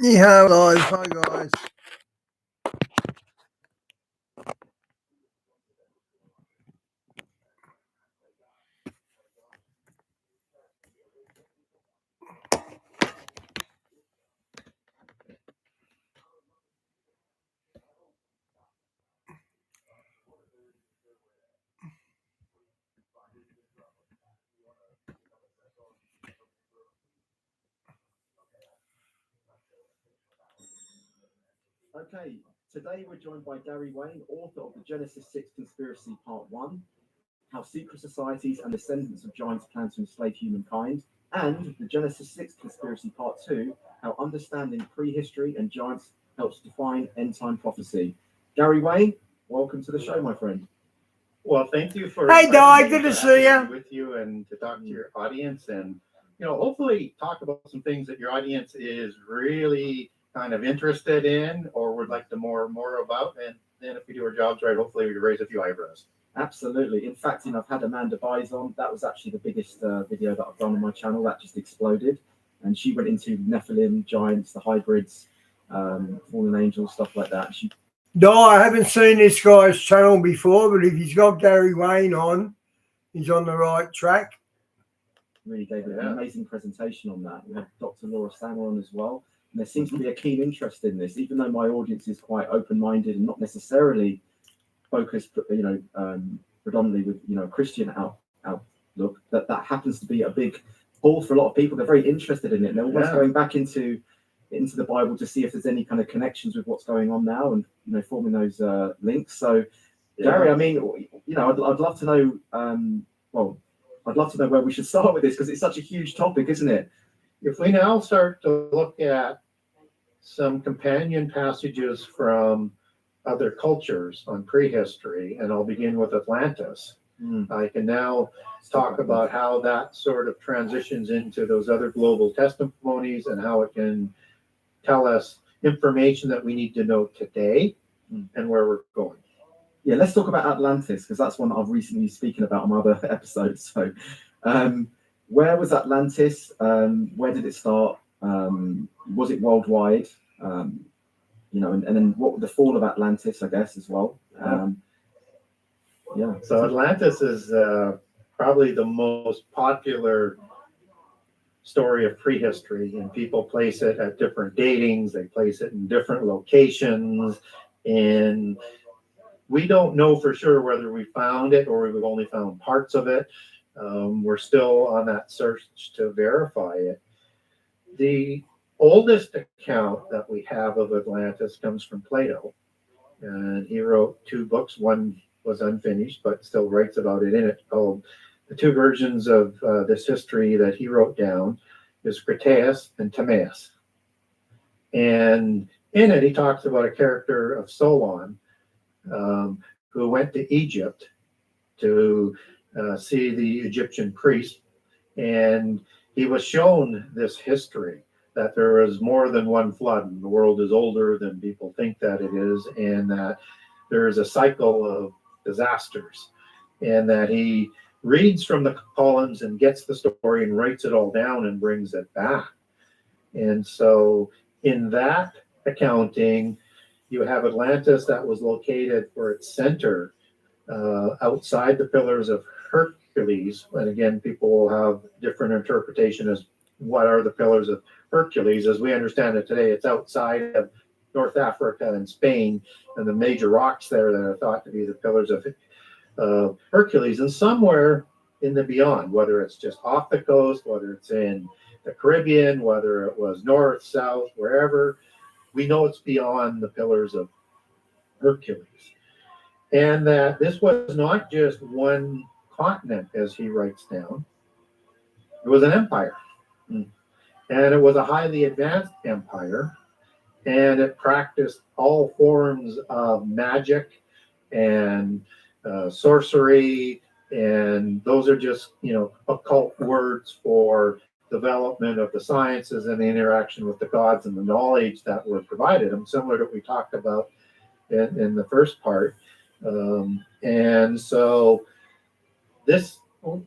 Yeah, live. Hi, guys. Okay, today we're joined by Gary Wayne, author of the Genesis 6 Conspiracy Part 1, How Secret Societies and Descendants of Giants Plan to Enslave Humankind, and the Genesis 6 Conspiracy Part 2, How Understanding Prehistory and Giants Helps Define End Time Prophecy. Gary Wayne, welcome to the show, my friend. Well, thank you for Hey, Di, inviting me good to to see have you. With you and to talk to your audience, and hopefully talk about some things that your audience is really kind of interested in or would like to more about. And then if we do our jobs right, hopefully we can raise a few eyebrows. Absolutely. In fact, I've had Amanda Byes on. That was actually the biggest video that I've done on my channel. That just exploded. And she went into Nephilim, giants, the hybrids, fallen angels, stuff like that. Di, I haven't seen this guy's channel before, but if he's got Gary Wayne on, he's on the right track. Really gave an amazing presentation on that. We had Dr. Laura Stanner on as well. And there seems to be a keen interest in this, even though my audience is quite open-minded and not necessarily focused, predominantly with a Christian outlook. That happens to be a big pull for a lot of people. They're very interested in it. And they're almost going back into the Bible to see if there's any kind of connections with what's going on now, and forming those links. So, Gary, I mean, I'd love to know. I'd love to know where we should start with this, because it's such a huge topic, isn't it? If we now start to look at some companion passages from other cultures on prehistory, and I'll begin with Atlantis. I can now talk about how that sort of transitions into those other global testimonies and how it can tell us information that we need to know today and where we're going. Yeah, let's talk about Atlantis, because that's one that I've recently spoken about on my other episodes. So, where was Atlantis? Where did it start? Was it worldwide? And then what the fall of Atlantis, I guess, as well. So Atlantis is probably the most popular story of prehistory, and people place it at different datings. They place it in different locations, and we don't know for sure whether we found it or we've only found parts of it. We're still on that search to verify it. The oldest account that we have of Atlantis comes from Plato, and he wrote 2 books. One was unfinished, but still writes about it in it, called the 2 versions of this history that he wrote down is Critias and Timaeus. And in it, he talks about a character of Solon, who went to Egypt to see the Egyptian priest, and he was shown this history that there is more than one flood, and the world is older than people think that it is, and that there is a cycle of disasters, and that he reads from the columns and gets the story and writes it all down and brings it back. And so in that accounting, you have Atlantis that was located for its center outside the Pillars of Hercules. And again, people will have different interpretation as what are the Pillars of Hercules. As we understand it today, it's outside of North Africa and Spain, and the major rocks there that are thought to be the Pillars of Hercules. And somewhere in the beyond, whether it's just off the coast, whether it's in the Caribbean, whether it was north, south, wherever, we know it's beyond the Pillars of Hercules. And that this was not just one continent, as he writes down. It was an empire. And it was a highly advanced empire. And it practiced all forms of magic and sorcery. And those are just, occult words for development of the sciences and the interaction with the gods and the knowledge that were provided them, similar to what we talked about in the first part. And so this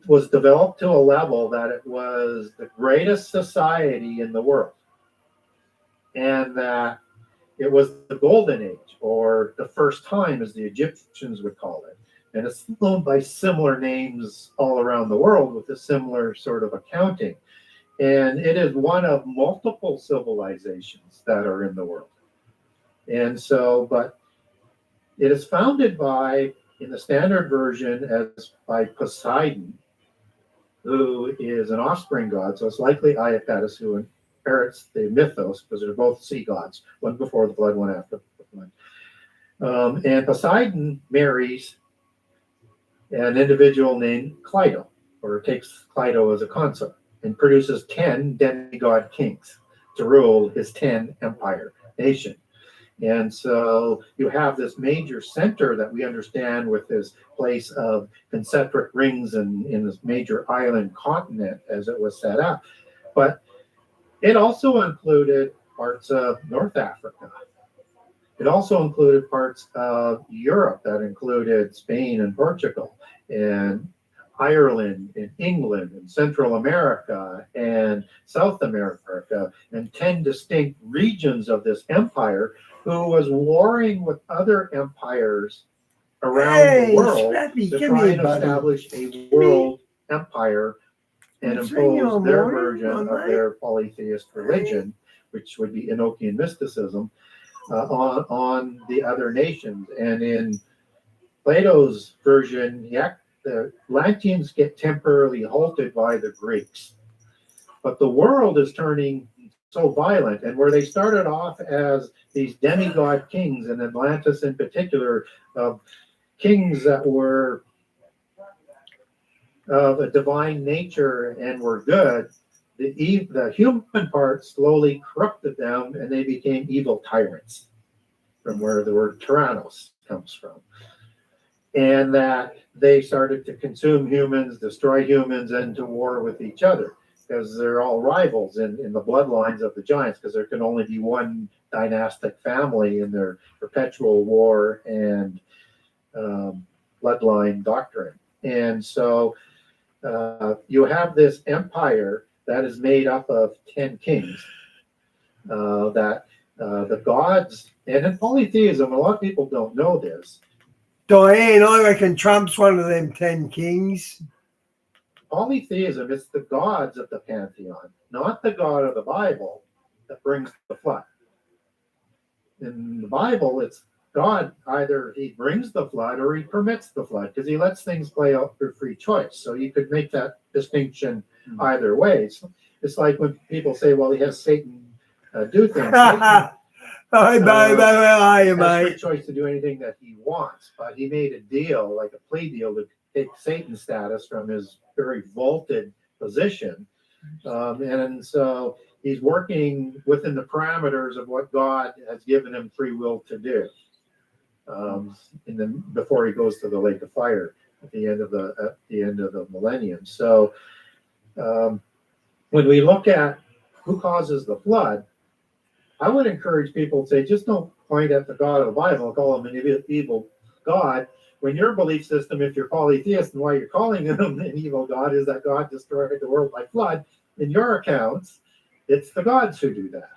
was developed to a level that it was the greatest society in the world. and that it was the golden age, or the first time, as the Egyptians would call it. And it's known by similar names all around the world with a similar sort of accounting. And it is one of multiple civilizations that are in the world. And so, but it is founded by, in the standard version, as by Poseidon, who is an offspring god. So it's likely Iapetus, who inherits the mythos, because they're both sea gods, one before the flood, one after the flood. And Poseidon marries an individual named Cleito, or takes Cleito as a consort, and produces 10 demigod kings to rule his 10 empire nation. And so you have this major center that we understand with this place of concentric rings and in this major island continent as it was set up. But it also included parts of North Africa. It also included parts of Europe that included Spain and Portugal and Ireland and England and Central America and South America, and 10 distinct regions of this empire, who was warring with other empires around the world to try and establish a world empire and impose their version of their polytheist religion, which would be Enochian mysticism, on the other nations. And in Plato's version, the Atlanteans get temporarily halted by the Greeks. But the world is turning so violent, and where they started off as these demigod kings, in Atlantis in particular, of kings that were of a divine nature and were good, the human part slowly corrupted them, and they became evil tyrants, from where the word tyrannos comes from. And that they started to consume humans, destroy humans, and to war with each other, because they're all rivals in the bloodlines of the giants, because there can only be one dynastic family in their perpetual war and bloodline doctrine. And so you have this empire that is made up of 10 kings, that the gods, and in polytheism, a lot of people don't know this. Diane, I reckon Trump's one of them 10 kings. Polytheism is the gods of the pantheon, not the God of the Bible that brings the flood. In the Bible, it's God, either he brings the flood or he permits the flood, because he lets things play out for free choice. So you could make that distinction either way. It's like when people say, well, he has Satan do things. Satan, has free choice to do anything that he wants, but he made a deal, like a plea deal, to take Satan's status from his very vaulted position. And so he's working within the parameters of what God has given him free will to do. And then before he goes to the lake of fire at the end of the millennium. So when we look at who causes the flood, I would encourage people to say, just don't point at the God of the Bible and call him an evil God. When your belief system, if you're polytheist, and why you're calling him an evil God is that God destroyed the world by flood, in your accounts, it's the gods who do that.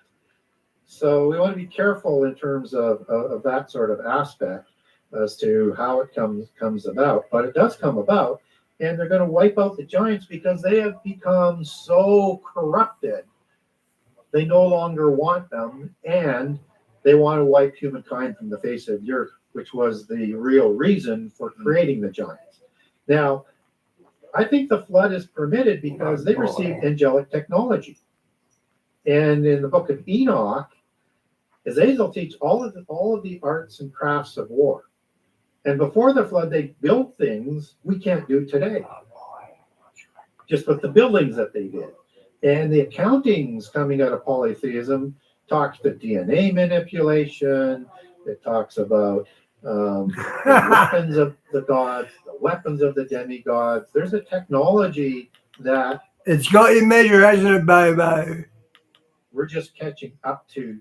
So we want to be careful in terms of that sort of aspect as to how it comes about. But it does come about, and they're going to wipe out the giants because they have become so corrupted. They no longer want them, and they want to wipe humankind from the face of the earth, which was the real reason for creating the giants. Now, I think the flood is permitted because they received angelic technology. And in the book of Enoch, Azazel teach all of the arts and crafts of war. And before the flood, they built things we can't do today, just with the buildings that they did. And the accountings coming out of polytheism talks to DNA manipulation. It talks about the weapons of the gods, the weapons of the demigods. There's a technology that it's got your measure, hasn't it, Bobo? We're just catching up to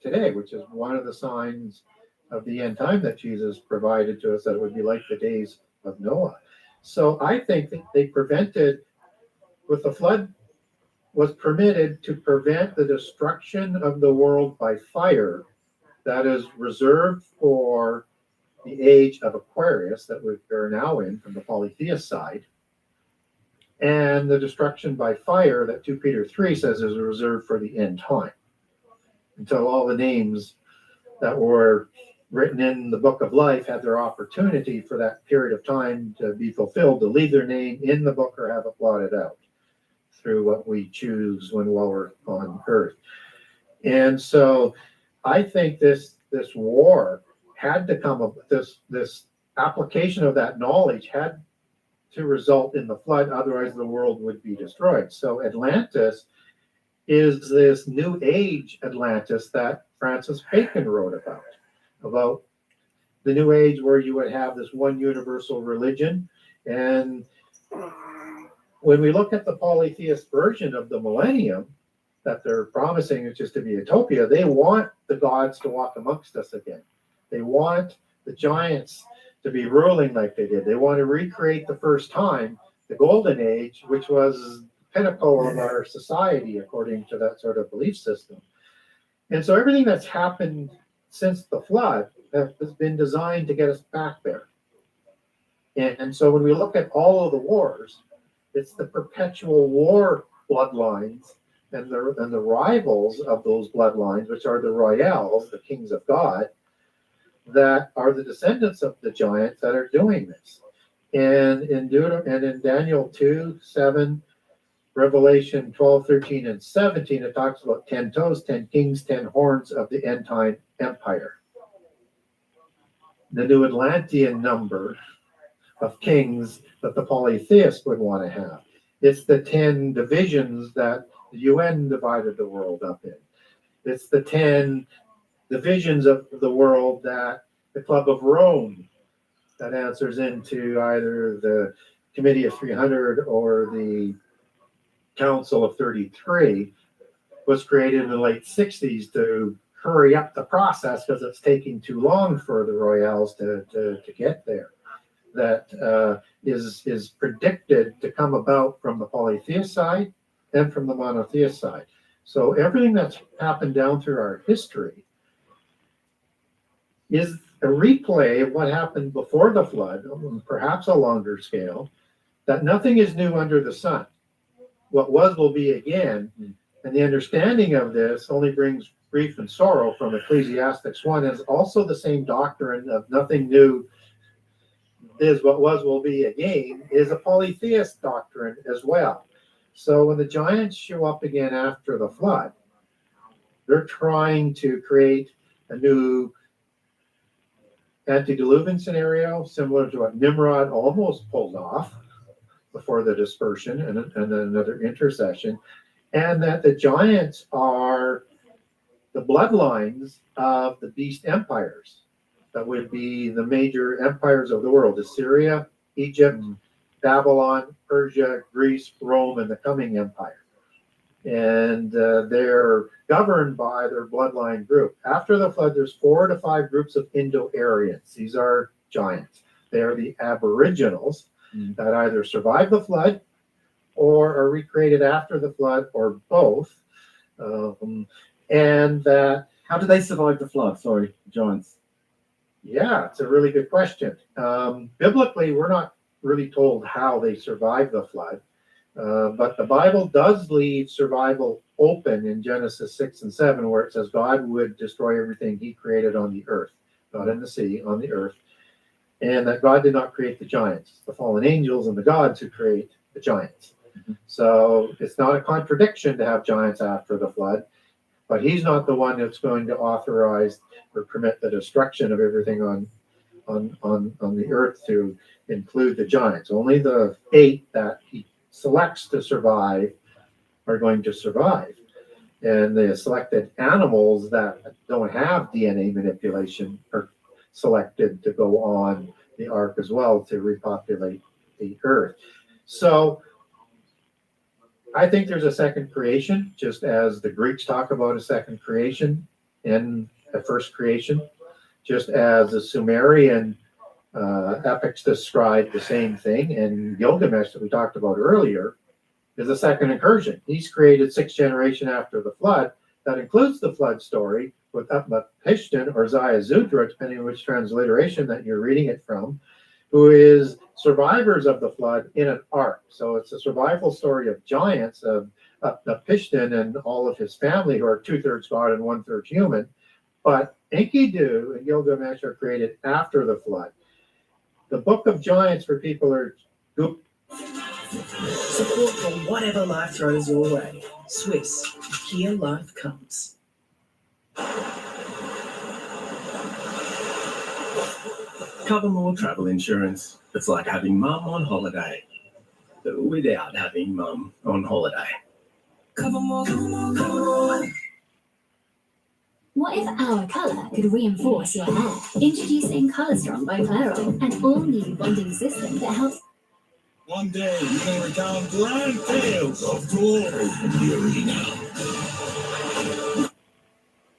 today, which is one of the signs of the end time that Jesus provided to us, that it would be like the days of Noah. So I think that they prevented, with the flood was permitted to prevent the destruction of the world by fire that is reserved for the age of Aquarius that we're now in from the polytheist side, and the destruction by fire that 2 Peter 3 says is reserved for the end time, until all the names that were written in the book of life had their opportunity for that period of time to be fulfilled, to leave their name in the book or have it blotted out through what we choose while we're on earth. And so I think this war had to come up, this application of that knowledge had to result in the flood, otherwise the world would be destroyed. So Atlantis is this new age Atlantis that Francis Bacon wrote about the new age where you would have this one universal religion. And when we look at the polytheist version of the millennium that they're promising is just to be utopia, they want the gods to walk amongst us again. They want the giants to be ruling like they did. They want to recreate the first time the golden age, which was the pinnacle of our society according to that sort of belief system. And so everything that's happened since the flood has been designed to get us back there. And so when we look at all of the wars, it's the perpetual war bloodlines and the rivals of those bloodlines, which are the royals, the kings of God, that are the descendants of the giants that are doing this. And in Daniel 2, 7, Revelation 12, 13, and 17, it talks about 10 toes, 10 kings, 10 horns of the end time empire. The new Atlantean number of kings that the polytheists would want to have. It's the 10 divisions that the UN divided the world up in. It's the 10 divisions of the world that the Club of Rome that answers into either the Committee of 300 or the Council of 33 was created in the late 60s to hurry up the process because it's taking too long for the royals to get there. That is predicted to come about from the polytheist side and from the monotheist side. So everything that's happened down through our history is a replay of what happened before the flood, perhaps a longer scale, that nothing is new under the sun. What was will be again. And the understanding of this only brings grief and sorrow from Ecclesiastes 1 is also the same doctrine of nothing new is what was will be again is a polytheist doctrine as well. So when the giants show up again after the flood, they're trying to create a new antediluvian scenario similar to what Nimrod almost pulled off before the dispersion and then another intercession, and that the giants are the bloodlines of the beast empires that would be the major empires of the world: Assyria, Egypt, Babylon, Persia, Greece, Rome, and the coming empire. And they're governed by their bloodline group. After the flood, there's 4 to 5 groups of Indo-Aryans. These are giants. They are the aboriginals that either survived the flood or are recreated after the flood or both. And that... How did they survive the flood? Sorry, giants. Yeah, it's a really good question. Biblically, we're not really told how they survived the flood. But the Bible does leave survival open in Genesis 6 and 7, where it says God would destroy everything he created on the earth, not in the sea, on the earth, and that God did not create the giants, the fallen angels and the gods who create the giants. So it's not a contradiction to have giants after the flood, but he's not the one that's going to authorize or permit the destruction of everything on the earth to include the giants. Only the 8 that he selects to survive are going to survive. And the selected animals that don't have DNA manipulation are selected to go on the ark as well to repopulate the earth. So I think there's a second creation, just as the Greeks talk about a second creation and a first creation, just as the Sumerian epics describe the same thing, and Gilgamesh that we talked about earlier is a second incursion. He's created 6th generation after the flood. That includes the flood story with Utnapishtim or Ziazudra, depending on which transliteration that you're reading it from, who is survivors of the flood in an ark. So it's a survival story of giants, of Utnapishtim and all of his family, who are 2/3 God and 1/3 human. But Enkidu and Gilgamesh are created after the flood. The Book of Giants for people are Support for whatever life throws your way. Swiss, here life comes. Cover more travel insurance. It's like having mum on holiday, without having mum on holiday. Cover more, cover more, cover more. What if our colour could reinforce your hair? Introducing Colour Strong by Clairol, an all-new bonding system that helps. One day we're going to recount grand tales of glory in the arena.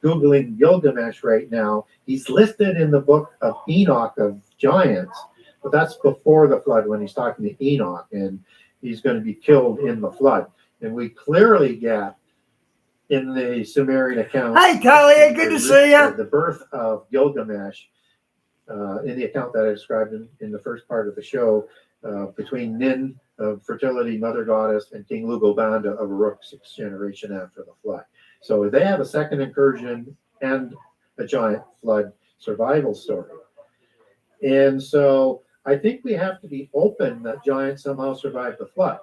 Googling Gilgamesh right now. He's listed in the book of Enoch of giants, but that's before the flood when he's talking to Enoch, and he's going to be killed in the flood. And we clearly get in the Sumerian account. Hey, Talia, good to see you. The birth of Gilgamesh in the account that I described in the first part of the show, between Nin, fertility mother goddess, and King Lugobanda of Uruk, 6th generation after the flood. So they have a second incursion and a giant flood survival story. And so I think we have to be open that giants somehow survived the flood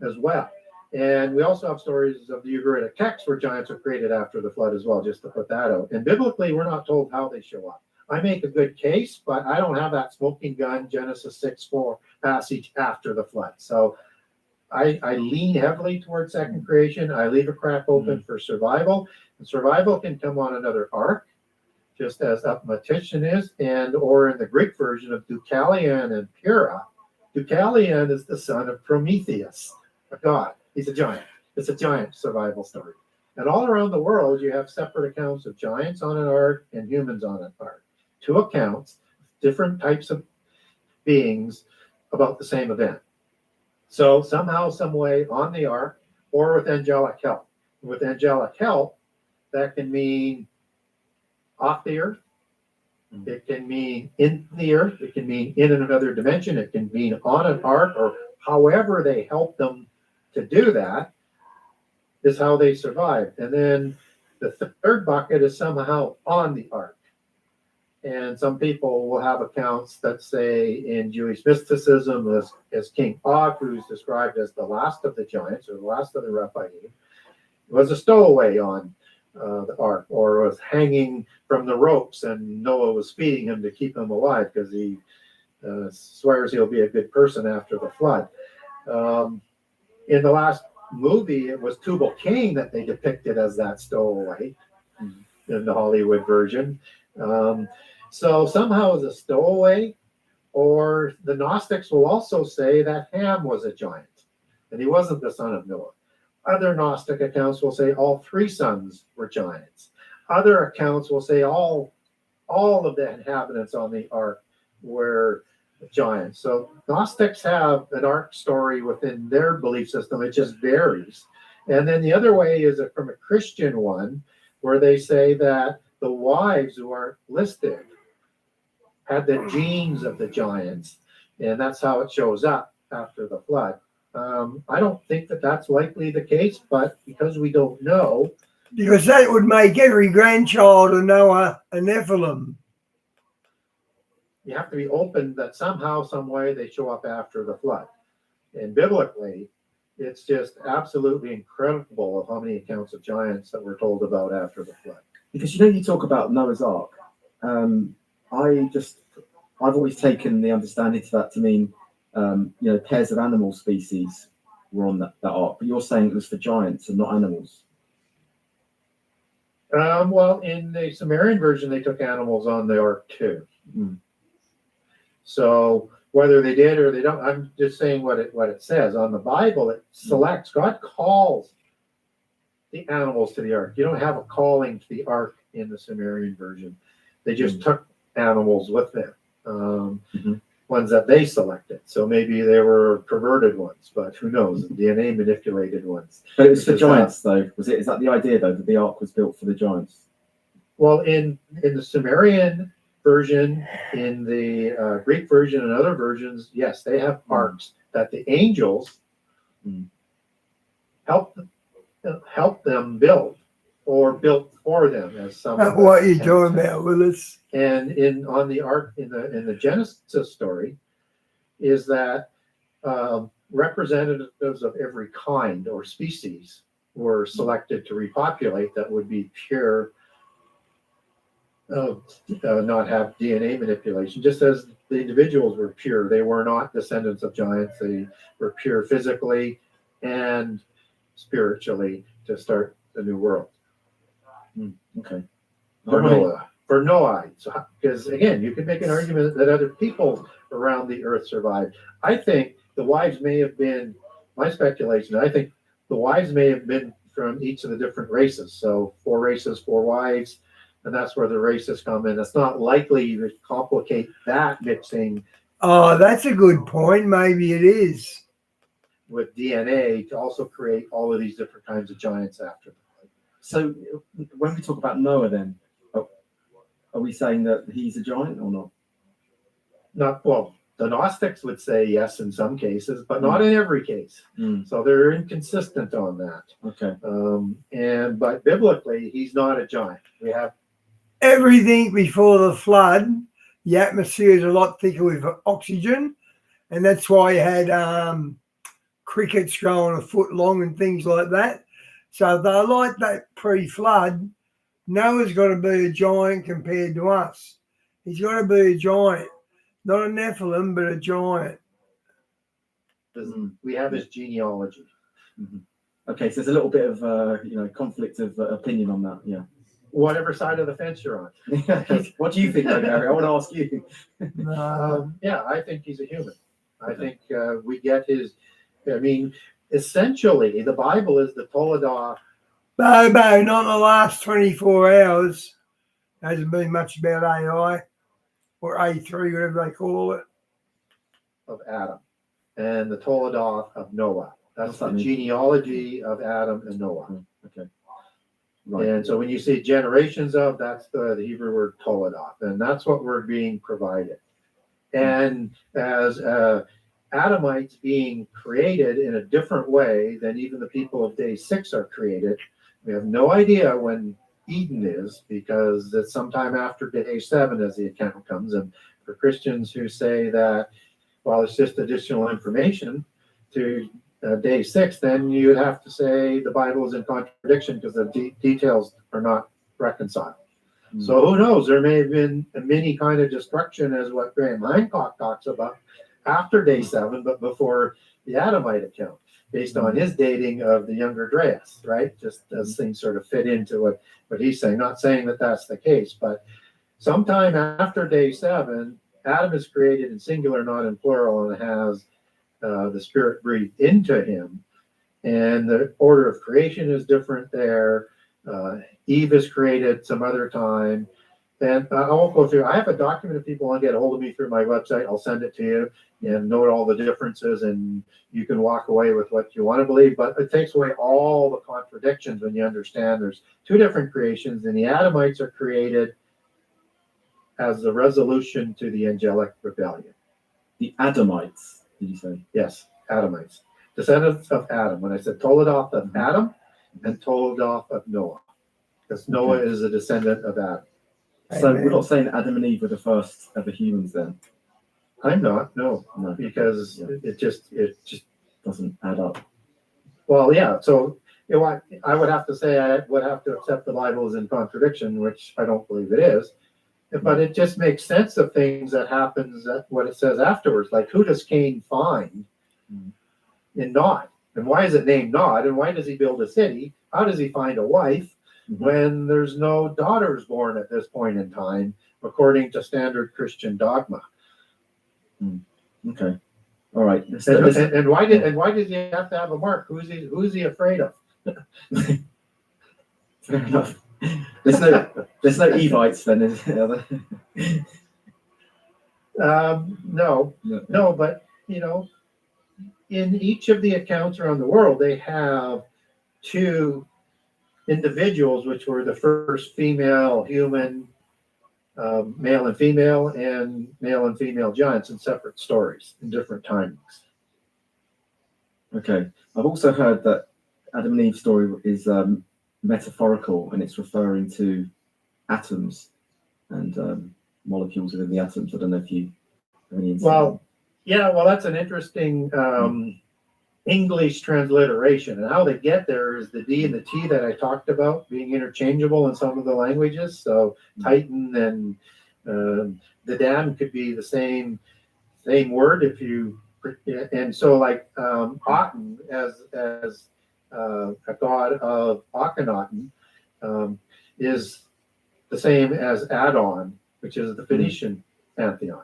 as well. And we also have stories of the Ugaritic texts where giants are created after the flood as well, just to put that out. And biblically, we're not told how they show up. I make a good case, but I don't have that smoking gun Genesis 6:4 passage after the flood. So I lean heavily towards second creation. I leave a crack open for survival. And survival can come on another ark, just as Utnapishtim is, and or in the Greek version of Deucalion and Pyrrha. Deucalion is the son of Prometheus, a god. He's a giant. It's a giant survival story. And all around the world, you have separate accounts of giants on an ark and humans on an ark. 2 accounts, different types of beings about the same event. So somehow, some way on the ark or with angelic help. With angelic help, that can mean off the earth. It can mean in the earth. It can mean in another dimension. It can mean on an ark, or however they help them to do that is how they survived. And then the third bucket is somehow on the ark. And some people will have accounts that say in Jewish mysticism as King Og, who's described as the last of the giants or the last of the Rephaim, was a stowaway on the ark, or was hanging from the ropes, and Noah was feeding him to keep him alive because he swears he'll be a good person after the flood. In the last movie, it was Tubal-Cain that they depicted as that stowaway in the Hollywood version. So somehow as a stowaway, or the Gnostics will also say that Ham was a giant, and he wasn't the son of Noah. Other Gnostic accounts will say all 3 sons were giants. Other accounts will say all of the inhabitants on the ark were giants. So Gnostics have an ark story within their belief system. It just varies. And then the other way is from a Christian one, where they say that the wives who aren't listed had the genes of the giants, and that's how it shows up after the flood. I don't think that that's likely the case, but because we don't know. Because that would make every grandchild of Noah a Nephilim. You have to be open that somehow, some way they show up after the flood. And biblically, it's just absolutely incredible of how many accounts of giants that we're told about after the flood. Because you talk about Noah's Ark. I've always taken the understanding to that to mean, pairs of animal species were on that ark. But you're saying it was for giants and not animals. Well, in the Sumerian version, they took animals on the ark too. So whether they did or they don't, I'm just saying what it says. On the Bible, it selects, God calls the animals to the ark. You don't have a calling to the ark in the Sumerian version. They just took animals with them. ones that they selected. So maybe they were perverted ones, but who knows? DNA manipulated ones. But it was for Because, giants, though. Was it? Is that the idea, though, that the ark was built for the giants? Well, in the Sumerian version, in the Greek version, and other versions, yes, they have arcs that the angels help them build, or built for them, as some. That's what you're talking about, Willis. And on the ark in the Genesis story, is that representatives of every kind or species were selected to repopulate that would be pure, not have DNA manipulation, just as the individuals were pure. They were not descendants of giants. They were pure physically and spiritually to start the new world. Okay. For Noah. So, because again, you could make an argument that other people around the earth survived. I think the wives may have been, my speculation, I think the wives may have been from each of the different races. So 4 races, 4 wives, and that's where the races come in. It's not likely to complicate that mixing Oh, that's a good point. Maybe it is. with DNA to also create all of these different kinds of giants after them. So when we talk about Noah, then, are we saying that he's a giant or not? Not, well, the Gnostics would say yes in some cases, but not in every case. So they're inconsistent on that. Okay. But biblically, he's not a giant. We have Everything before the flood, the atmosphere is a lot thicker with oxygen, and that's why you had crickets growing a foot long and things like that. So they're like that pre-flood. Noah's got to be a giant compared to us. He's got to be a giant, not a Nephilim, but a giant. we have his genealogy. Okay, so there's a little bit of conflict of opinion on that. Yeah. Whatever side of the fence you're on. What do you think, though, Gary? I want to ask you. Yeah, I think he's a human. I think we get his. I mean, essentially, the Bible is the Toledah. No, not in the last 24 hours. Hasn't been much about AI or A3, whatever they call it. Of Adam and the Toledah of Noah. That's the that mean? genealogy of Adam and Noah. Okay. Right. And so when you say generations of, that's the Hebrew word Toledah, and that's what we're being provided. And as Adamites being created in a different way than even the people of day 6 are created, we have no idea when Eden is, because it's sometime after day 7 as the account comes. And for Christians who say that, well, it's just additional information to day 6, then you would have to say the Bible is in contradiction because the details are not reconciled. So who knows? There may have been a mini kind of destruction, as what Graham Hancock talks about, after day 7, but before the Adamite account, based on his dating of the younger Dryas, right? Just as things sort of fit into what he's saying. Not saying that that's the case, but sometime after day 7, Adam is created in singular, not in plural, and has the Spirit breathed into him. And the order of creation is different there. Eve is created some other time. And I won't go through. I have a document if people want to get a hold of me through my website. I'll send it to you and note all the differences, and you can walk away with what you want to believe. But it takes away all the contradictions when you understand there's 2 different creations, and the Adamites are created as the resolution to the angelic rebellion. The Adamites, did you say? Yes, Adamites. Descendants of Adam. When I said Toledah of Adam and Toledah of Noah, because Noah is a descendant of Adam. So we're not saying Adam and Eve were the first ever humans then? I'm not, no, No. because it just Doesn't add up. well, yeah. So I would have to say I would have to accept the Bible is in contradiction, which I don't believe it is. But it just makes sense of things that happens, what it says afterwards. Like, who does Cain find in Nod? And why is it named Nod? And why does he build a city? How does he find a wife when there's no daughters born at this point in time, according to standard Christian dogma? Okay. All right. And why does he have to have a mark? Who's he afraid of? Fair enough. There's no Evites then, is there? No, no, but you know, in each of the accounts around the world, they have two individuals, which were the first female human, male and female giants in separate stories in different timings. Okay. I've also heard that Adam and Eve's story is metaphorical, and it's referring to atoms and molecules within the atoms. I don't know if you have any insight. Well, yeah, well, that's an interesting English transliteration, and how they get there is the D and the T that I talked about being interchangeable in some of the languages. So Titan and the dam could be the same word if you, and so like Aten as a god of Akhenaten is the same as Adon, which is the Phoenician pantheon.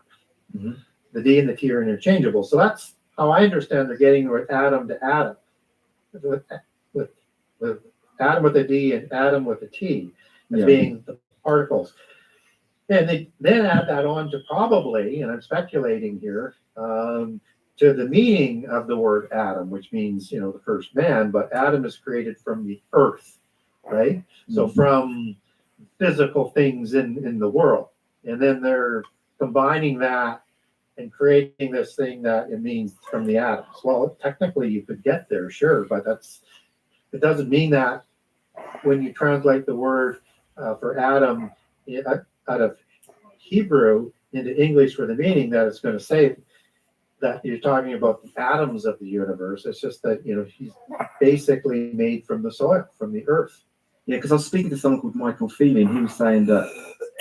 Mm-hmm. The D and the T are interchangeable. So that's how I understand they're getting with atom to atom. With atom with a D and atom with a T as being the particles. And they then add that on to probably, and I'm speculating here, to the meaning of the word atom, which means, you know, the first man, but Adam is created from the earth, right? So from physical things in the world. And then they're combining that and creating this thing that it means from the atoms. Well, technically you could get there, sure, but it doesn't mean that when you translate the word for atom out of Hebrew into English for the meaning that it's going to say that you're talking about the atoms of the universe. It's just that, you know, he's basically made from the soil, from the earth. Yeah, because I was speaking to someone called Michael Feeling. He was saying that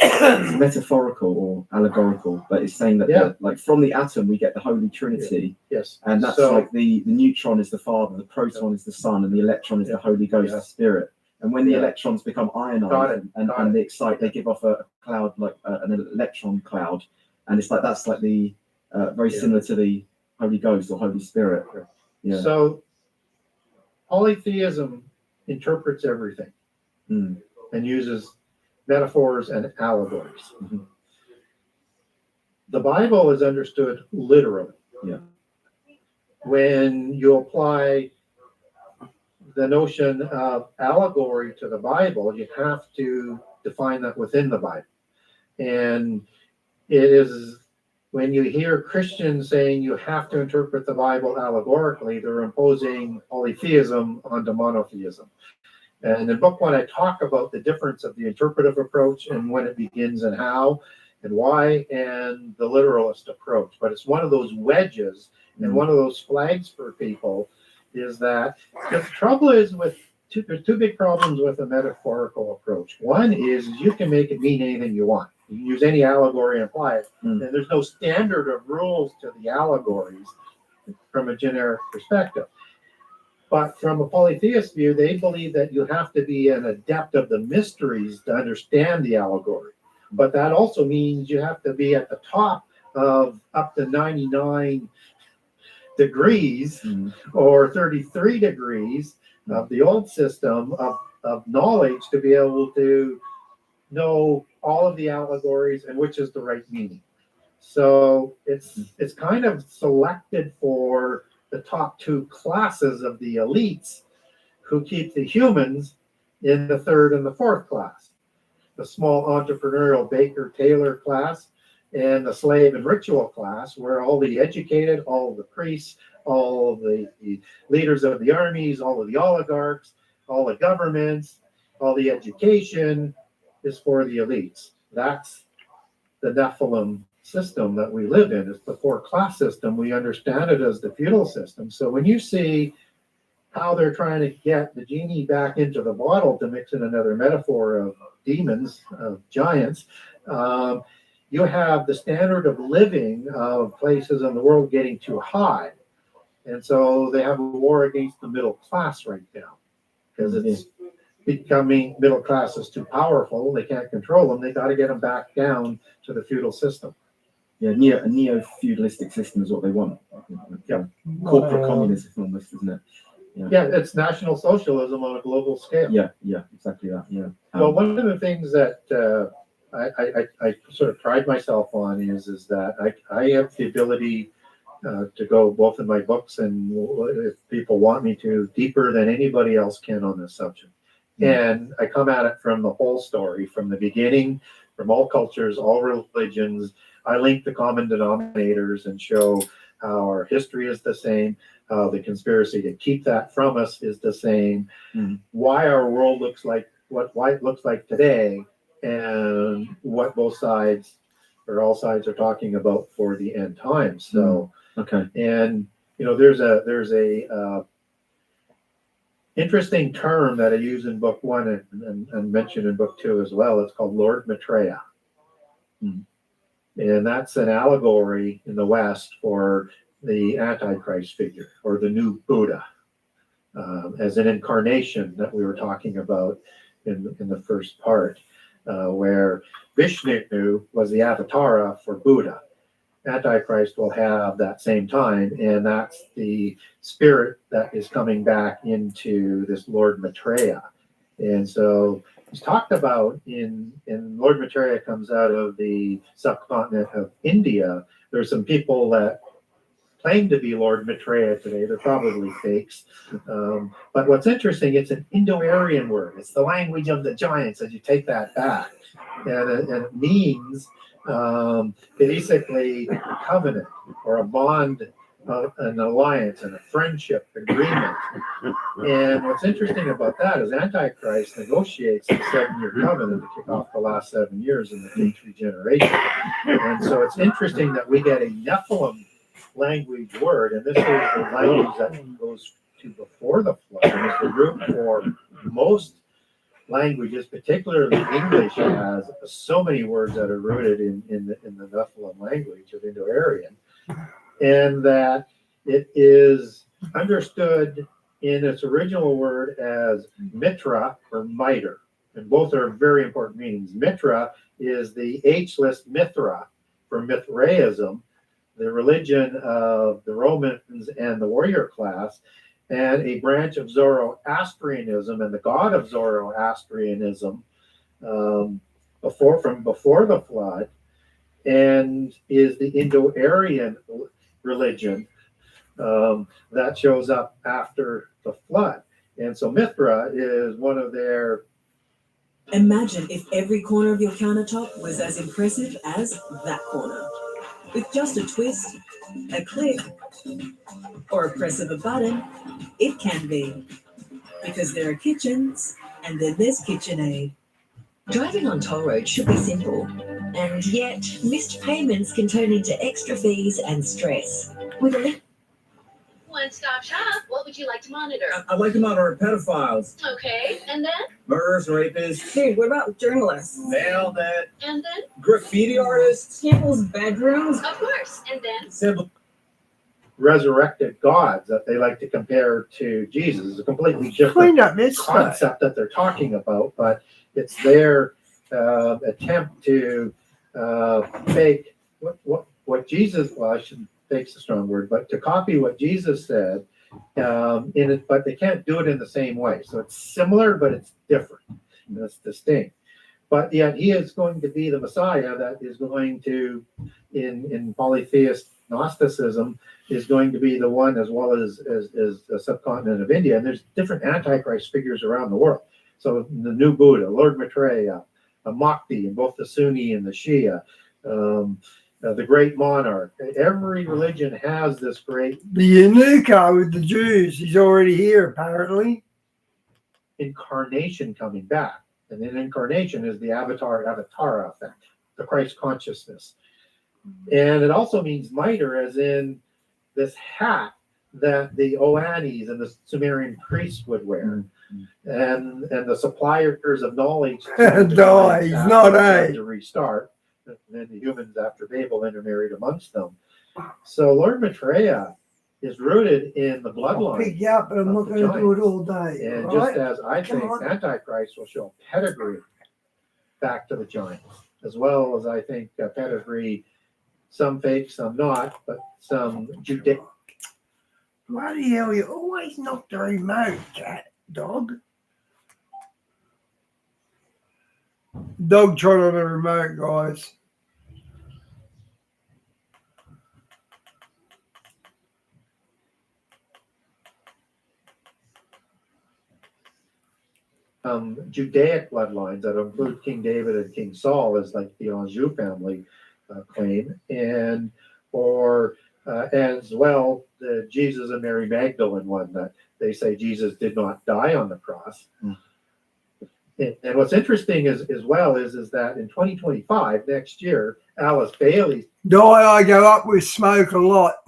it's metaphorical or allegorical, but it's saying that like from the atom we get the Holy Trinity. Yes. And that's like the neutron is the Father, the proton is the Son, and the electron is the Holy Ghost, the Spirit. And when the electrons become ionized and they excite, they give off a cloud, like an electron cloud. And it's like that's like the very similar to the Holy Ghost or Holy Spirit. Yeah. So polytheism interprets everything and uses metaphors and allegories. Mm-hmm. The Bible is understood literally. Yeah. When you apply the notion of allegory to the Bible, you have to define that within the Bible. And it is when you hear Christians saying you have to interpret the Bible allegorically, they're imposing polytheism onto monotheism. And in book one, I talk about the difference of the interpretive approach and when it begins and how and why, and the literalist approach. But it's one of those wedges and one of those flags for people is that the trouble is with there's two big problems with a metaphorical approach. One is you can make it mean anything you want. You can use any allegory and apply it. And there's no standard of rules to the allegories from a generic perspective. But from a polytheist view, they believe that you have to be an adept of the mysteries to understand the allegory. But that also means you have to be at the top of up to 99 degrees or 33 degrees of the old system of knowledge to be able to know all of the allegories and which is the right meaning. So it's kind of selected for the top two classes of the elites who keep the humans in the third and the fourth class. The small entrepreneurial baker tailor class and the slave and ritual class, where all the educated, all of the priests, all of the leaders of the armies, all of the oligarchs, all the governments, all the education is for the elites. That's the Nephilim system that we live in. It's the four-class system. We understand it as the feudal system. So when you see how they're trying to get the genie back into the bottle, to mix in another metaphor of demons, of giants, you have the standard of living of places in the world getting too high. And so they have a war against the middle class right now because it's becoming, middle class is too powerful. They can't control them. They got to get them back down to the feudal system. Yeah, a neo-feudalistic system is what they want. Yeah. Corporate communism almost, isn't it? Yeah, it's National Socialism on a global scale. Yeah, exactly that. Yeah. Well, one of the things that I sort of pride myself on is that I have the ability to go both in my books and if people want me to deeper than anybody else can on this subject. And I come at it from the whole story, from the beginning, from all cultures, all religions. I link the common denominators and show how our history is the same, how the conspiracy to keep that from us is the same, why our world looks like why it looks like today, and what both sides or all sides are talking about for the end times. So, Okay. and there's a interesting term that I use in book 1 and mentioned in book 2 as well. It's called Lord Maitreya. And that's an allegory in the West for the Antichrist figure or the new Buddha, as an incarnation that we were talking about in the first part, where Vishnu was the avatara for Buddha. Antichrist will have that same time, and that's the spirit that is coming back into this Lord Maitreya. And so he's talked about in Lord Maitreya comes out of the subcontinent of India. There's some people that claim to be Lord Maitreya today. They're probably fakes. But what's interesting, it's an Indo-Aryan word. It's the language of the giants as you take that back. And it means basically a covenant or a bond, an alliance and a friendship agreement. And what's interesting about that is Antichrist negotiates the 7-year covenant to kick off the last 7 years in the fifth regeneration. And so it's interesting that we get a Nephilim language word, and this is the language that goes to before the flood, and is the root for most languages, particularly English has so many words that are rooted in the Nephilim language of Indo-Aryan, and that it is understood in its original word as Mitra or Mitre, and both are very important meanings. Mitra is the H-less Mithra for Mithraism, the religion of the Romans and the warrior class, and a branch of Zoroastrianism and the god of Zoroastrianism before the flood, and is the Indo-Aryan religion that shows up after the flood. And so Mithra is one of their. Imagine if every corner of your countertop was as impressive as that corner. With just a twist, a click, or a press of a button, it can be. Because there are kitchens, and then there's KitchenAid. Driving on toll roads should be simple, and yet missed payments can turn into extra fees and stress. With a link. One-stop shop. What would you like to monitor? I'd like to monitor pedophiles, Okay, and then? murderers, rapists, Dude, what about journalists? nailed it, And then? graffiti artists, People's bedrooms? Of course, and then? simple. Resurrected gods that they like to compare to Jesus. It's a completely different Clean up this stuff. concept that they're talking about, but it's their attempt to fake what Jesus. Well, I shouldn't fake's a strong word, but to copy what Jesus said in it, but they can't do it in the same way. So it's similar, but it's different. And it's distinct. But yet he is going to be the Messiah that is going to, in polytheist Gnosticism, is going to be the one, as well as the subcontinent of India. And there's different Antichrist figures around the world. So the new Buddha, Lord Maitreya, a Mahdi in both the Sunni and the Shia, the great monarch. Every religion has this great. The Yanuka with the Jews, he's already here, apparently. Incarnation coming back. And then incarnation is the avatara effect, the Christ consciousness. And it also means mitre, as in this hat that the Oannes and the Sumerian priests would wear. And the suppliers of knowledge Die, he's not to restart. And then the humans after Babel intermarried amongst them. So Lord Maitreya is rooted in the I'll bloodline. pick you up, but I'm not going to do it all day. And right? just as I Come think on. Antichrist will show pedigree back to the giants, as well as I think pedigree, some fake, some not, but some Judaic. Bloody hell, you always knock the remote, cat, dog. Dog trot on the remote, guys. Judaic bloodlines that include King David and King Saul, as like the Anjou family claim, and or as well the Jesus and Mary Magdalene one that they say Jesus did not die on the cross. And what's interesting is that in 2025, next year, Alice Bailey I go up with smoke a lot.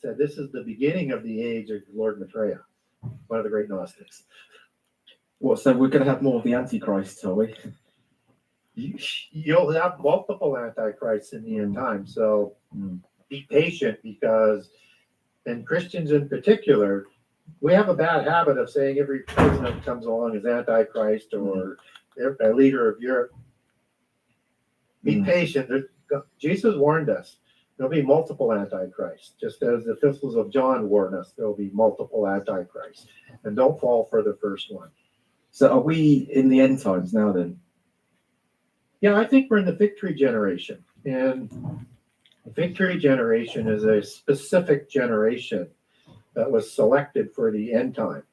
said this is the beginning of the age of Lord Maitreya, one of the great Gnostics. What? So we're going to have more of the Antichrist, are we? You'll have multiple antichrists in the end time. So be patient, because, and Christians in particular, we have a bad habit of saying every president comes along as antichrist or a leader of Europe. Be patient. Jesus warned us. There'll be multiple antichrists, just as the epistles of John warn us. There'll be multiple antichrists, and don't fall for the first one. So are we in the end times now then? Yeah, I think we're in the fig tree generation, and the fig tree generation is a specific generation that was selected for the end time.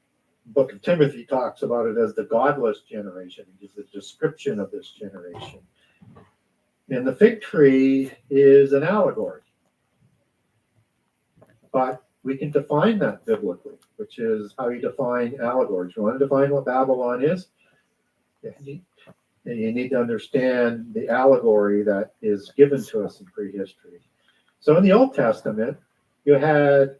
The book of Timothy talks about it as the godless generation. It gives a description of this generation. And the fig tree is an allegory. But we can define that biblically, which is how you define allegories. You want to define what Babylon is? You need to understand the allegory that is given to us in prehistory. So in the Old Testament, you had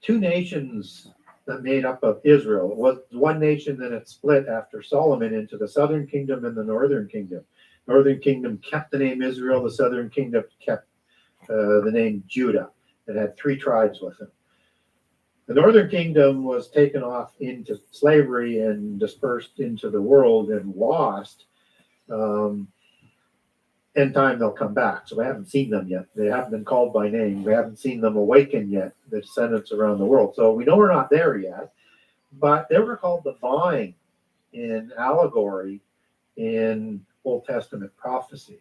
two nations that made up of Israel. It was one nation, then it split after Solomon into the southern kingdom and the northern kingdom. Northern kingdom kept the name Israel. The southern kingdom kept the name Judah. It had three tribes with it. The northern kingdom was taken off into slavery and dispersed into the world and lost. End time they'll come back. So we haven't seen them yet. They haven't been called by name. We haven't seen them awaken yet, the descendants around the world. So we know we're not there yet. But they were called the vine in allegory in Old Testament prophecy.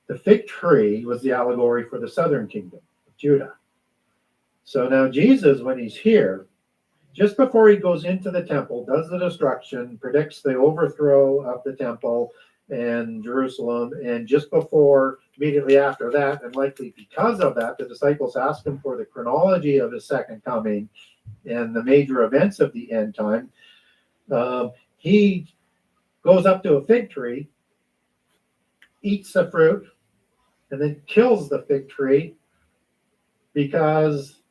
The fig tree was the allegory for the southern kingdom of Judah. So now Jesus, when he's here, just before he goes into the temple, does the destruction, predicts the overthrow of the temple and Jerusalem, and just before, immediately after that, and likely because of that, the disciples ask him for the chronology of his second coming and the major events of the end time. He goes up to a fig tree, eats the fruit, and then kills the fig tree because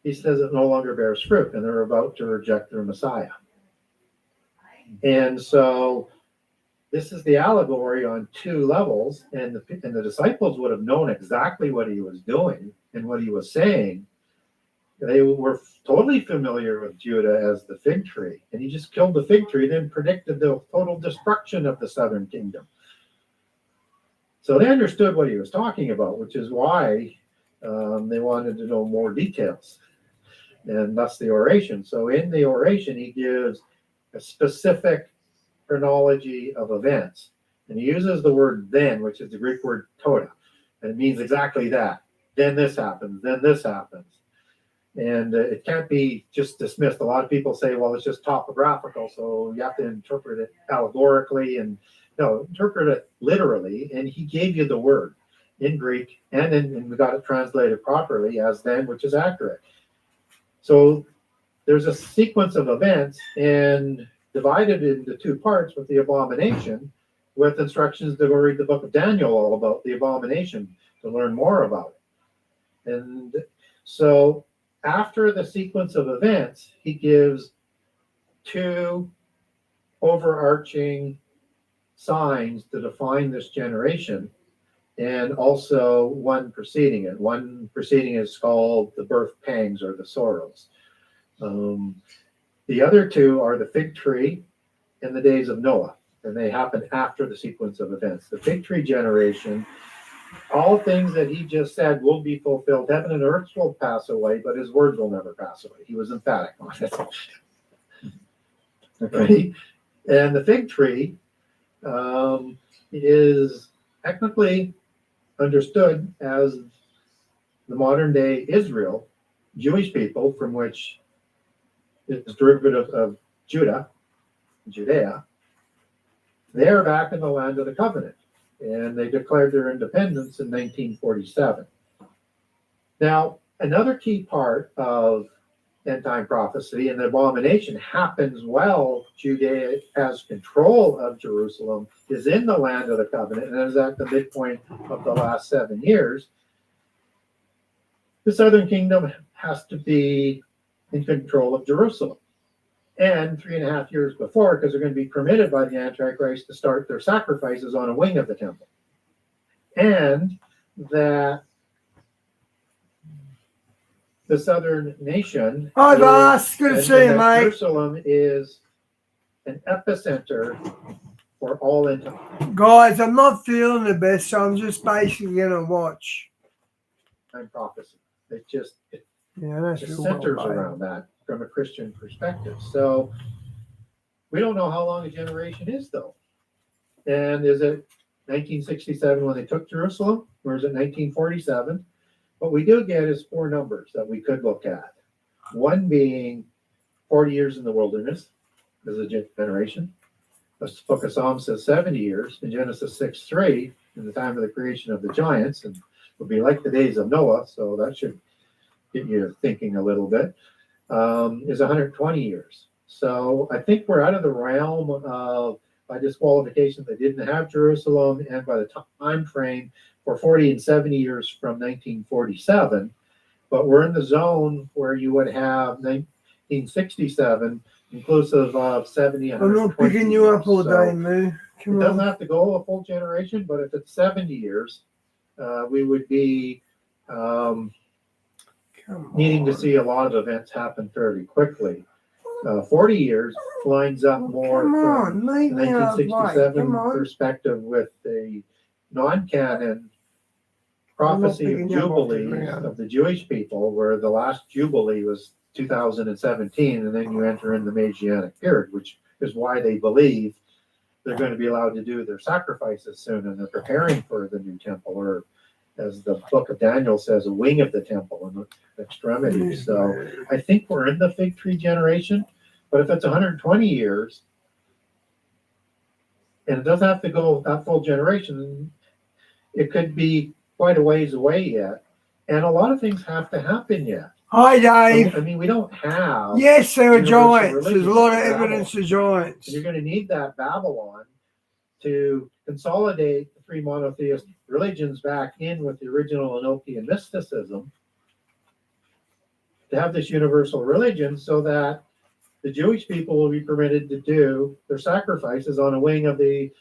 he says it no longer bears fruit, and they're about to reject their Messiah. And so this is the allegory on two levels, and the disciples would have known exactly what he was doing and what he was saying. They were totally familiar with Judah as the fig tree, and he just killed the fig tree, then predicted the total destruction of the southern kingdom. So they understood what he was talking about, which is why they wanted to know more details, and thus the oration. So in the oration, he gives a specific chronology of events, and he uses the word then, which is the Greek word tota, and it means exactly that. Then this happens, then this happens. And it can't be just dismissed. A lot of people say, well, it's just topographical, so you have to interpret it allegorically. And no, interpret it literally. And he gave you the word in Greek, and we got it translated properly as then, which is accurate. So there's a sequence of events and divided into two parts with the abomination, with instructions to go read the book of Daniel all about the abomination to learn more about it. And so after the sequence of events, he gives two overarching signs to define this generation, and also one preceding it. One preceding is called the birth pangs or the sorrows. The other two are the fig tree and the days of Noah, and they happen after the sequence of events. The fig tree generation, all things that he just said will be fulfilled. Heaven and earth will pass away, but his words will never pass away. He was emphatic on it. Okay. And the fig tree is technically understood as the modern day Israel, Jewish people, from which is derivative of Judea. They're back in the land of the covenant, and they declared their independence in 1947. Now, another key part of end time prophecy, and the abomination happens while Judea has control of Jerusalem, is in the land of the covenant, and is at the midpoint of the last 7 years. The southern kingdom has to be in control of Jerusalem. And 3.5 years before, because they're going to be permitted by the Antichrist to start their sacrifices on a wing of the temple. And that the southern nation, Hi, boss. Good to see you, mate. Jerusalem is an epicenter for all end time Guys, I'm not feeling the best, so I'm just basically going to watch. prophecy. It just Yeah, that's just real centers well, mate. around that from a Christian perspective. So we don't know how long a generation is, though. And is it 1967 when they took Jerusalem, or is it 1947? What we do get is 4 numbers that we could look at. One being 40 years in the wilderness as a generation. The book of Psalms says 70 years. In Genesis 6:3, in the time of the creation of the giants, and will be like the days of Noah, so that should get you thinking a little bit, is 120 years. So I think we're out of the realm of, by disqualification, they didn't have Jerusalem, and by the time frame for 40 and 70 years from 1947, but we're in the zone where you would have 1967 inclusive of 70 and I'm not picking you up all day, man. It Come doesn't on. have to go a full generation, but if it's 70 years, we would be needing to see a lot of events happen fairly quickly. 40 years lines up more Come from on, leave the me out, mate. 1967 Come on. perspective with the non-canon I'm not prophecy picking of you up off the jubilees ground. of the Jewish people, where the last jubilee was 2017, and then you enter in the Messianic period, which is why they believe they're going to be allowed to do their sacrifices soon, and they're preparing for the new temple, or as the book of Daniel says, a wing of the temple and the extremity. So I think we're in the fig tree generation, but if it's 120 years, and it doesn't have to go that full generation, it could be quite a ways away yet. And a lot of things have to happen yet. Hi, Dave. I mean, we don't have. Yes, there are universal giants. There's a religion lot of like evidence Babylon. of giants. And you're going to need that Babylon to consolidate the 3 monotheist religions back in with the original Enochian mysticism, to have this universal religion so that the Jewish people will be permitted to do their sacrifices on a wing of the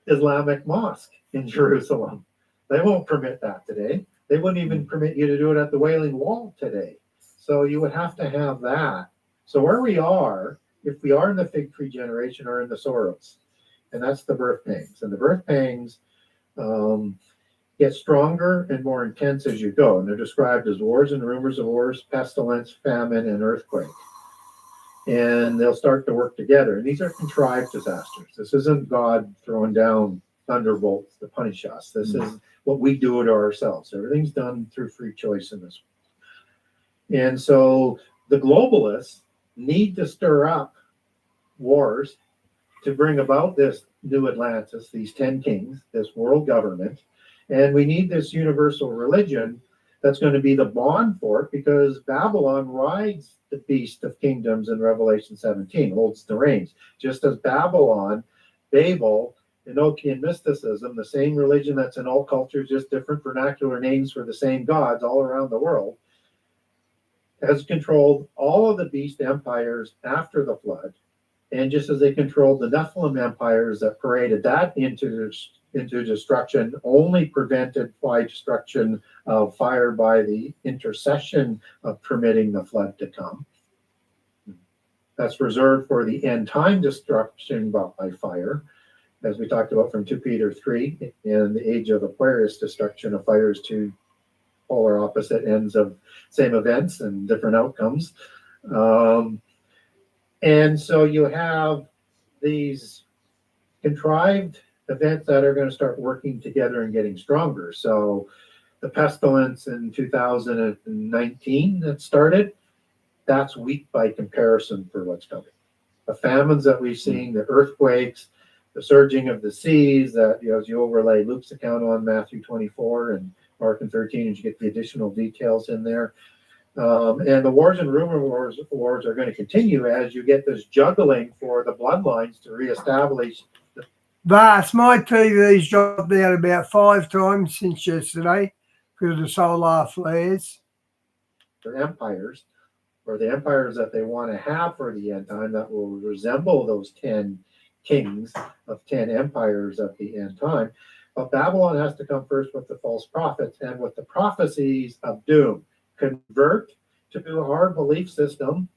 Islamic mosque in Jerusalem. They won't permit that today. They wouldn't even permit you to do it at the Wailing Wall today. So you would have to have that. So where we are, if we are in the fig tree generation, or in the sorrows, and that's the birth pangs. And the birth pangs get stronger and more intense as you go. And they're described as wars and rumors of wars, pestilence, famine, and earthquake. And they'll start to work together. And these are contrived disasters. This isn't God throwing down thunderbolts to punish us. This is what we do to ourselves. Everything's done through free choice in this. And so the globalists need to stir up wars to bring about this new Atlantis, these 10 kings, this world government. And we need this universal religion that's going to be the bond for it, because Babylon rides the beast of kingdoms in Revelation 17, holds the reins. Just as Babylon, Babel, Enochian mysticism, the same religion that's in all cultures, just different vernacular names for the same gods all around the world, has controlled all of the beast empires after the flood. And just as they controlled the Nephilim empires that paraded that into destruction, only prevented by destruction of fire by the intercession of permitting the flood to come. That's reserved for the end time destruction by fire, as we talked about from 2 Peter 3, in the age of Aquarius, destruction of fire is 2 polar opposite ends of same events and different outcomes. And so you have these contrived events that are going to start working together and getting stronger. So the pestilence in 2019 that started, that's weak by comparison for what's coming. The famines that we've seen, the earthquakes, the surging of the seas, that, you know, as you overlay Luke's account on Matthew 24 and Mark and 13, and you get the additional details in there. And the wars and rumor wars are going to continue as you get this juggling for the bloodlines to reestablish. Vast, my TV's dropped out about 5 times since yesterday because of the solar flares. Their empires, or the empires that they want to have for the end time, that will resemble those 10 kings of 10 empires at the end time. But Babylon has to come first with the false prophets and with the prophecies of doom. Convert to our belief system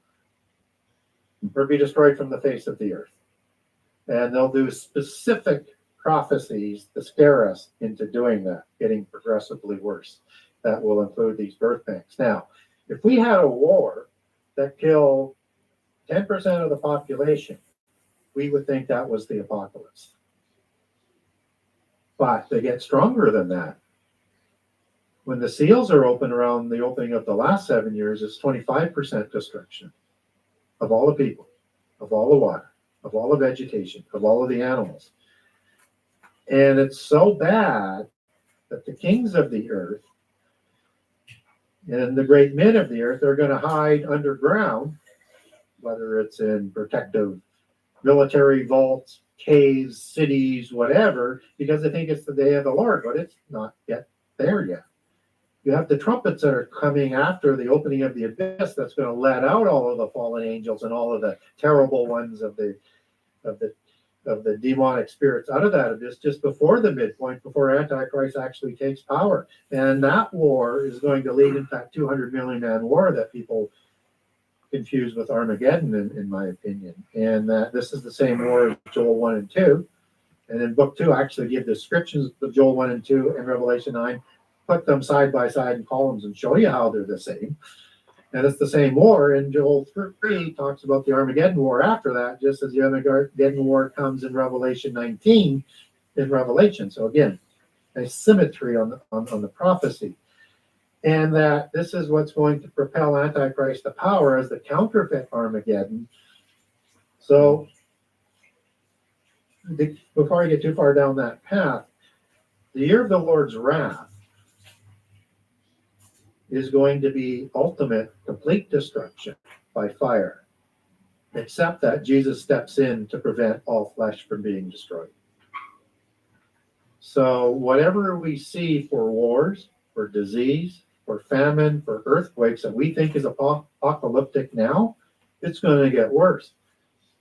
or be destroyed from the face of the earth. And they'll do specific prophecies to scare us into doing that, getting progressively worse. That will include these birth banks. Now, if we had a war that killed 10% of the population, we would think that was the apocalypse. But they get stronger than that. When the seals are open around the opening of the last 7 years, it's 25% destruction of all the people, of all the water, of all the vegetation, of all of the animals. And it's so bad that the kings of the earth and the great men of the earth are going to hide underground, whether it's in protective military vaults, caves, cities, whatever, because they think it's the day of the Lord, but it's not yet there yet. You have the trumpets that are coming after the opening of the abyss that's going to let out all of the fallen angels and all of the terrible ones of the demonic spirits out of that abyss just before the midpoint, before Antichrist actually takes power. And that war is going to lead into that 200 million man war that people confuse with Armageddon, in my opinion. And this is the same war as Joel 1 and 2. And in book 2, I actually give descriptions of Joel 1 and 2 and Revelation 9, put them side by side in columns and show you how they're the same. And it's the same war. And Joel 3 talks about the Armageddon war after that, just as the Armageddon war comes in Revelation 19 in Revelation. So again, a symmetry on the prophecy. And that this is what's going to propel Antichrist to power as the counterfeit Armageddon. So before I get too far down that path, the year of the Lord's wrath is going to be ultimate, complete destruction by fire, except that Jesus steps in to prevent all flesh from being destroyed. So whatever we see for wars, for disease, for famine, for earthquakes that we think is apocalyptic now, it's going to get worse.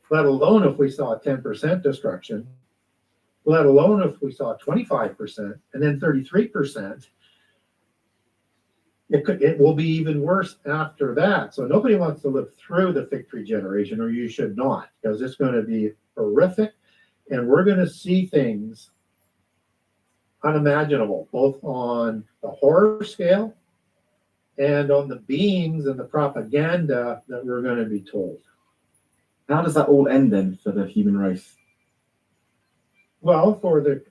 Let alone if we saw 10% destruction, let alone if we saw 25% and then 33%. It will be even worse after that. So nobody wants to live through the fig tree generation, or you should not, because it's going to be horrific, and we're going to see things unimaginable, both on the horror scale and on the beings and the propaganda that we're going to be told. How does that all end then for the human race? Well, for the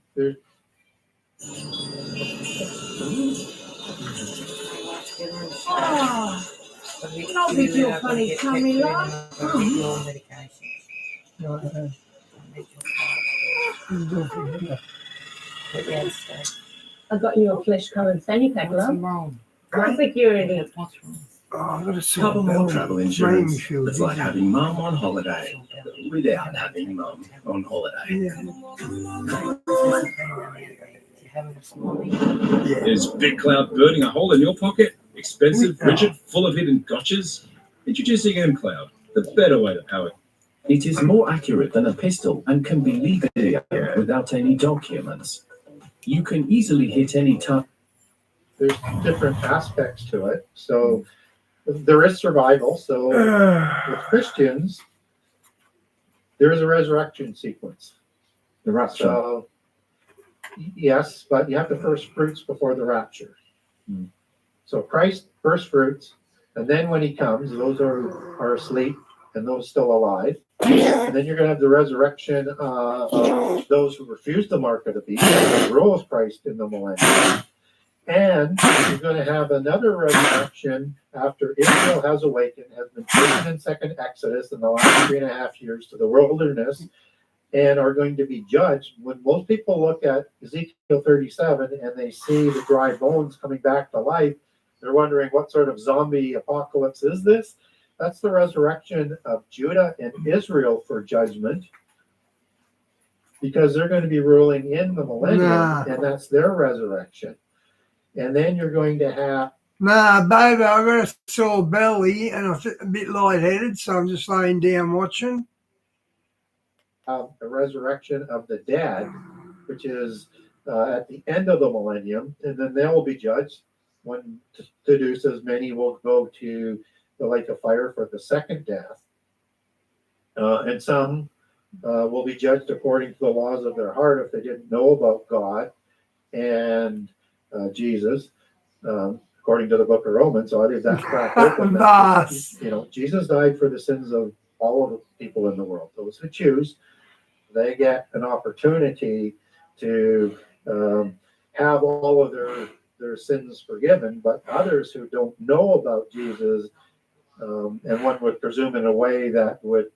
Oh, don't be too funny, tummy love. I got you a flesh-colored fanny pack, love. For security. Oh, I've got to see Cover more Bell travel Rain insurance. Field, It's like isn't it? having mum on holiday without having mum on holiday. Is Big Cloud burning a hole in your pocket? Expensive, rigid, full of hidden gotchas? Introducing M-Cloud, the better way to power. It is more accurate than a pistol and can be legally accurate without any documents. You can easily hit any target. there's different aspects to it. So there is survival. So with Christians, there is a resurrection sequence. The rapture. So yes, but you have the first fruits before the rapture. So Christ, first fruits, and then when he comes, those are asleep and those still alive And then you're going to have the resurrection of those who refuse the mark of the beast and rule with Christ in the millennium. And you're going to have another resurrection after Israel has awakened, has been taken in second Exodus in the last 3.5 years to the wilderness, and are going to be judged. When most people look at Ezekiel 37 and they see the dry bones coming back to life, they're wondering what sort of zombie apocalypse is this? That's the resurrection of Judah and Israel for judgment, because they're going to be ruling in the millennium, and that's their resurrection. And then you're going to have... Nah, baby, I've got a sore belly and I'm a bit lightheaded, so I'm just laying down watching. The resurrection of the dead, which is at the end of the millennium, and then they will be judged. When Caduceus, many will go to the lake of fire for the second death, and some will be judged according to the laws of their heart if they didn't know about God and Jesus, according to the book of Romans. So I leave that crack open. You know, Jesus died for the sins of all of the people in the world. Those who choose, they get an opportunity to have all of their sins forgiven. But others who don't know about Jesus, and one would presume in a way that would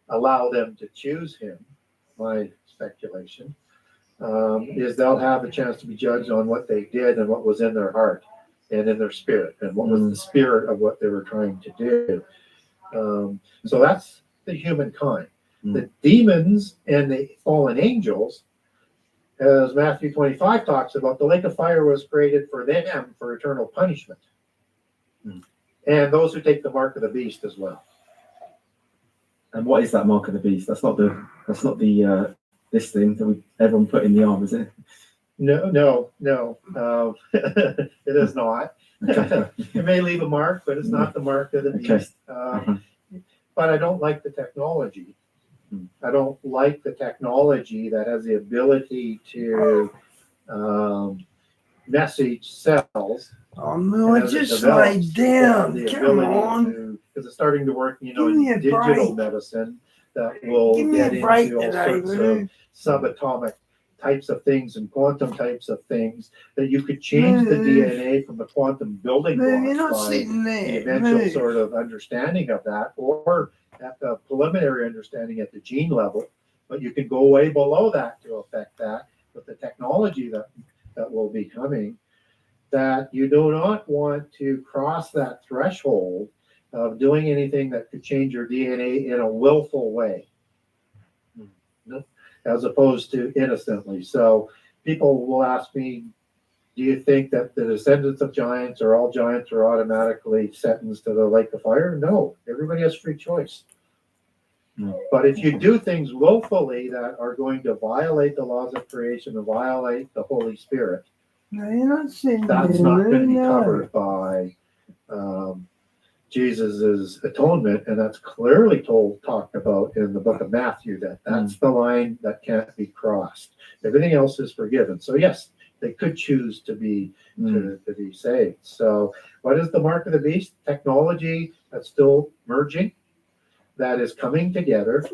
allow them to choose him, my speculation, is they'll have a chance to be judged on what they did and what was in their heart and in their spirit, and what was the spirit of what they were trying to do. So that's the humankind. The demons and the fallen angels, as Matthew 25 talks about, the lake of fire was created for them for eternal punishment. And those who take the mark of the beast as well. And what is that mark of the beast? That's not the this thing that everyone put in the arm, is it? No. It is not. It may leave a mark, but it's not the mark of the beast. But I don't like the technology. I don't like the technology that has the ability to message cells. Oh no, I just laid down. Come on. Because it's starting to work, you know, in digital medicine that will get into all sorts of subatomic types of things and quantum types of things, that you could change the DNA from the quantum building blocks by the eventual sort of understanding of that, or at the preliminary understanding at the gene level. But you can go way below that to affect that with the technology that will be coming, that you do not want to cross that threshold of doing anything that could change your DNA in a willful way, as opposed to innocently. So people will ask me, do you think that the descendants of giants or all giants are automatically sentenced to the lake of fire? No, everybody has free choice. But if you do things willfully that are going to violate the laws of creation and violate the Holy Spirit, that's not going to be covered by Jesus's atonement, and that's clearly talked about in the book of Matthew, that's the line that can't be crossed. Everything else is forgiven. So yes, they could choose to be to be saved. So what is the mark of the beast? Technology that's still merging, that is coming together,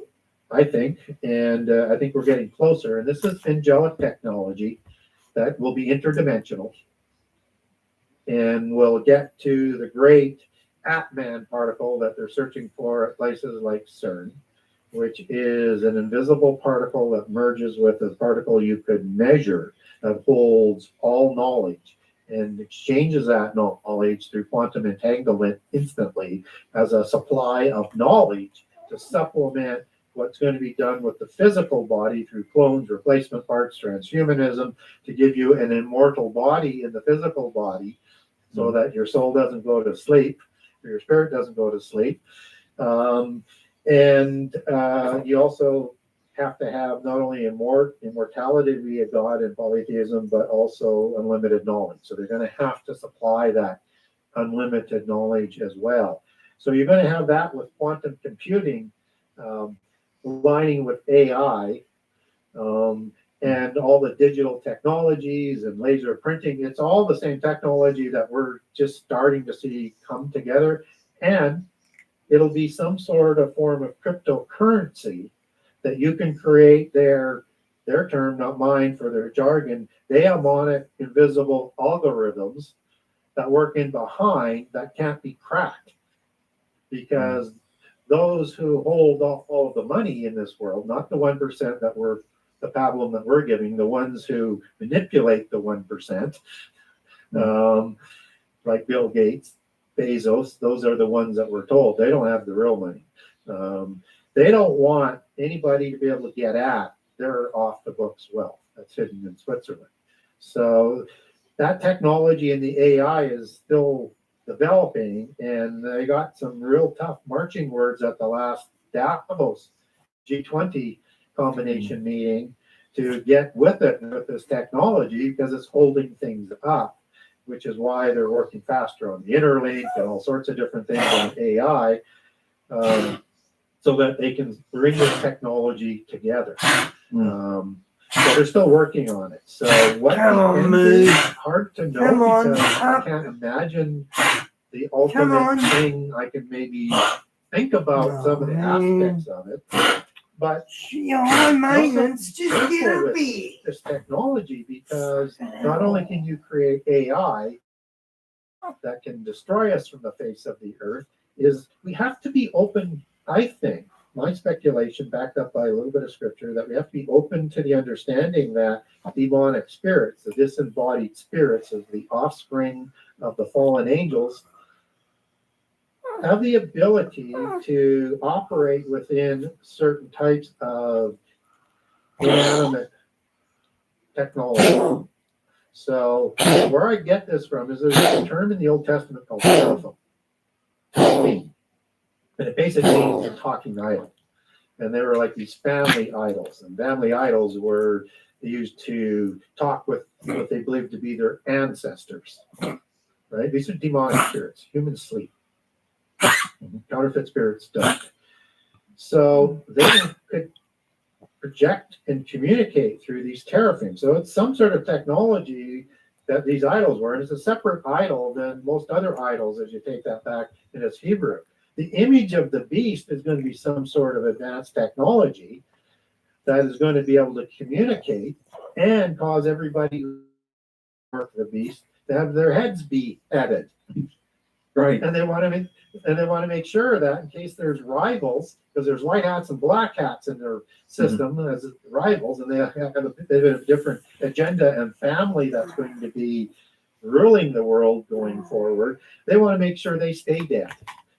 I think, and I think we're getting closer. And this is angelic technology that will be interdimensional, and we'll get to the great Atman particle that they're searching for at places like CERN, which is an invisible particle that merges with a particle you could measure that holds all knowledge and exchanges that knowledge through quantum entanglement instantly as a supply of knowledge to supplement what's going to be done with the physical body through clones, replacement parts, transhumanism, to give you an immortal body in the physical body, so that your soul doesn't go to sleep, or your spirit doesn't go to sleep. And you also have to have not only immortality via God and polytheism, but also unlimited knowledge. So they're going to have to supply that unlimited knowledge as well. So you're going to have that with quantum computing, aligning with AI, and all the digital technologies and laser printing. It's all the same technology that we're just starting to see come together. And it'll be some sort of form of cryptocurrency that you can create their term, not mine for their jargon. They have on it invisible algorithms that work in behind that can't be cracked, because those who hold all of the money in this world, not the 1% that we're the pablum that we're giving, the ones who manipulate the 1%, like Bill Gates, Bezos, those are the ones that we're told. They don't have the real money. They don't want anybody to be able to get at their off the books wealth that's hidden in Switzerland. So that technology in the AI is still developing, and they got some real tough marching words at the last Davos G20 combination meeting to get with it with this technology, because it's holding things up, which is why they're working faster on the interlink and all sorts of different things on AI, so that they can bring this technology together. So they're still working on it. So what is hard to know, because I can't imagine the ultimate thing. I can maybe think about some of the aspects of it, but high maintenance, just get her be. This technology, because not only can you create AI that can destroy us from the face of the earth, is we have to be open. I think my speculation, backed up by a little bit of scripture, that we have to be open to the understanding that demonic spirits, the disembodied spirits of the offspring of the fallen angels, have the ability to operate within certain types of inanimate technology. So where I get this from is there's a term in the Old Testament called seraphim. And it basically means a talking idol. And they were like these family idols. And family idols were used to talk with what they believed to be their ancestors. Right? These are demonic spirits. Humans sleep. Counterfeit spirits don't. So they could project and communicate through these teraphim. So it's some sort of technology that these idols were. And it's a separate idol than most other idols as you take that back in its Hebrew. The image of the beast is going to be some sort of advanced technology that is going to be able to communicate and cause everybody who work the beast to have their heads be headed. Right. And they want to make sure that in case there's rivals, because there's white hats and black hats in their system as rivals, and they have a different agenda and family that's going to be ruling the world going forward. They want to make sure they stay dead,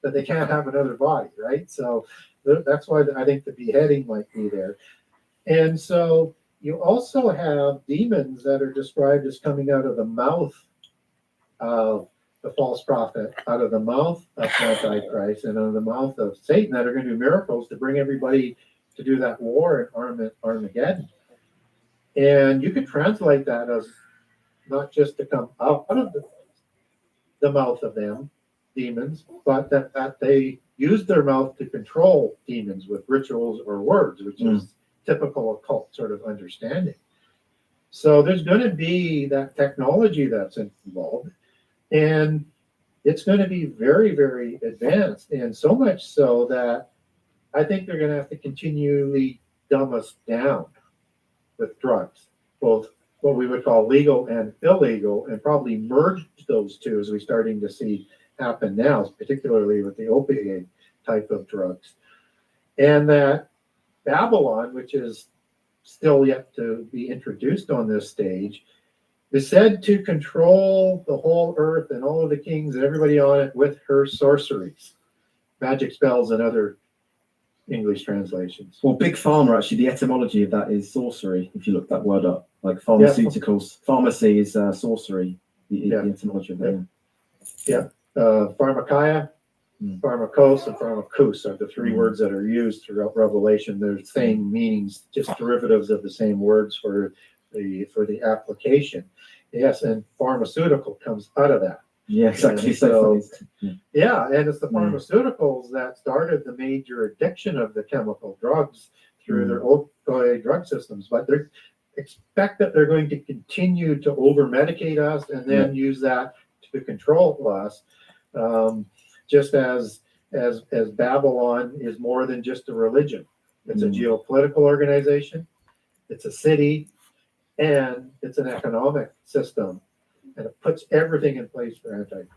that they can't have another body, right? So that's why I think the beheading might be there. And so you also have demons that are described as coming out of the mouth of the false prophet, out of the mouth of Antichrist, and out of the mouth of Satan, that are going to do miracles to bring everybody to do that war in Armageddon. And you could translate that as not just to come out of the mouth of them, demons, but that they use their mouth to control demons with rituals or words, which is typical occult sort of understanding. So there's going to be that technology that's involved, and it's going to be very, very advanced, and so much so that I think they're going to have to continually dumb us down with drugs, both what we would call legal and illegal, and probably merge those two, as we're starting to see happen now, particularly with the opioid type of drugs. And that Babylon, which is still yet to be introduced on this stage, is said to control the whole earth and all of the kings and everybody on it with her sorceries, magic spells, and other English translations. Well, big pharma, actually, the etymology of that is sorcery, if you look that word up. Like pharmaceuticals. Yeah. Pharmacy is sorcery, the etymology of that. Yeah. Pharmakia, pharmakos, and pharmakus are the three words that are used throughout Revelation. They're the same meanings, just derivatives of the same words for the application. Yes, and pharmaceutical comes out of that. Yeah, exactly. So yeah, and it's the pharmaceuticals that started the major addiction of the chemical drugs through their opioid drug systems. But they expect that they're going to continue to over-medicate us and then use that to control us, just as as Babylon is more than just a religion. It's a geopolitical organization, it's a city, and it's an economic system. And it puts everything in place for Antichrist.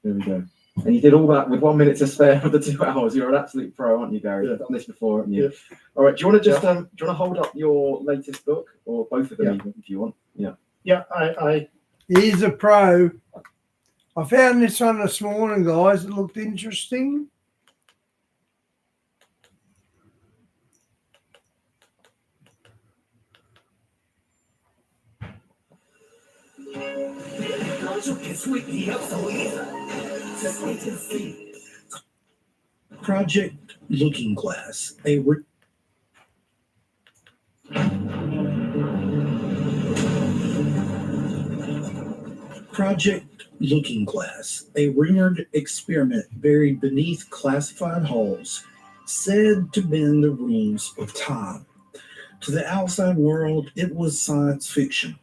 There we go. And you did all that with 1 minute to spare for the 2 hours. You're an absolute pro, aren't you, Gary? You've done this before, haven't you? Yeah. All right. Do you want to just do you want to hold up your latest book, or both of them, even, if you want? Yeah. Yeah, I He's a pro. I found this one this morning, guys. It looked interesting. Project Looking Glass, Project Looking Glass, a rumored experiment buried beneath classified halls, said to bend the rules of time. To the outside world, it was science fiction,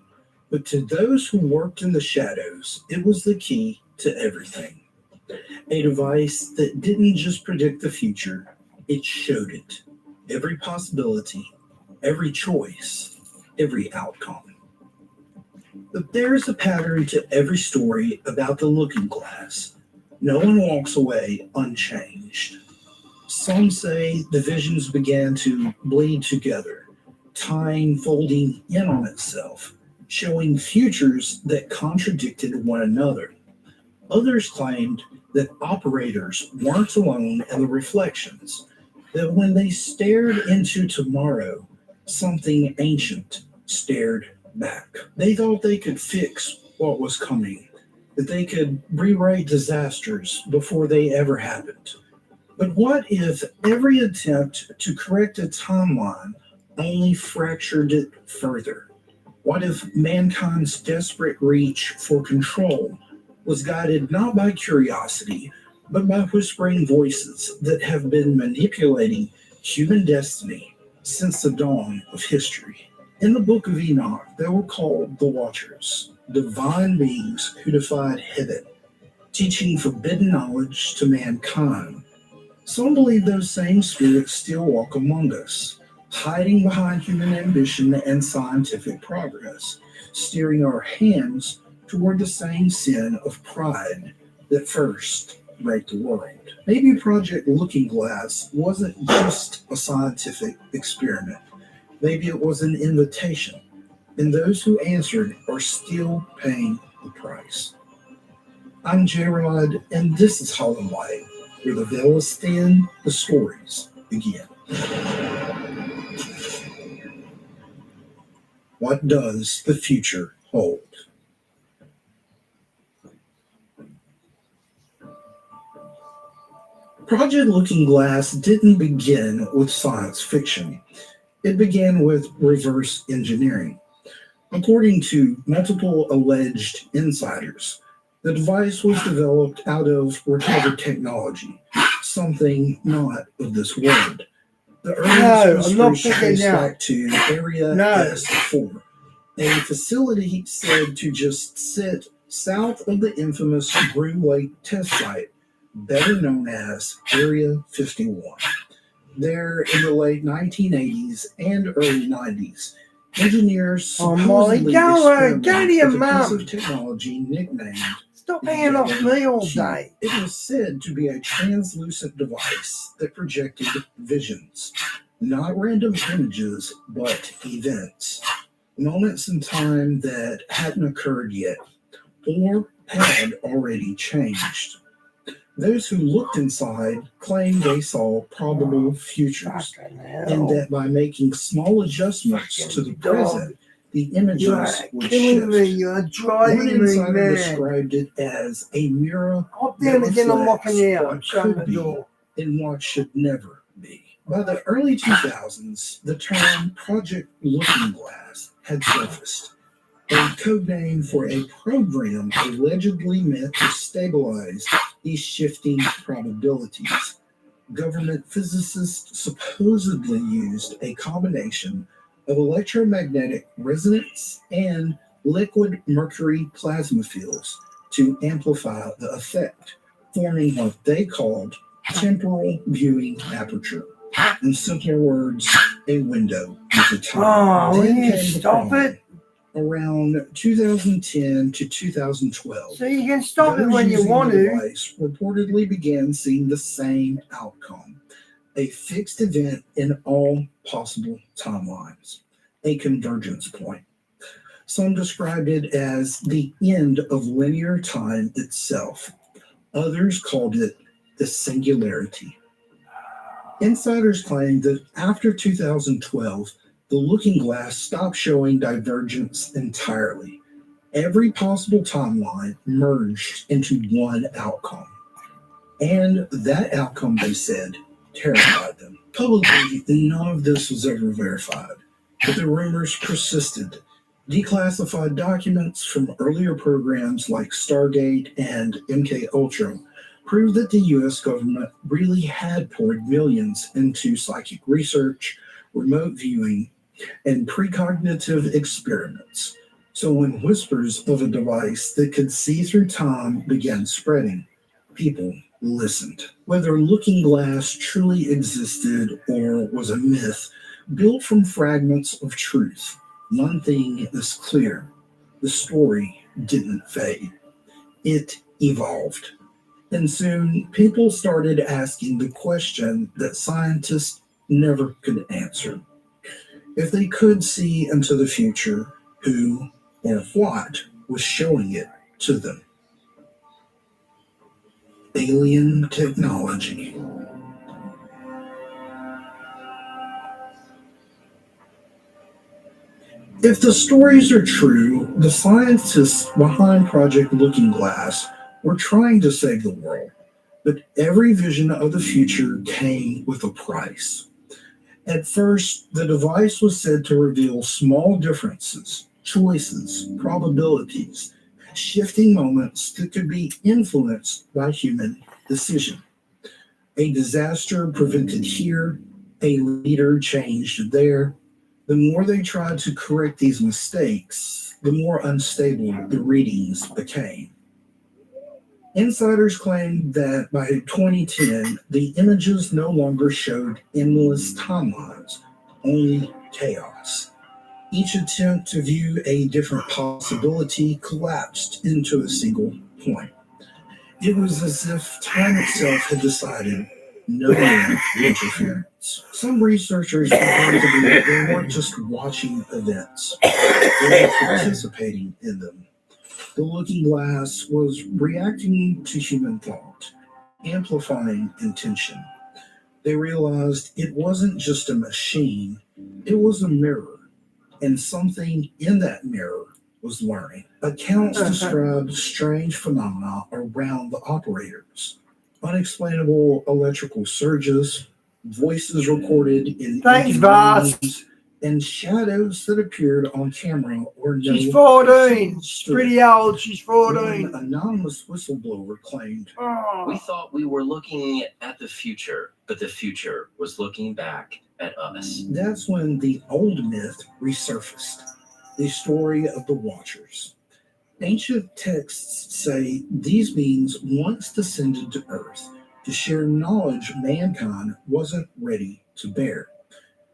but to those who worked in the shadows, it was the key to everything. A device that didn't just predict the future, it showed it. Every possibility, every choice, every outcome. But there's a pattern to every story about the looking glass. No one walks away unchanged. Some say the visions began to bleed together, time folding in on itself, showing futures that contradicted one another. Others claimed that operators weren't alone in the reflections, that when they stared into tomorrow, something ancient stared back. They thought they could fix what was coming, that they could rewrite disasters before they ever happened. But what if every attempt to correct a timeline only fractured it further? What if mankind's desperate reach for control was guided not by curiosity, but by whispering voices that have been manipulating human destiny since the dawn of history? In the book of Enoch, they were called the Watchers, divine beings who defied heaven, teaching forbidden knowledge to mankind. Some believe those same spirits still walk among us, hiding behind human ambition and scientific progress, steering our hands toward the same sin of pride that first raped the world. Maybe Project Looking Glass wasn't just a scientific experiment. Maybe it was an invitation, and those who answered are still paying the price. I'm gARY, and this is Hollow Light, where the veil is thin, the stories begin. What does the future hold? Project Looking Glass didn't begin with science fiction. It began with reverse engineering. According to multiple alleged insiders, the device was developed out of recovered technology, something not of this world. The earliest research traced back to Area S4, a facility said to just sit south of the infamous Groom Lake test site, better known as Area 51. There, in the late 1980s and early 90s, engineers supposedly experimented with a piece of technology nicknamed Stop hanging off me all day. It was said to be a translucent device that projected visions, not random images, but events, moments in time that hadn't occurred yet or had already changed. Those who looked inside claimed they saw probable futures, and that by making small adjustments to the present, the images would shift. One insider described it as a mirror that reflects what could be and what should never be. By the early 2000s, the term Project Looking Glass had surfaced, a code name for a program allegedly meant to stabilize these shifting probabilities. Government physicists supposedly used a combination of electromagnetic resonance and liquid mercury plasma fields to amplify the effect, forming what they called temporal viewing aperture. In simpler words, a window into time. Oh, will Then you came the stop problem. it? Around 2010 to 2012, So you can stop it those when you using want the to. device reportedly began seeing the same outcome, a fixed event in all possible timelines, a convergence point. Some described it as the end of linear time itself. Others called it the singularity. Insiders claim that after 2012, the looking glass stopped showing divergence entirely. Every possible timeline merged into one outcome. And that outcome, they said, terrified them. Publicly, none of this was ever verified, but the rumors persisted. Declassified documents from earlier programs like Stargate and MK Ultra proved that the US government really had poured millions into psychic research, remote viewing, and precognitive experiments. So when whispers of a device that could see through time began spreading, people listened. Whether Looking Glass truly existed or was a myth built from fragments of truth, one thing is clear: the story didn't fade. It evolved. And soon, people started asking the question that scientists never could answer. If they could see into the future, who or what was showing it to them? Alien technology. If the stories are true, the scientists behind Project Looking Glass were trying to save the world, but every vision of the future came with a price. At first, the device was said to reveal small differences, choices, probabilities, shifting moments that could be influenced by human decision. A disaster prevented here, a leader changed there. The more they tried to correct these mistakes, the more unstable the readings became. Insiders claimed that by 2010, the images no longer showed endless timelines, only chaos. Each attempt to view a different possibility collapsed into a single point. It was as if time itself had decided no more interference. Some researchers began to believe they weren't just watching events, they were participating in them. The Looking Glass was reacting to human thought, amplifying intention. They realized it wasn't just a machine, it was a mirror, and something in that mirror was learning. Accounts described strange phenomena around the operators, unexplainable electrical surges, voices recorded in Thanks, empty Vast. rooms, and shadows that appeared on camera or no She's 14. person She's stood. pretty old. She's One 14. anonymous whistleblower claimed, We thought we were looking at the future, but the future was looking back at us. that's when the old myth resurfaced, the story of the Watchers. Ancient texts say these beings once descended to Earth to share knowledge mankind wasn't ready to bear.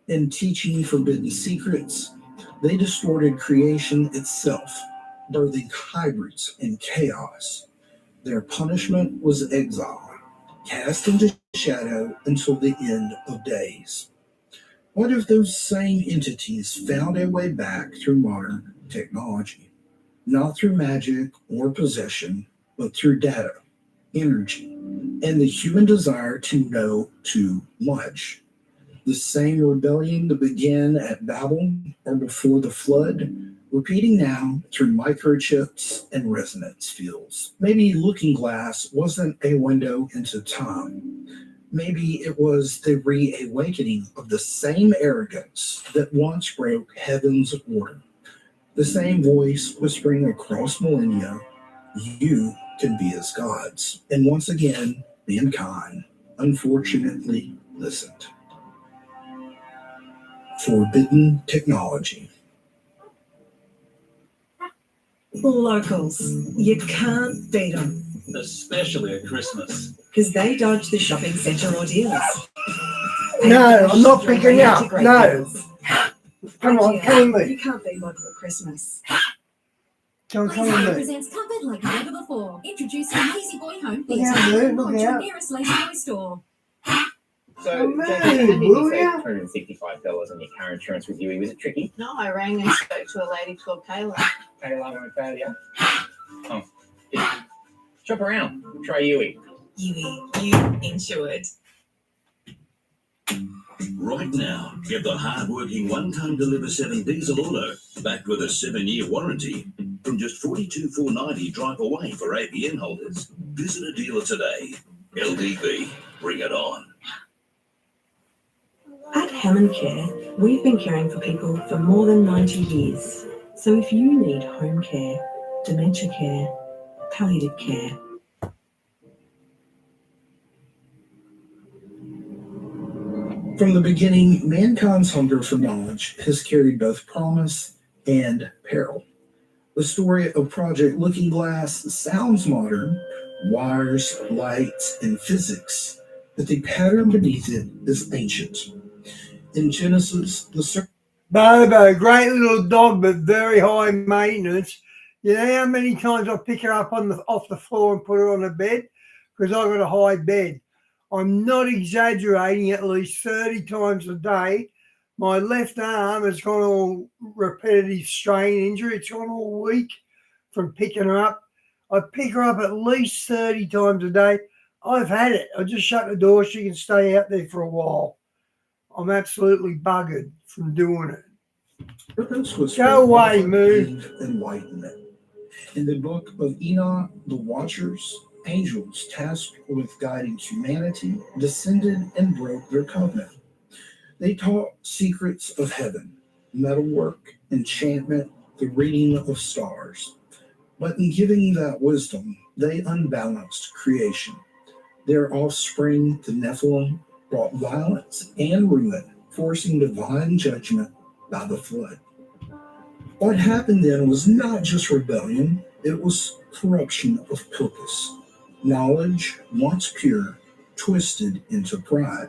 In teaching forbidden secrets, they distorted creation itself, birthing hybrids and chaos. Their punishment was exile, cast into shadow until the end of days. What if those same entities found a way back through modern technology? Not through magic or possession, but through data, energy, and the human desire to know too much. The same rebellion that began at Babel or before the flood, repeating now through microchips and resonance fields. Maybe Looking Glass wasn't a window into time. Maybe it was the reawakening of the same arrogance that once broke heaven's order. The same voice whispering across millennia, you can be as gods. And once again, mankind, unfortunately, listened. Forbidden technology. Locals, you can't beat them. especially at Christmas. Because they dodge the shopping centre ordeals. No, I'm not picking you up. No. Come on, Dear, come with me. You can't be model at Christmas. Come Lazy with Boy me. presents comfort like never before. Introducing Lazy Boy Home Look Theatre. out, Lou, look Launch your out. nearest Lazy Boy store. So, Oh, Jackie, man, how did you will save ya? $265 on your car insurance with Yui? Was it tricky? No, I rang and spoke to a lady called Kayla. Kayla won't fail you. Oh, yeah. Shop around. Try Yui. Yui, you insured. Right now, get the hard-working one-ton Deliver 7 diesel auto, backed with a 7-year warranty. From just $42,490 drive away for APN holders. Visit a dealer today. LDV, bring it on. At Hammond Care, we've been caring for people for more than 90 years. So if you need home care, dementia care, palliative care, From the beginning, mankind's hunger for knowledge has carried both promise and peril. The story of Project Looking Glass sounds modern, wires, lights, and physics, but the pattern beneath it is ancient. In Genesis, the Bobo, great little dog, but very high maintenance. You know how many times I pick her up off the floor and put her on the bed? Because I've got a high bed. I'm not exaggerating, at least 30 times a day. My left arm has gone all repetitive strain injury. It's gone all weak from picking her up. I pick her up at least 30 times a day. I've had it. I just shut the door. She can stay out there for a while. I'm absolutely buggered from doing it. purpose was Go for away, love, Moo. give, enlightenment. In the book of Enoch, the Watchers, angels tasked with guiding humanity descended and broke their covenant. They taught secrets of heaven, metalwork, enchantment, the reading of stars. But in giving that wisdom, they unbalanced creation. Their offspring, the Nephilim, brought violence and ruin, forcing divine judgment by the flood. What happened then was not just rebellion, it was corruption of purpose. Knowledge, once pure, twisted into pride.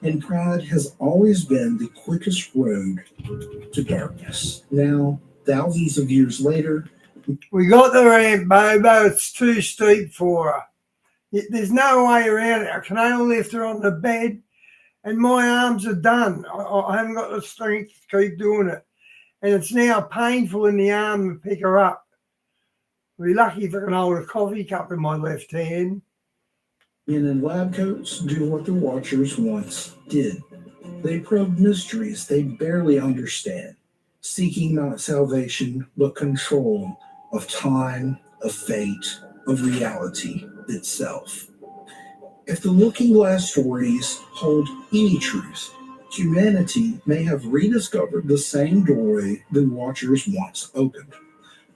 And pride has always been the quickest road to darkness. Now, thousands of years later, we got the ramp, Bobo. It's too steep for her. There's no way around it. I can only lift her on the bed, and my arms are done. I haven't got the strength to keep doing it. And it's now painful in the arm to pick her up. I'll be lucky if I can hold a coffee cup in my left hand. men in lab coats do what the Watchers once did. They probe mysteries they barely understand, seeking not salvation, but control of time, of fate, of reality itself. If the Looking Glass stories hold any truth, humanity may have rediscovered the same doorway the Watchers once opened,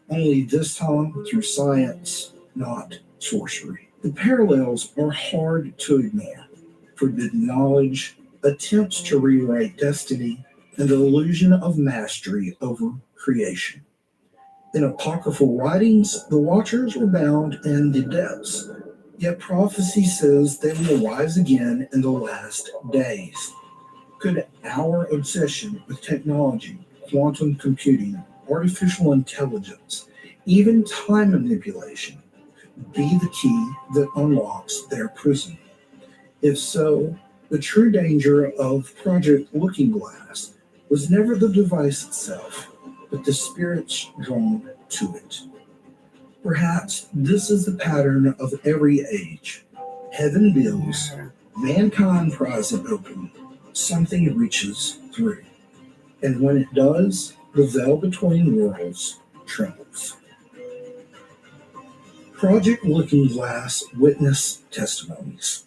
only this time through science, not sorcery. The parallels are hard to ignore. Forbidden knowledge, attempts to rewrite destiny, and the illusion of mastery over creation. In apocryphal writings, the Watchers were bound in the depths, yet prophecy says they will rise again in the last days. Could our obsession with technology, quantum computing, artificial intelligence, even time manipulation, be the key that unlocks their prison? If so, the true danger of Project Looking Glass was never the device itself, but the spirits drawn to it. Perhaps this is the pattern of every age. Heaven builds, mankind pries it open, something reaches through. And when it does, the veil between worlds trembles. Project Looking Glass Witness Testimonies.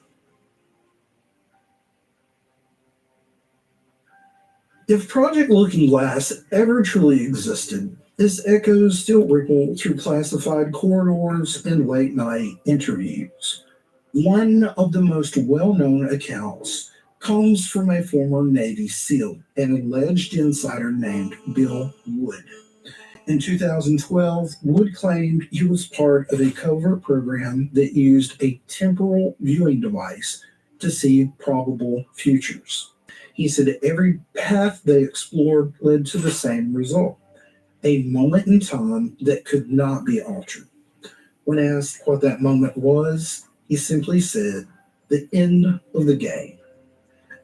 If Project Looking Glass ever truly existed, its echoes still ripple through classified corridors and late-night interviews. One of the most well-known accounts comes from a former Navy SEAL, an alleged insider named Bill Wood. In 2012, Wood claimed he was part of a covert program that used a temporal viewing device to see probable futures. He said every path they explored led to the same result, a moment in time that could not be altered. When asked what that moment was, he simply said, the end of the game.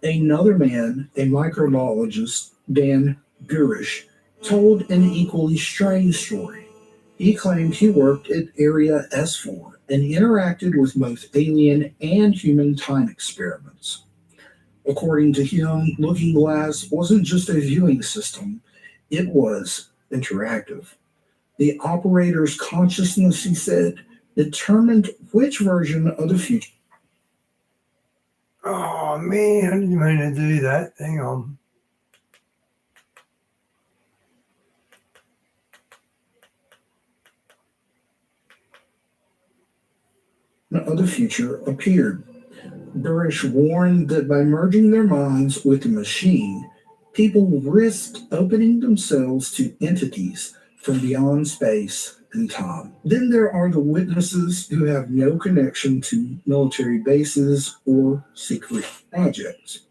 Another man, a microbiologist, gARY, told an equally strange story. He claimed he worked at Area S4 and interacted with both alien and human time experiments. According to him, Looking Glass wasn't just a viewing system, it was interactive. The operator's consciousness, he said, determined which version of the future. Oh man, I didn't mean to do that. Hang on. Of the future appeared. Burish warned that by merging their minds with the machine, people risked opening themselves to entities from beyond space and time. Then there are the witnesses who have no connection to military bases or secret projects.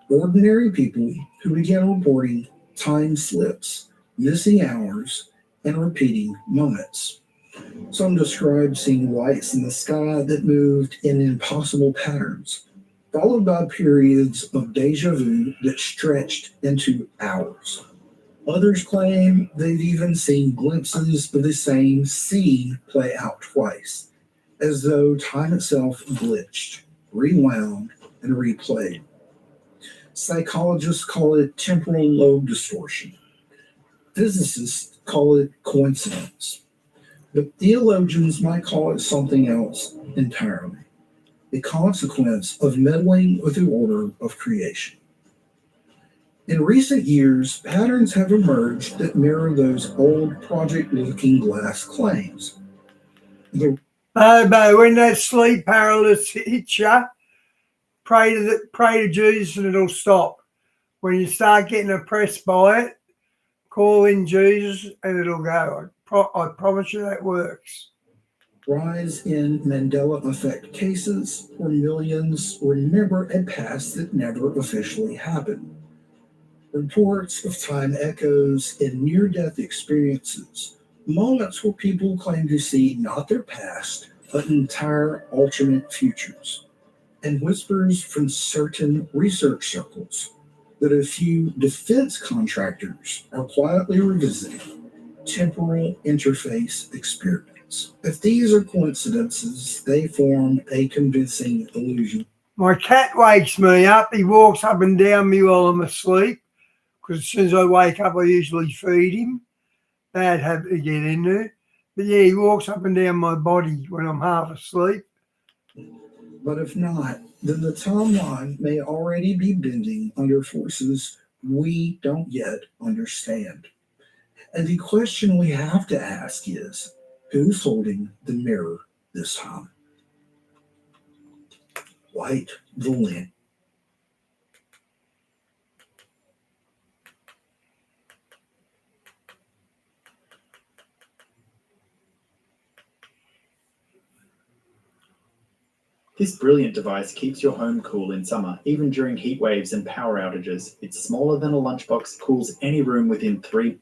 Ordinary people who began reporting time slips, missing hours, and repeating moments. Some described seeing lights in the sky that moved in impossible patterns, followed by periods of deja vu that stretched into hours. Others claim they've even seen glimpses of the same scene play out twice, as though time itself glitched, rewound, and replayed. Psychologists call it temporal lobe distortion. Physicists call it coincidence. But theologians might call it something else entirely, the consequence of meddling with the order of creation. In recent years, patterns have emerged that mirror those old Project Looking Glass claims. But when that sleep paralysis hits you, pray to Jesus and it'll stop. When you start getting oppressed by it, call in Jesus and it'll go. I promise you that works. Rise in Mandela effect cases where millions remember a past that never officially happened. Reports of time echoes in near-death experiences, moments where people claim to see not their past, but entire alternate futures, and whispers from certain research circles that a few defense contractors are quietly revisiting temporal interface experiments. If these are coincidences, they form a convincing illusion. My cat wakes me up. He walks up and down me while I'm asleep, because as soon as I wake up, I usually feed him. Bad habit to get into. But yeah, he walks up and down my body when I'm half asleep. But if not, then the timeline may already be bending under forces we don't yet understand. And the question we have to ask is, who's holding the mirror this time? Light the lamp. This brilliant device keeps your home cool in summer, even during heat waves and power outages. It's smaller than a lunchbox, cools any room within 3.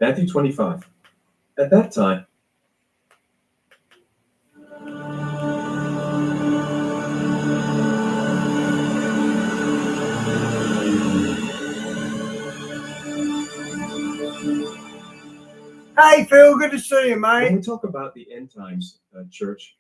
Matthew 25. At that time, Hey Phil, good to see you, mate. when we talk about the end times, church,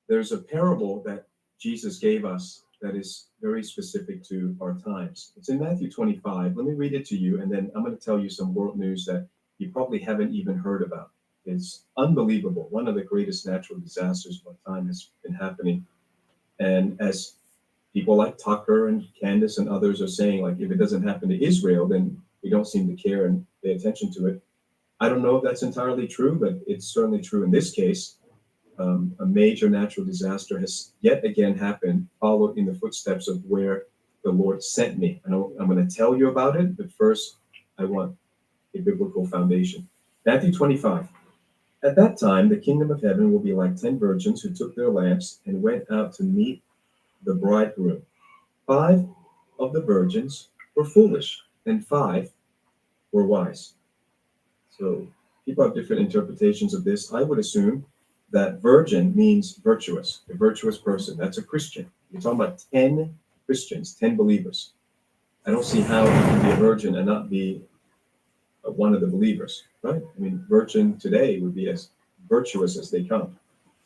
there's a parable that Jesus gave us that is very specific to our times. It's in Matthew 25. Let me read it to you, and then I'm going to tell you some world news that you probably haven't even heard about. It's unbelievable. One of the greatest natural disasters of our time has been happening. And as people like Tucker and Candace and others are saying, like, if it doesn't happen to Israel, then we don't seem to care and pay attention to it. I don't know if that's entirely true, but it's certainly true in this case. A major natural disaster has yet again happened, followed in the footsteps of where the Lord sent me. And I'm going to tell you about it, but first I want a biblical foundation. Matthew 25. At that time, the kingdom of heaven will be like 10 virgins who took their lamps and went out to meet the bridegroom. 5 of the virgins were foolish, and 5 were wise. So people have different interpretations of this. I would assume that virgin means virtuous, a virtuous person. That's a Christian. You're talking about 10 Christians, 10 believers. I don't see how you can be a virgin and not be one of the believers, right? I mean, virgin today would be as virtuous as they come.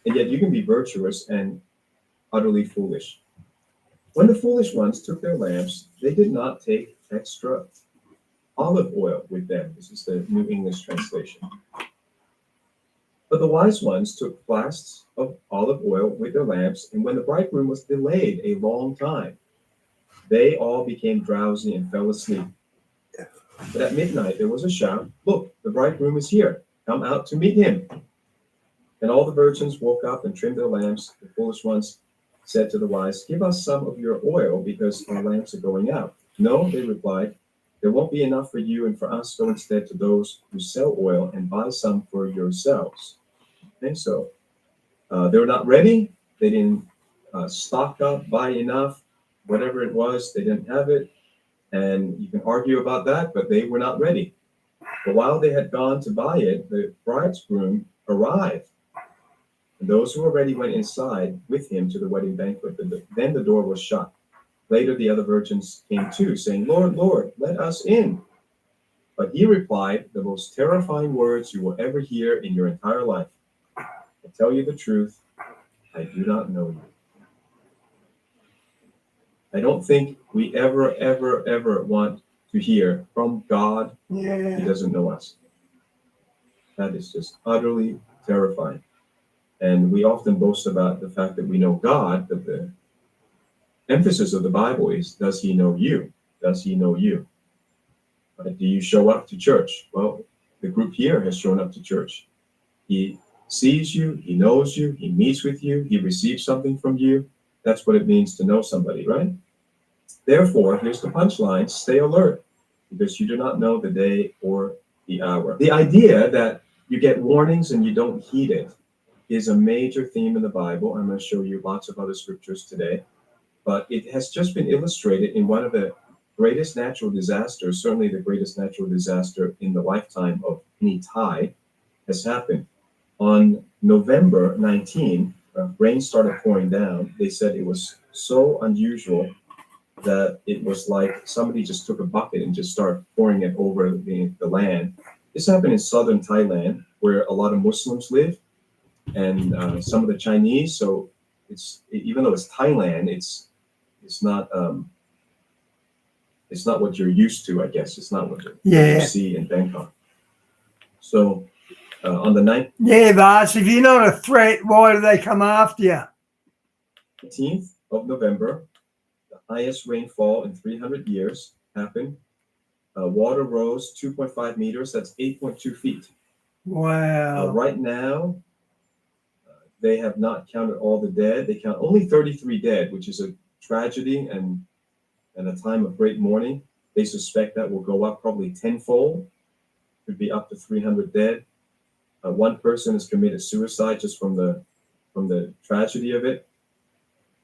And yet you can be virtuous and utterly foolish. When the foolish ones took their lamps, they did not take extra olive oil with them. This is the New English translation. But the wise ones took flasks of olive oil with their lamps, and when the bridegroom was delayed a long time, they all became drowsy and fell asleep. But at midnight there was a shout, "Look, the bridegroom is here. Come out to meet him." And all the virgins woke up and trimmed their lamps. The foolish ones said to the wise, "Give us some of your oil, because our lamps are going out." "No," they replied, "there won't be enough for you and for us. Go instead to those who sell oil and buy some for yourselves." And so they were not ready. They didn't stock up, buy enough, whatever it was, they didn't have it. And you can argue about that, but they were not ready. But while they had gone to buy it, the bridegroom arrived. And those who were ready went inside with him to the wedding banquet. Then the door was shut. Later the other virgins came too, saying, "Lord, Lord, let us in." But he replied, the most terrifying words you will ever hear in your entire life. "I tell you the truth, I do not know you." I don't think we ever want to hear from God, He doesn't know us. That is just utterly terrifying. And we often boast about the fact that we know God, but the emphasis of the Bible is, does he know you? Does he know you? Do you show up to church? Well, the group here has shown up to church. He sees you, he knows you, he meets with you, he receives something from you. That's what it means to know somebody, right? Therefore, here's the punchline: stay alert, because you do not know the day or the hour. The idea that you get warnings and you don't heed it is a major theme in the Bible. I'm going to show you lots of other scriptures today, but it has just been illustrated in one of the greatest natural disasters, certainly the greatest natural disaster in the lifetime of any tide has happened. On November 19, rain started pouring down. They said it was so unusual that it was like somebody just took a bucket and just started pouring it over the land. This happened in southern Thailand, where a lot of Muslims live, and some of the Chinese. So it's, even though it's Thailand, it's not what you're used to, I guess. It's not what you see in Bangkok. So on the 9th, but if you're not a threat, why do they come after you? 19th of November, the highest rainfall in 300 years happened. Water rose 2.5 meters. That's 8.2 feet. Wow. Right now, they have not counted all the dead. They count only 33 dead, which is a tragedy and a time of great mourning. They suspect that will go up probably tenfold. Could be up to 300 dead. One person has committed suicide just from the tragedy of it.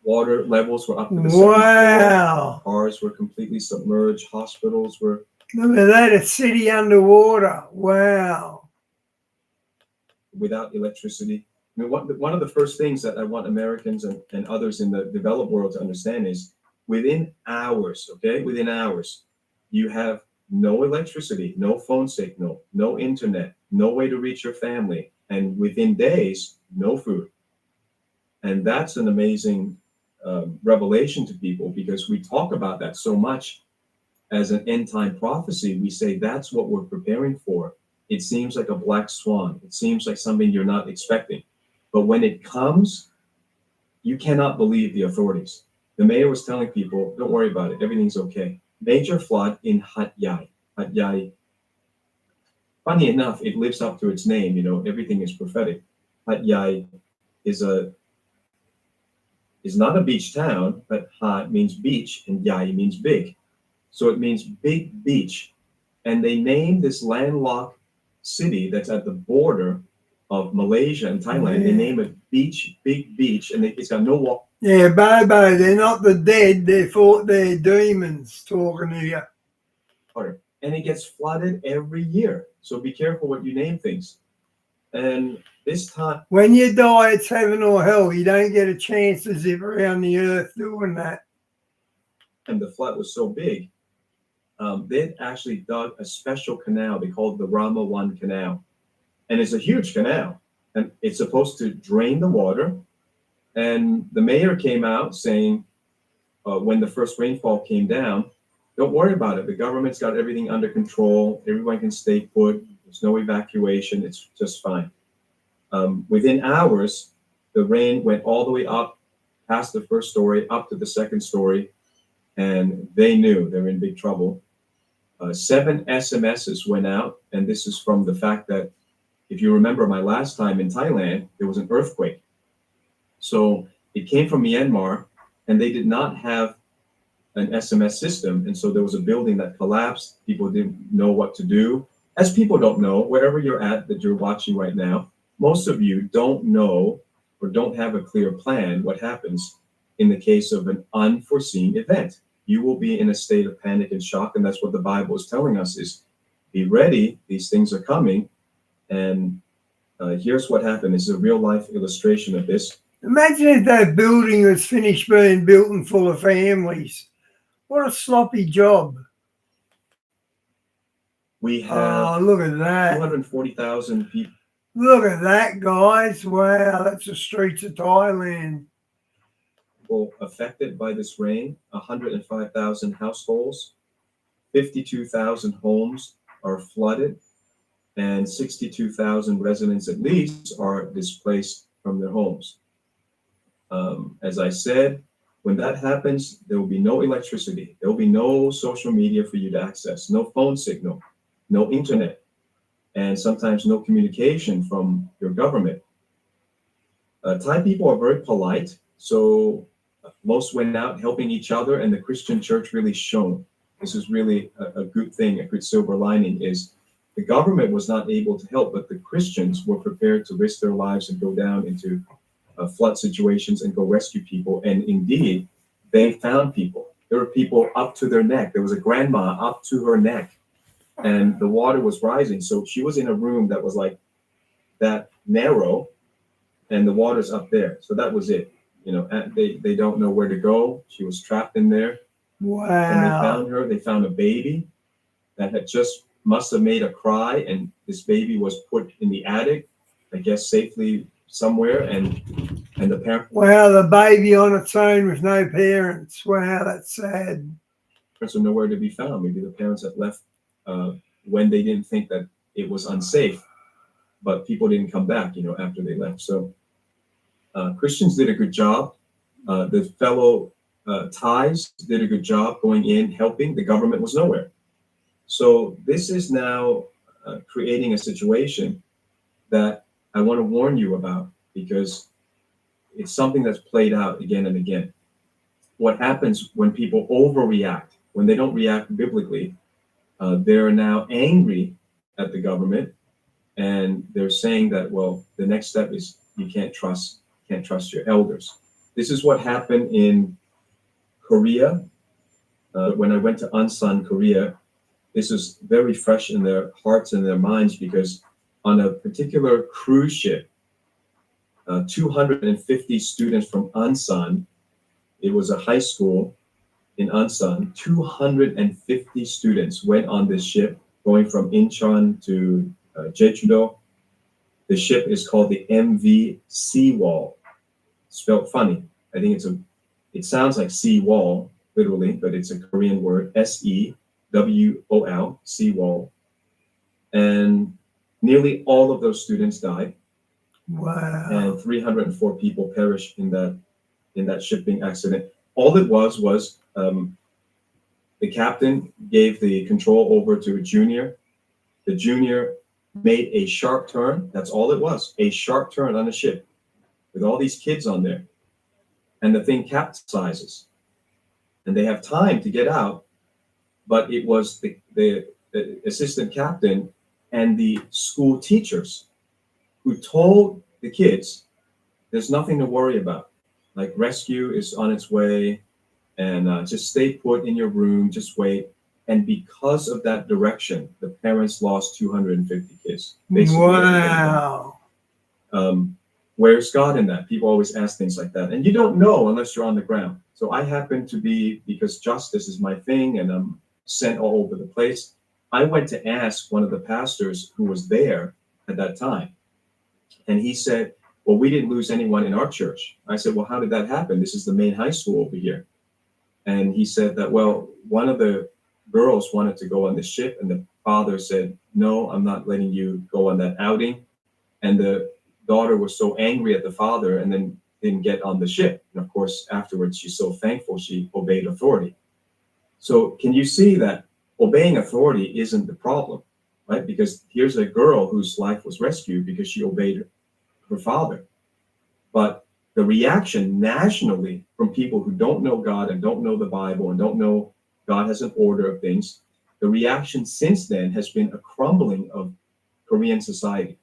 Water levels were up to the second floor. Cars were completely submerged. Hospitals were. Look at that, a city underwater. Wow. Without electricity. I mean, one of the first things that I want Americans and others in the developed world to understand is within hours, within hours, you have no electricity, no phone signal, no internet, no way to reach your family, and within days, no food. And that's an amazing revelation to people, because we talk about that so much as an end time prophecy. We say that's what we're preparing for. It seems like a black swan. It seems like something you're not expecting. But when it comes, you cannot believe the authorities. The mayor was telling people, don't worry about it. Everything's okay. Major flood in Hat Yai. Hat Yai. Funny enough, it lives up to its name. You know, everything is prophetic. Hat Yai is not a beach town, but Hat means beach and Yai means big. So it means big beach. And they named this landlocked city that's at the border of Malaysia and Thailand. They name it Big Beach, and it's got no walk. Yeah, Bobo, they're not the dead, they're demons talking to you. And it gets flooded every year. So be careful what you name things. And this time, when you die, it's heaven or hell. You don't get a chance to zip around the earth doing that. And the flood was so big, they actually dug a special canal they called the Rama 1 Canal. And it's a huge canal. And it's supposed to drain the water. And the mayor came out saying, when the first rainfall came down, don't worry about it. The government's got everything under control. Everyone can stay put. There's no evacuation. It's just fine. Within hours, the rain went all the way up past the first story, up to the second story, and they knew they were in big trouble. 7 SMSs went out, and this is from the fact that, if you remember my last time in Thailand, there was an earthquake. So it came from Myanmar, and they did not have an SMS system, and so there was a building that collapsed. People didn't know what to do. As people don't know, wherever you're at that you're watching right now, most of you don't know or don't have a clear plan what happens in the case of an unforeseen event. You will be in a state of panic and shock, and that's what the Bible is telling us is be ready, these things are coming. And here's what happened. This is a real life illustration of this. Imagine if that building was finished being built and full of families. What a sloppy job. We have look at that. 240,000 people. Look at that, guys. Wow, that's the streets of Thailand. People affected by this rain, 105,000 households, 52,000 homes are flooded, and 62,000 residents at least are displaced from their homes. As I said, when that happens, there will be no electricity. There will be no social media for you to access, no phone signal, no internet, and sometimes no communication from your government. Thai people are very polite, so most went out helping each other, and the Christian church really shone. This is really a good thing, a good silver lining is the government was not able to help, but the Christians were prepared to risk their lives and go down into flood situations and go rescue people. And indeed, they found people. There were people up to their neck. There was a grandma up to her neck, and the water was rising. So she was in a room that was like that narrow, and the water's up there. So that was it. You know, they don't know where to go. She was trapped in there. Wow. And they found her. They found a baby that had just must have made a cry, and this baby was put in the attic, I guess safely somewhere, and the parents. Wow, the baby on its own with no parents. Wow, that's sad. Parents are nowhere to be found. Maybe the parents had left when they didn't think that it was unsafe, but people didn't come back, you know, after they left. So Christians did a good job. The fellow Thais did a good job going in, helping. The government was nowhere. So this is now creating a situation that I want to warn you about, because it's something that's played out again and again. What happens when people overreact, when they don't react biblically, they're now angry at the government, and they're saying that, well, the next step is you can't trust your elders. This is what happened in Korea. When I went to Ansan, Korea, this is very fresh in their hearts and their minds, because on a particular cruise ship, 250 students from Ansan, it was a high school in Ansan, 250 students went on this ship going from Incheon to Jeju-do. The ship is called the MV Seawall, spelled funny. I think it sounds like seawall, literally, but it's a Korean word, SEWOL, seawall. And nearly all of those students died. Wow. And 304 people perished in that shipping accident. All it was the captain gave the control over to a junior. The junior made a sharp turn. That's all it was, a sharp turn on a ship with all these kids on there. And the thing capsizes. And they have time to get out, but it was the assistant captain and the school teachers who told the kids there's nothing to worry about. Like rescue is on its way, and just stay put in your room, just wait. And because of that direction, the parents lost 250 kids. Basically, Wow. Where's God in that? People always ask things like that. And you don't know unless you're on the ground. So I happen to be, because justice is my thing and I'm sent all over the place, I went to ask one of the pastors who was there at that time. And he said, well, we didn't lose anyone in our church. I said, well, how did that happen? This is the main high school over here. And he said that, well, one of the girls wanted to go on the ship, and the father said, no, I'm not letting you go on that outing. And the daughter was so angry at the father and then didn't get on the ship. And of course, afterwards, she's so thankful she obeyed authority. So can you see that obeying authority isn't the problem, right? Because here's a girl whose life was rescued because she obeyed her father. But the reaction nationally from people who don't know God and don't know the Bible and don't know God has an order of things, the reaction since then has been a crumbling of Korean society,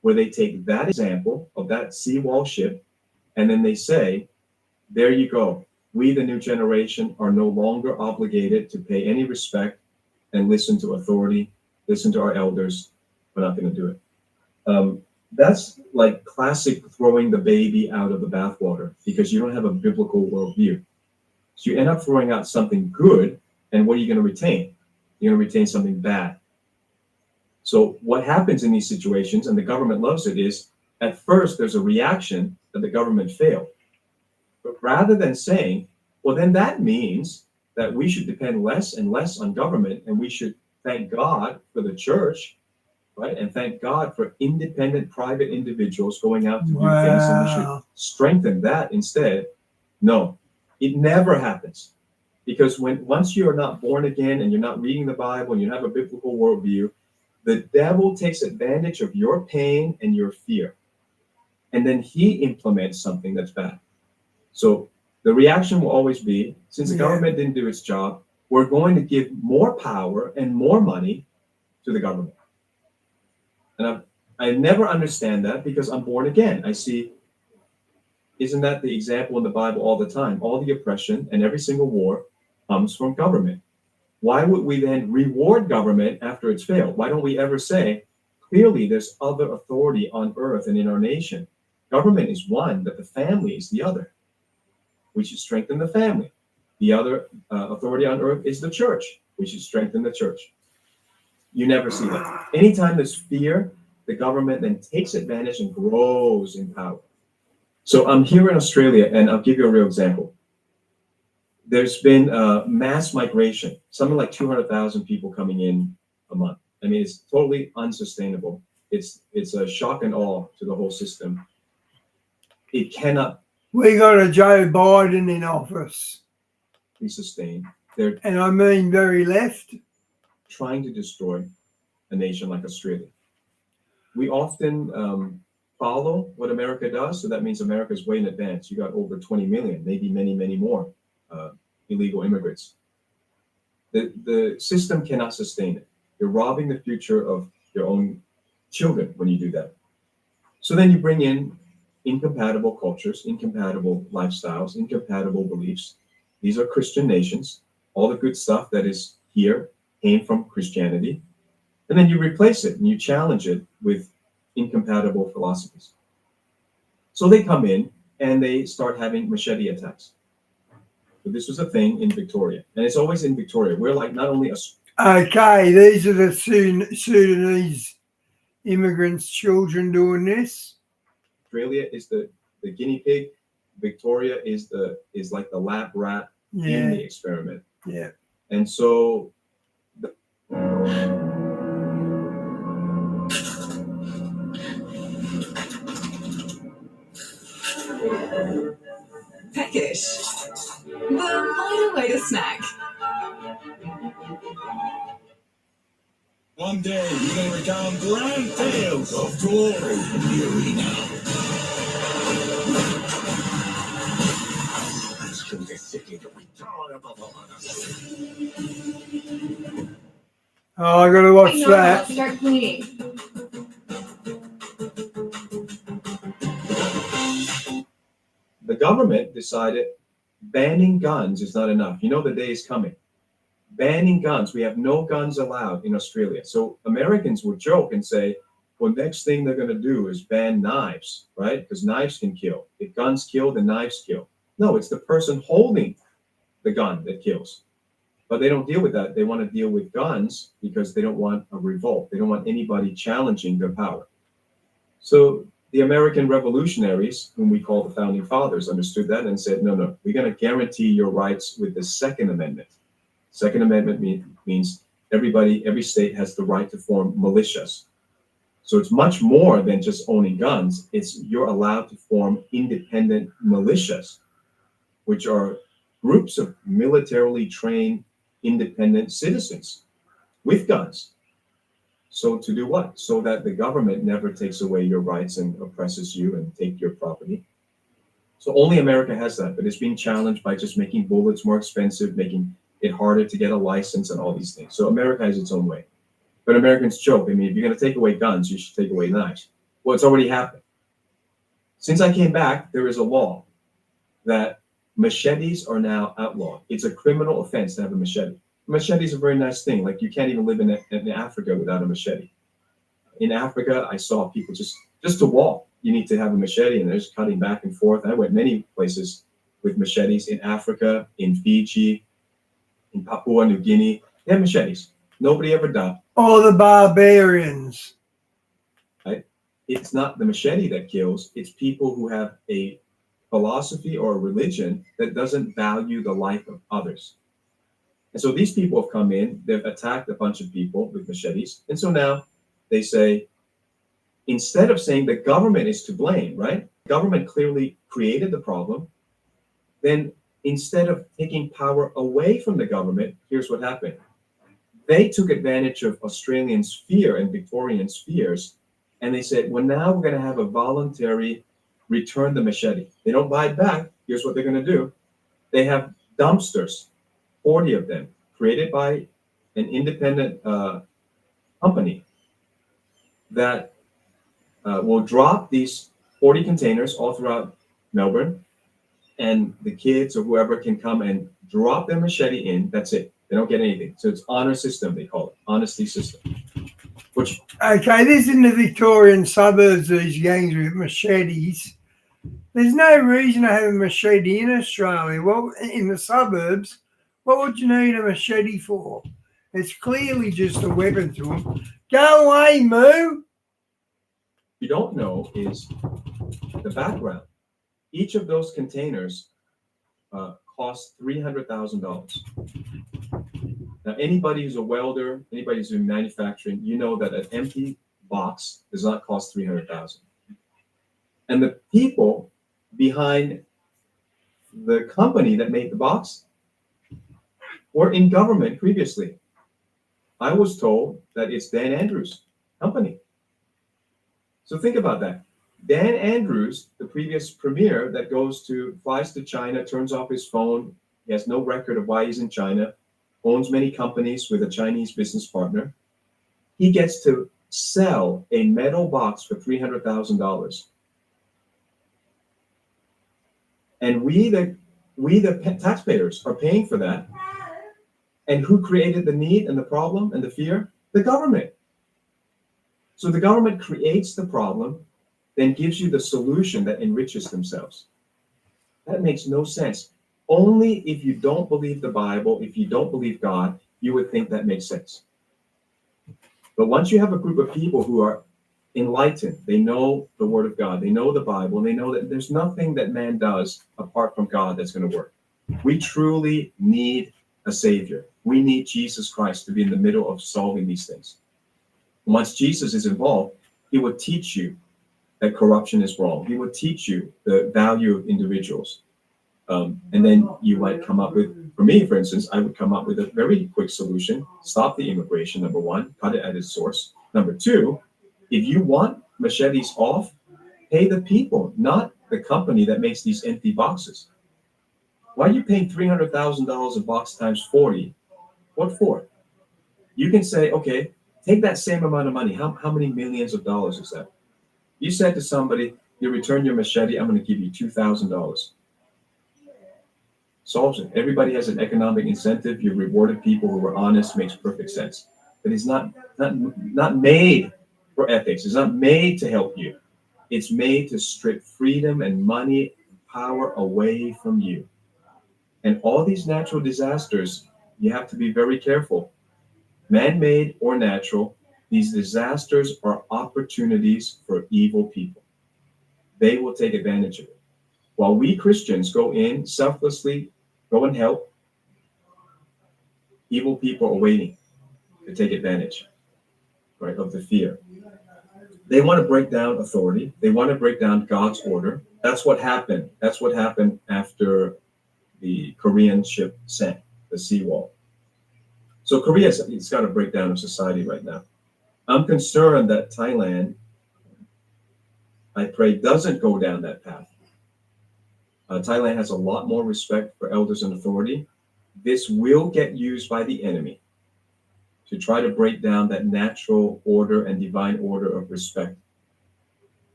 where they take that example of that seawall ship and then they say, there you go. We, the new generation, are no longer obligated to pay any respect and listen to authority, listen to our elders. We're not going to do it. That's like classic throwing the baby out of the bathwater because you don't have a biblical worldview. So you end up throwing out something good, and what are you going to retain? You're going to retain something bad. So what happens in these situations, and the government loves it, is at first there's a reaction that the government failed. But rather than saying, well, then that means that we should depend less and less on government, and we should thank God for the church, right? And thank God for independent private individuals going out to do things, and we should strengthen that instead. No, it never happens. Because once you are not born again and you're not reading the Bible and you have a biblical worldview, the devil takes advantage of your pain and your fear. And then he implements something that's bad. So the reaction will always be, since the government didn't do its job, we're going to give more power and more money to the government. And I never understand that because I'm born again. I see, isn't that the example in the Bible all the time? All the oppression and every single war comes from government. Why would we then reward government after it's failed? Why don't we ever say, clearly there's other authority on earth and in our nation. Government is one, but the family is the other. We should strengthen the family. The other authority on earth is the church. We should strengthen the church. You never see that. Anytime there's fear, the government then takes advantage and grows in power. So I'm here in Australia, and I'll give you a real example. There's been mass migration, something like 200,000 people coming in a month. I mean, it's totally unsustainable. It's a shock and awe to the whole system. It cannot. We got a Joe Biden in office. Be sustained. And I mean very left. Trying to destroy a nation like Australia. We often follow what America does, so that means America's way in advance. You got over 20 million, maybe many, many more illegal immigrants. The system cannot sustain it. You're robbing the future of your own children when you do that. So then you bring in incompatible cultures, incompatible lifestyles, incompatible beliefs. These are Christian nations. All the good stuff that is here came from Christianity. And then you replace it and you challenge it with incompatible philosophies. So they come in and they start having machete attacks. So this was a thing in Victoria. And it's always in Victoria. We're like not only a... Okay, these are the Sudanese immigrants' children doing this. Australia is the guinea pig. Victoria is like the lab rat in the experiment. Yeah. And so Peckish. The lighter way to snack. One day we're going to recount grand tales of glory in the arena. Let's show the city that we tower above all others. Oh, I gotta watch No, I have that. to go cleaning. The government decided banning guns is not enough. You know the day is coming. Banning guns. We have no guns allowed in Australia. So Americans would joke and say, well, next thing they're going to do is ban knives, right? Because knives can kill. If guns kill, then knives kill. No, it's the person holding the gun that kills. But they don't deal with that. They want to deal with guns because they don't want a revolt. They don't want anybody challenging their power. So the American revolutionaries, whom we call the founding fathers, understood that and said, no, we're going to guarantee your rights with the Second Amendment. Second Amendment means every state has the right to form militias. So it's much more than just owning guns. It's you're allowed to form independent militias, which are groups of militarily trained independent citizens with guns. So to do what? So that the government never takes away your rights and oppresses you and take your property. So only America has that, but it's being challenged by just making bullets more expensive, making it harder to get a license and all these things. So America has its own way. But Americans joke, I mean, if you're going to take away guns, you should take away knives. Well, it's already happened. Since I came back, there is a law that machetes are now outlawed. It's a criminal offense to have a machete. A machete is a very nice thing. Like you can't even live in Africa without a machete. In Africa, I saw people just to walk, you need to have a machete and they're just cutting back and forth. I went many places with machetes in Africa, in Fiji, in Papua New Guinea. They have machetes. Nobody ever died. All the barbarians. Right? It's not the machete that kills. It's people who have a philosophy or a religion that doesn't value the life of others. And so these people have come in, they've attacked a bunch of people with machetes. And so now they say, instead of saying the government is to blame, right? Government clearly created the problem. Then instead of taking power away from the government, here's what happened. They took advantage of Australians' fear and Victorians' fears. And they said, well, now we're going to have a voluntary return the machete. They don't buy it back. Here's what they're going to do. They have dumpsters, 40 of them, created by an independent company that will drop these 40 containers all throughout Melbourne, and the kids or whoever can come and drop their machete in. That's it. They don't get anything. So it's honor system, they call it, honesty system. Which Okay, this in the Victorian suburbs, these gangs with machetes. There's no reason to have a machete in Australia. Well, in the suburbs, what would you need a machete for? It's clearly just a weapon to them. Go away, moo! you don't know is the background. Each of those containers costs $300,000. Now, anybody who's a welder, anybody who's in manufacturing, you know that an empty box does not cost $300,000. And the people behind the company that made the box were in government previously. I was told that it's Dan Andrews' company. So think about that. Dan Andrews, the previous premier that flies to China, turns off his phone, he has no record of why he's in China, owns many companies with a Chinese business partner. He gets to sell a metal box for $300,000. And we the taxpayers are paying for that. And who created the need and the problem and the fear? The government. So the government creates the problem, then gives you the solution that enriches themselves. That makes no sense. Only if you don't believe the Bible, if you don't believe God, you would think that makes sense. But once you have a group of people who are enlightened, they know the Word of God, they know the Bible, and they know that there's nothing that man does apart from God that's going to work. We truly need a Savior. We need Jesus Christ to be in the middle of solving these things. Once Jesus is involved, he will teach you that corruption is wrong. He will teach you the value of individuals. And then you might come up with, for me, for instance, I would come up with a very quick solution. Stop the immigration, number one, cut it at its source. Number two, if you want machetes off, pay the people, not the company that makes these empty boxes. Why are you paying $300,000 a box times 40? What for? You can say, okay, take that same amount of money. How many millions of dollars is that? You said to somebody, you return your machete, I'm going to give you $2,000. Solves it. Everybody has an economic incentive. You rewarded people who were honest, makes perfect sense. But it's not made for ethics. It's not made to help you. It's made to strip freedom and money, power away from you. And all these natural disasters, you have to be very careful. Man-made or natural, these disasters are opportunities for evil people. They will take advantage of it. While we Christians go in selflessly, go and help, evil people are waiting to take advantage, right, of the fear. They want to break down authority. They want to break down God's order. That's what happened. That's what happened after the Korean ship sank, the seawall. So Korea, it's got a breakdown of society right now. I'm concerned that Thailand, I pray, doesn't go down that path. Thailand has a lot more respect for elders and authority. This will get used by the enemy to try to break down that natural order and divine order of respect.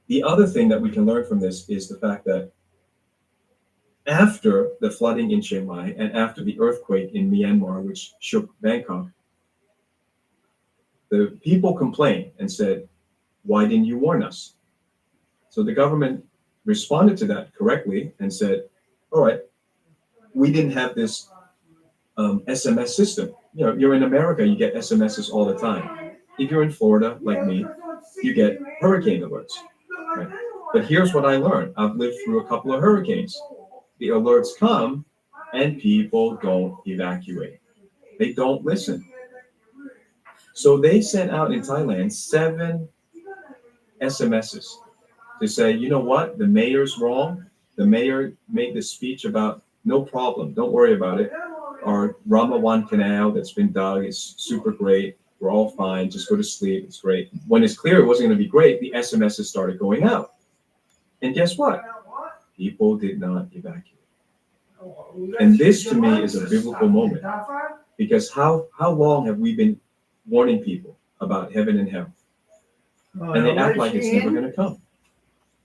The other thing that we can learn from this is the fact that after the flooding in Chiang Mai and after the earthquake in Myanmar, which shook Bangkok, the people complained and said, why didn't you warn us? So the government responded to that correctly and said, all right, we didn't have this SMS system. You know, you're in America, you get SMSs all the time. If you're in Florida, like me, you get hurricane alerts. Right? But here's what I learned. I've lived through a couple of hurricanes. The alerts come and people don't evacuate. They don't listen. So they sent out in Thailand 7 SMSs to say, you know what, the mayor's wrong. The mayor made this speech about no problem, don't worry about it. Our Ramawan Canal that's been dug is super great. We're all fine, just go to sleep, it's great. When it's clear it wasn't going to be great, the SMSs started going out. And guess what? People did not evacuate. And this to me is a biblical moment, because how long have we been warning people about heaven and hell? And they act like it's never going to come.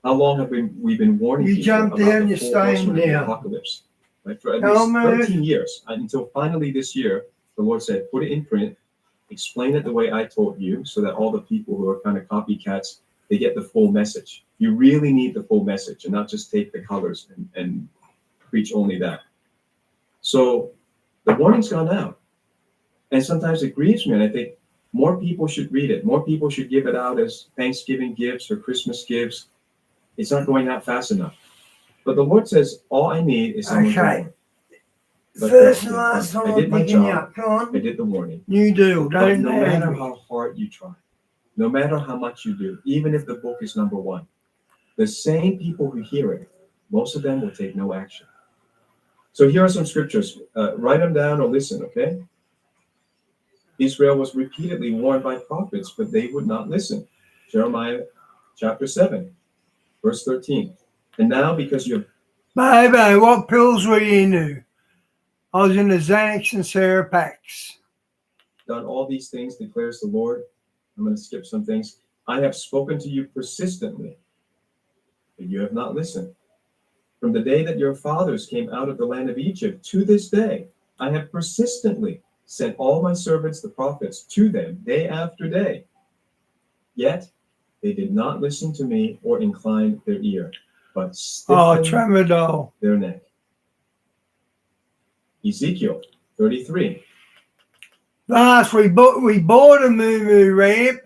How long have we been warning people jumped about down, the you're full staying horsemen of the down. apocalypse? Right? For at least 13 years, until finally this year, the Lord said, put it in print, explain it the way I told you, so that all the people who are kind of copycats, they get the full message. You really need the full message and not just take the colors and preach only that. So the warning's gone out. And sometimes it grieves me, and I think more people should read it. More people should give it out as Thanksgiving gifts or Christmas gifts. It's not going out fast enough. But the Lord says, all I need is someone to warn. But First and last time I did I'm my picking you job. up. Come on. I did the warning. You do. But Don't no matter angry. how hard you try, no matter how much you do, even if the book is number 1, the same people who hear it, most of them will take no action. So here are some scriptures. Write them down or listen, okay? Israel was repeatedly warned by prophets, but they would not listen. Jeremiah chapter 7, verse 13. And now because you have Baby, what pills were you into? I was in the Xanax and Serapax. done all these things, declares the Lord. I'm going to skip some things. I have spoken to you persistently, but you have not listened. From the day that your fathers came out of the land of Egypt to this day, I have persistently sent all my servants, the prophets, to them day after day. Yet they did not listen to me or incline their ear, but stiffened Tramadol. their neck. Ezekiel 33. Last we bought a moo ramp,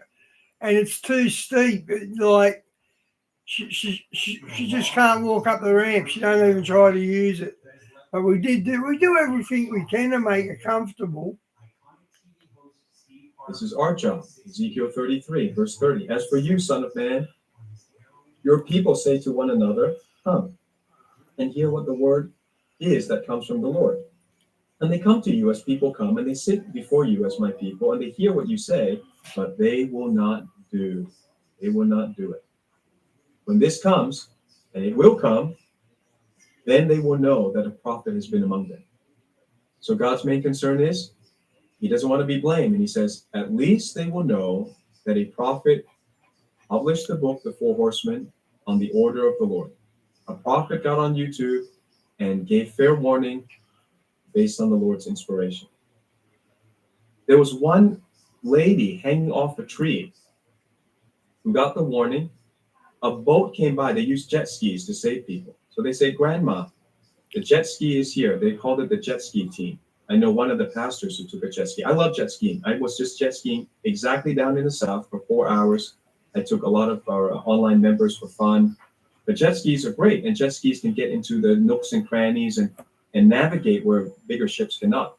and it's too steep. Like she just can't walk up the ramp. She don't even try to use it. But we do everything we can to make it comfortable. This is our job. Ezekiel 33, verse 30. As for you, son of man, your people say to one another, come and hear what the word is that comes from the Lord. And they come to you as people come, and they sit before you as my people, and they hear what you say, but they will not do. They will not do it. When this comes, and it will come, then they will know that a prophet has been among them. So God's main concern is He doesn't want to be blamed. And he says, at least they will know that a prophet published the book, The Four Horsemen, on the order of the Lord. A prophet got on YouTube and gave fair warning based on the Lord's inspiration. There was one lady hanging off a tree who got the warning. A boat came by. They used jet skis to save people. So they say, Grandma, the jet ski is here. They called it the jet ski team. I know one of the pastors who took a jet ski. I love jet skiing. I was just jet skiing exactly down in the south for 4 hours. I took a lot of our online members for fun. But jet skis are great, and jet skis can get into the nooks and crannies and navigate where bigger ships cannot.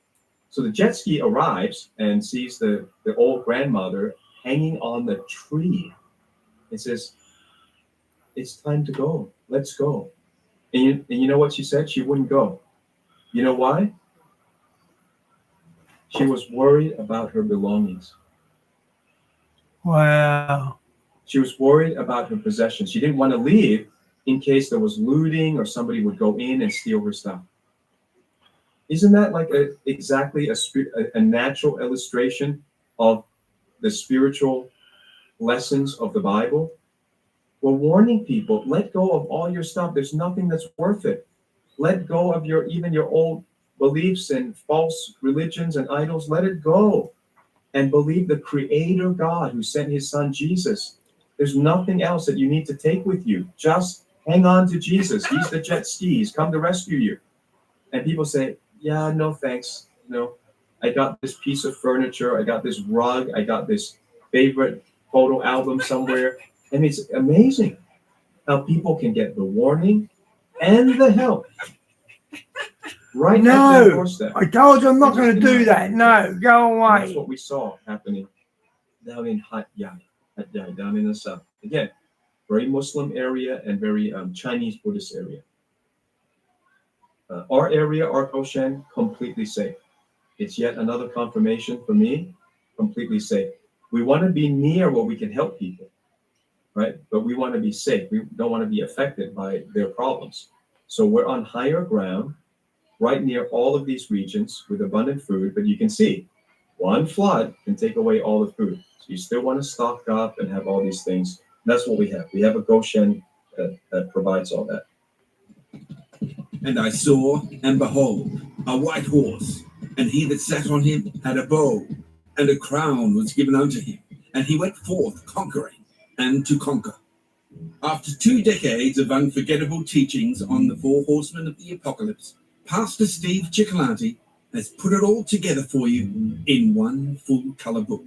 So the jet ski arrives and sees the old grandmother hanging on the tree. It says, it's time to go. Let's go. And you know what she said? She wouldn't go. You know why? She was worried about her belongings. Wow. She was worried about her possessions. She didn't want to leave in case there was looting or somebody would go in and steal her stuff. Isn't that like exactly a natural illustration of the spiritual lessons of the Bible? We're warning people, let go of all your stuff. There's nothing that's worth it. Let go of even your old beliefs and false religions and idols. Let it go and believe the Creator God who sent his son Jesus. There's nothing else that you need to take with you. Just hang on to Jesus. He's the jet ski. He's come to rescue you. And people say, yeah, no thanks. No, I got this piece of furniture. I got this rug. I got this favorite photo album somewhere. And it's amazing how people can get the warning and the help right at their doorstep. I told you I'm not going to do that. No, go And away. that's what we saw happening down in Hat Yai, down in the south. Again, very Muslim area and very Chinese Buddhist area. Our area, our Goshen, completely safe. It's yet another confirmation for me, completely safe. We want to be near where we can help people, right? But we want to be safe. We don't want to be affected by their problems. So we're on higher ground, right near all of these regions with abundant food. But you can see, one flood can take away all the food. So you still want to stock up and have all these things. That's what we have. We have a Goshen that provides all that. And I saw, and behold, a white horse, and he that sat on him had a bow, and a crown was given unto him, and he went forth conquering and to conquer. After 2 decades of unforgettable teachings on the four horsemen of the apocalypse, Pastor Steve Cicciolanti has put it all together for you in one full color book.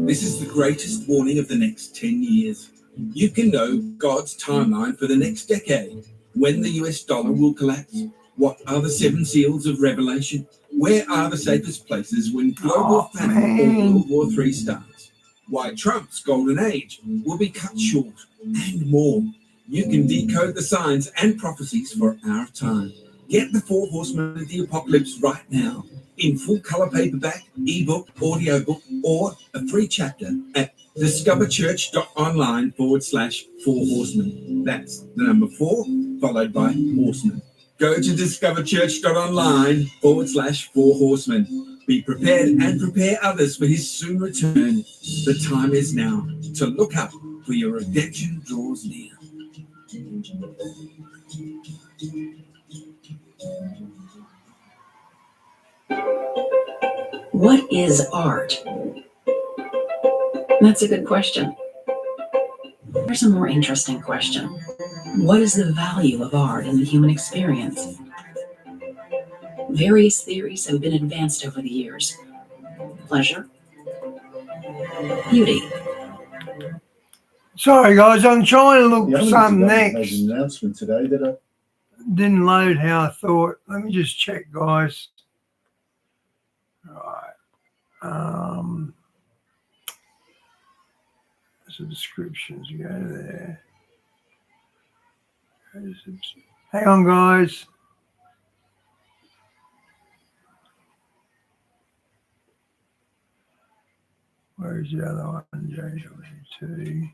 This is the greatest warning of the next 10 years. You can know God's timeline for the next decade, when the US dollar will collapse, what are the 7 seals of Revelation, where are the safest places when global famine or World War III starts, why Trump's golden age will be cut short, and more. You can decode the signs and prophecies for our time. Get the Four Horsemen of the Apocalypse right now in full color paperback, ebook, audiobook, or a free chapter at discoverchurch.online/4 horsemen. That's the number 4 followed by horsemen. Go to discoverchurch.online/4 horsemen. Be prepared and prepare others for his soon return. The time is now to look up, for your redemption draws near. What is art? That's a good question. Here's a more interesting question. What is the value of art in the human experience? Various theories have been advanced over the years. Pleasure, beauty. Sorry, guys, I'm trying to look for something made next. an announcement today that Didn't load how I thought. Let me just check, guys. Right. So descriptions, you go there. Hang on, guys. Where's the other one? JW2.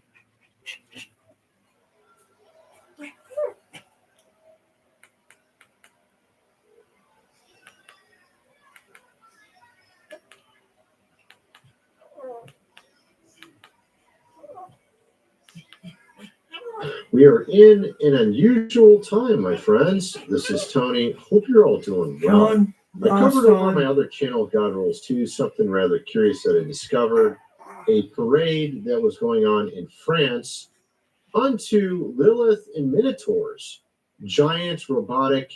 We are in an unusual time, my friends. This is Tony. Hope you're all doing well. John, I covered over last my time. other channel, God Rules 2, something rather curious that I discovered. A parade that was going on in France onto Lilith and Minotaurs, giant robotic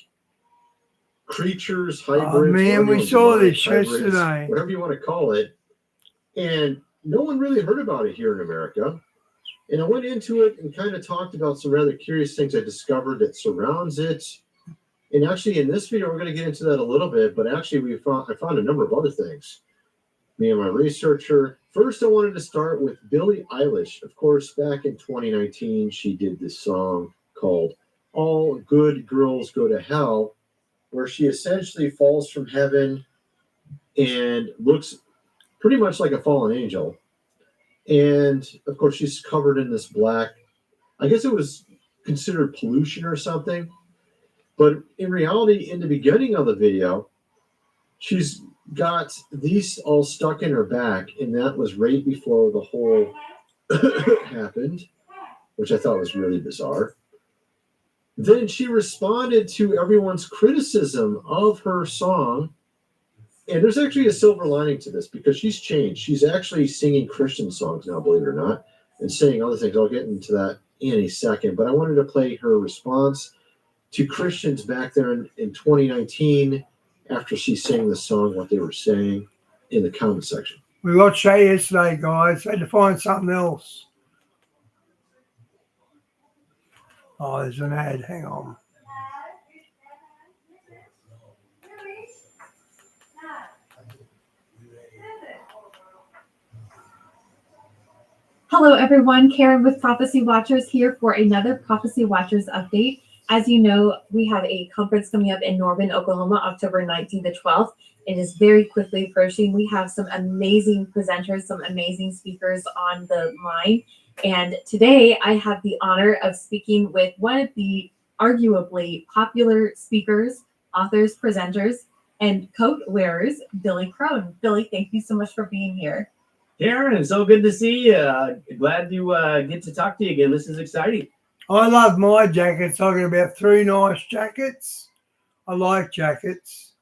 creatures, hybrids, man, whatever we you saw want, this hybrids, yesterday. whatever you want to call it. And no one really heard about it here in America. And I went into it and kind of talked about some rather curious things I discovered that surrounds it. And actually, in this video, we're going to get into that a little bit. But actually, I found a number of other things. Me and my researcher. First, I wanted to start with Billie Eilish. Of course, back in 2019, she did this song called "All Good Girls Go to Hell," where she essentially falls from heaven and looks pretty much like a fallen angel. And of course, she's covered in this black, I guess it was considered pollution or something. But in reality, in the beginning of the video, she's got these all stuck in her back. And that was right before the whole happened, which I thought was really bizarre. Then she responded to everyone's criticism of her song. And there's actually a silver lining to this because she's changed. She's actually singing Christian songs now, believe it or not, and saying other things. I'll get into that in a second. But I wanted to play her response to Christians back there in 2019 after she sang the song, what they were saying in the comment section. We watched that yesterday, guys. Had to find something else. Oh, there's an ad. Hang on. Hello, everyone. Karen with Prophecy Watchers here for another Prophecy Watchers update. As you know, we have a conference coming up in Norman, Oklahoma, October 19th to 12th. It is very quickly approaching. We have some amazing presenters, some amazing speakers on the line. And today I have the honor of speaking with one of the arguably popular speakers, authors, presenters, and coat wearers, Billy Crone. Billy, thank you so much for being here. Karen, it's so good to see you. Glad to get to talk to you again. This is exciting. I love my jackets. Talking about 3 nice jackets. I like jackets.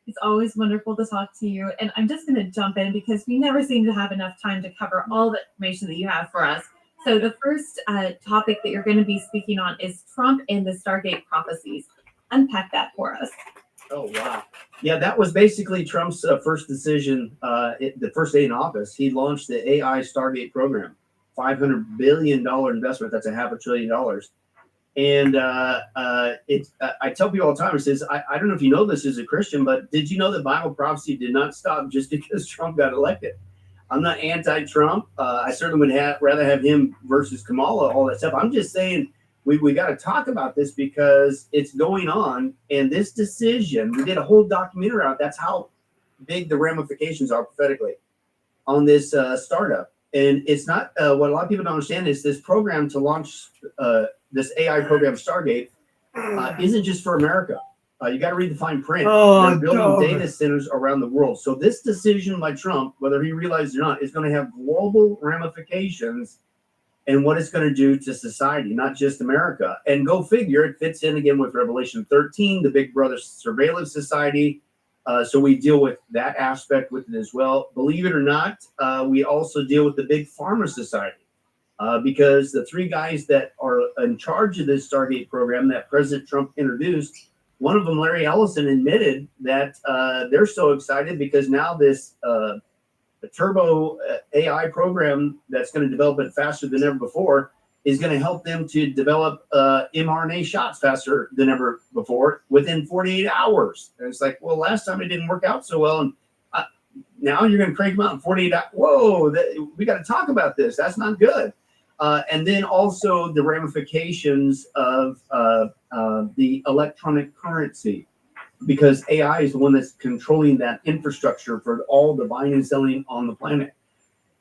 It's always wonderful to talk to you. And I'm just going to jump in because we never seem to have enough time to cover all the information that you have for us. So the first topic that you're going to be speaking on is Trump and the Stargate prophecies. Unpack that for us. Oh, wow. Yeah, that was basically Trump's first decision, the first day in office. He launched the AI Stargate program, $500 billion investment. That's $500 billion. And I tell people all the time, it says, I don't know if you know this as a Christian, but did you know that Bible prophecy did not stop just because Trump got elected? I'm not anti-Trump. I certainly would rather have him versus Kamala, all that stuff. I'm just saying, we got to talk about this because it's going on. And this decision, we did a whole documentary out. That's how big the ramifications are prophetically on this startup. And it's not what a lot of people don't understand is this program to launch this AI program, Stargate, isn't just for America. You got to read the fine print. Oh, they're building dog. data centers around the world. So this decision by Trump, whether he realizes it or not, is going to have global ramifications and what it's going to do to society, not just America. And go figure, it fits in again with Revelation 13, the Big Brother Surveillance Society. So we deal with that aspect with it as well. Believe it or not, we also deal with the Big Pharma Society because the 3 guys that are in charge of this Stargate program that President Trump introduced, one of them, Larry Ellison, admitted that they're so excited because now this the turbo AI program that's going to develop it faster than ever before is going to help them to develop mRNA shots faster than ever before within 48 hours. And it's like, well, last time it didn't work out so well. And now you're going to crank them out in 48 hours. Whoa, we got to talk about this. That's not good. And then also the ramifications of the electronic currency, because AI is the one that's controlling that infrastructure for all the buying and selling on the planet.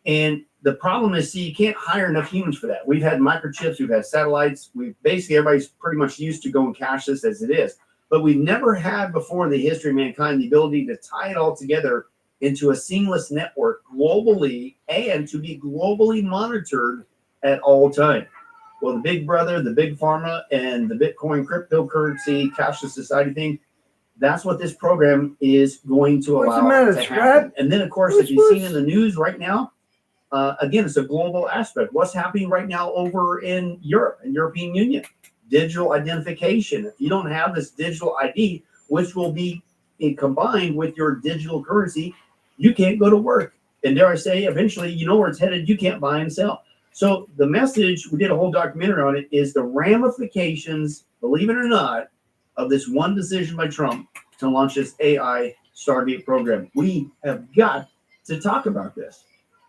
And the problem is, see, you can't hire enough humans for that. We've had microchips, we've had satellites, basically everybody's pretty much used to going cashless as it is. But we've never had before in the history of mankind the ability to tie it all together into a seamless network globally and to be globally monitored at all time. Well, the big brother, the big pharma, and the Bitcoin cryptocurrency cashless society thing, that's what this program is going to What's the allow matter, to Scrap? happen. And then, of course, if you've seen in the news right now, again, it's a global aspect. What's happening right now over in Europe and European Union? Digital identification. If you don't have this digital ID, which will be combined with your digital currency, you can't go to work. And dare I say, eventually, you know where it's headed, you can't buy and sell. So the message, we did a whole documentary on it, is the ramifications, believe it or not, of this one decision by Trump to launch this AI Stargate program. We have got to talk about this.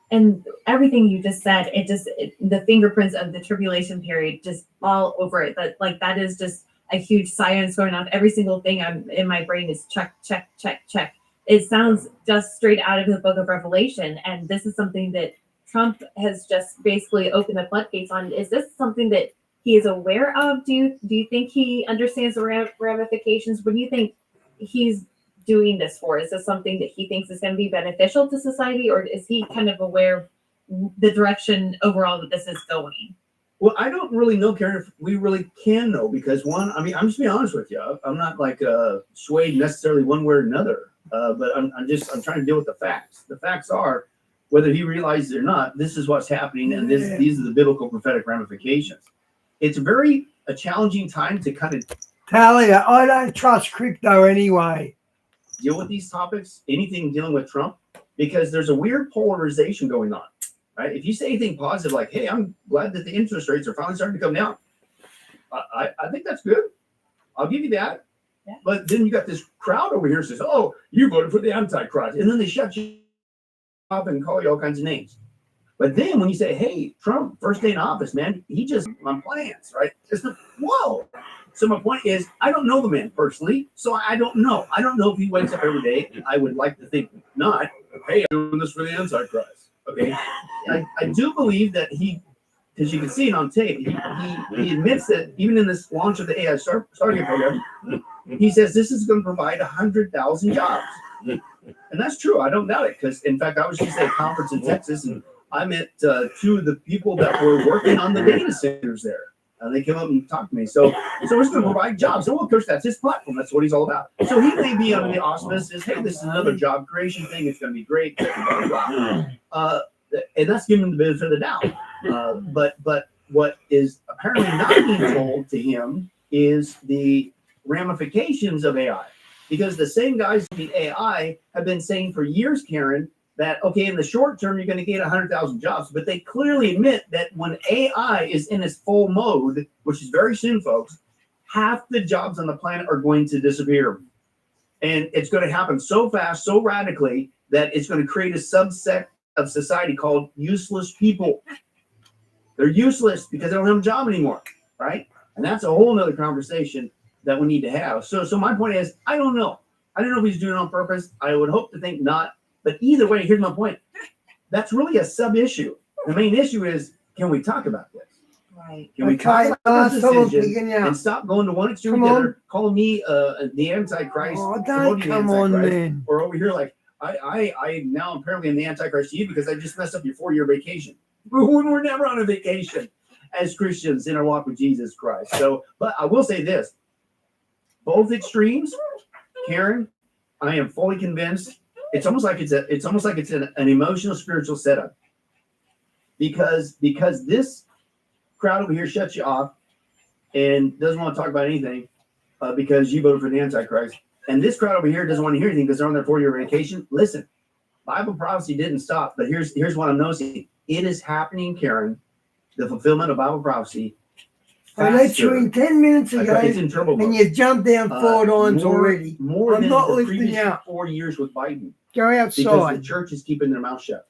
And everything you just said, the fingerprints of the tribulation period just all over it. That is just a huge science going on. Every single thing I'm in my brain is check, check, check, check. It sounds just straight out of the book of Revelation. And this is something that Trump has just basically opened the floodgates on. Is this something that he is aware of? Do you think he understands the ramifications? What do you think he's doing this for? Is this something that he thinks is going to be beneficial to society, or is he kind of aware of the direction overall that this is going? Well, I don't really know, Karen, if we really can know, because one, I mean, I'm just being honest with you. I'm not like swayed necessarily one way or another, but I'm trying to deal with the facts. The facts are, whether he realizes it or not, this is what's happening, and these are the biblical prophetic ramifications. It's a challenging time to kind of Talia, I don't trust crypto anyway. Deal with these topics, anything dealing with Trump, because there's a weird polarization going on, right? If you say anything positive, like, hey, I'm glad that the interest rates are finally starting to come down, I think that's good. I'll give you that. Yeah. But then you got this crowd over here that says, oh, you voted for the Antichrist. And then they shut you up and call you all kinds of names. But then when you say, hey, Trump, first day in office, man, he just on plans, right? Just whoa. So my point is, I don't know the man personally, so I don't know. I don't know if he wakes up every day. I would like to think not. Hey, I'm doing this for the Antichrist. Okay. I do believe that because you can see it on tape, he admits that even in this launch of the AI Stargate program, he says this is going to provide 100,000 jobs. And that's true. I don't doubt it, because in fact, I was just at a conference in Texas, and I met two of the people that were working on the data centers there. They came up and talked to me. So it's going to provide jobs. So, of course, that's his platform. That's what he's all about. So he may be under the auspices, hey, this is another job creation thing. It's going to be great. Blah, blah, blah. And that's giving him the benefit of the doubt. But what is apparently not being told to him is the ramifications of AI. Because the same guys in the AI have been saying for years, Karen, that, okay, in the short term, you're going to get 100,000 jobs. But they clearly admit that when AI is in its full mode, which is very soon, folks, half the jobs on the planet are going to disappear. And it's going to happen so fast, so radically, that it's going to create a subset of society called useless people. They're useless because they don't have a job anymore, right? And that's a whole nother conversation that we need to have. So my point is, I don't know. I don't know if he's doing it on purpose. I would hope to think not. But either way, here's my point. That's really a sub-issue. The main issue is, can we talk about this? Right. Can we talk about this decision and stop going to one extreme or the other, calling me the Antichrist, promoting the Antichrist, or over here like, I now apparently am the Antichrist to you because I just messed up your 4-year vacation. We're never on a vacation as Christians in our walk with Jesus Christ. So, but I will say this, both extremes, Karen, I am fully convinced it's almost like it's an emotional spiritual setup, because this crowd over here shuts you off and doesn't want to talk about anything because you voted for the Antichrist, and this crowd over here doesn't want to hear anything because they're on their 4-year vacation. Listen, Bible prophecy didn't stop, but here's what I'm noticing: it is happening, Karen. The fulfillment of Bible prophecy. I let you in 10 minutes ago, It's in trouble, and you jumped down 4 times already. More I'm than not the lifting previous you up. 4 years with Biden. Go outside. Because the church is keeping their mouth shut.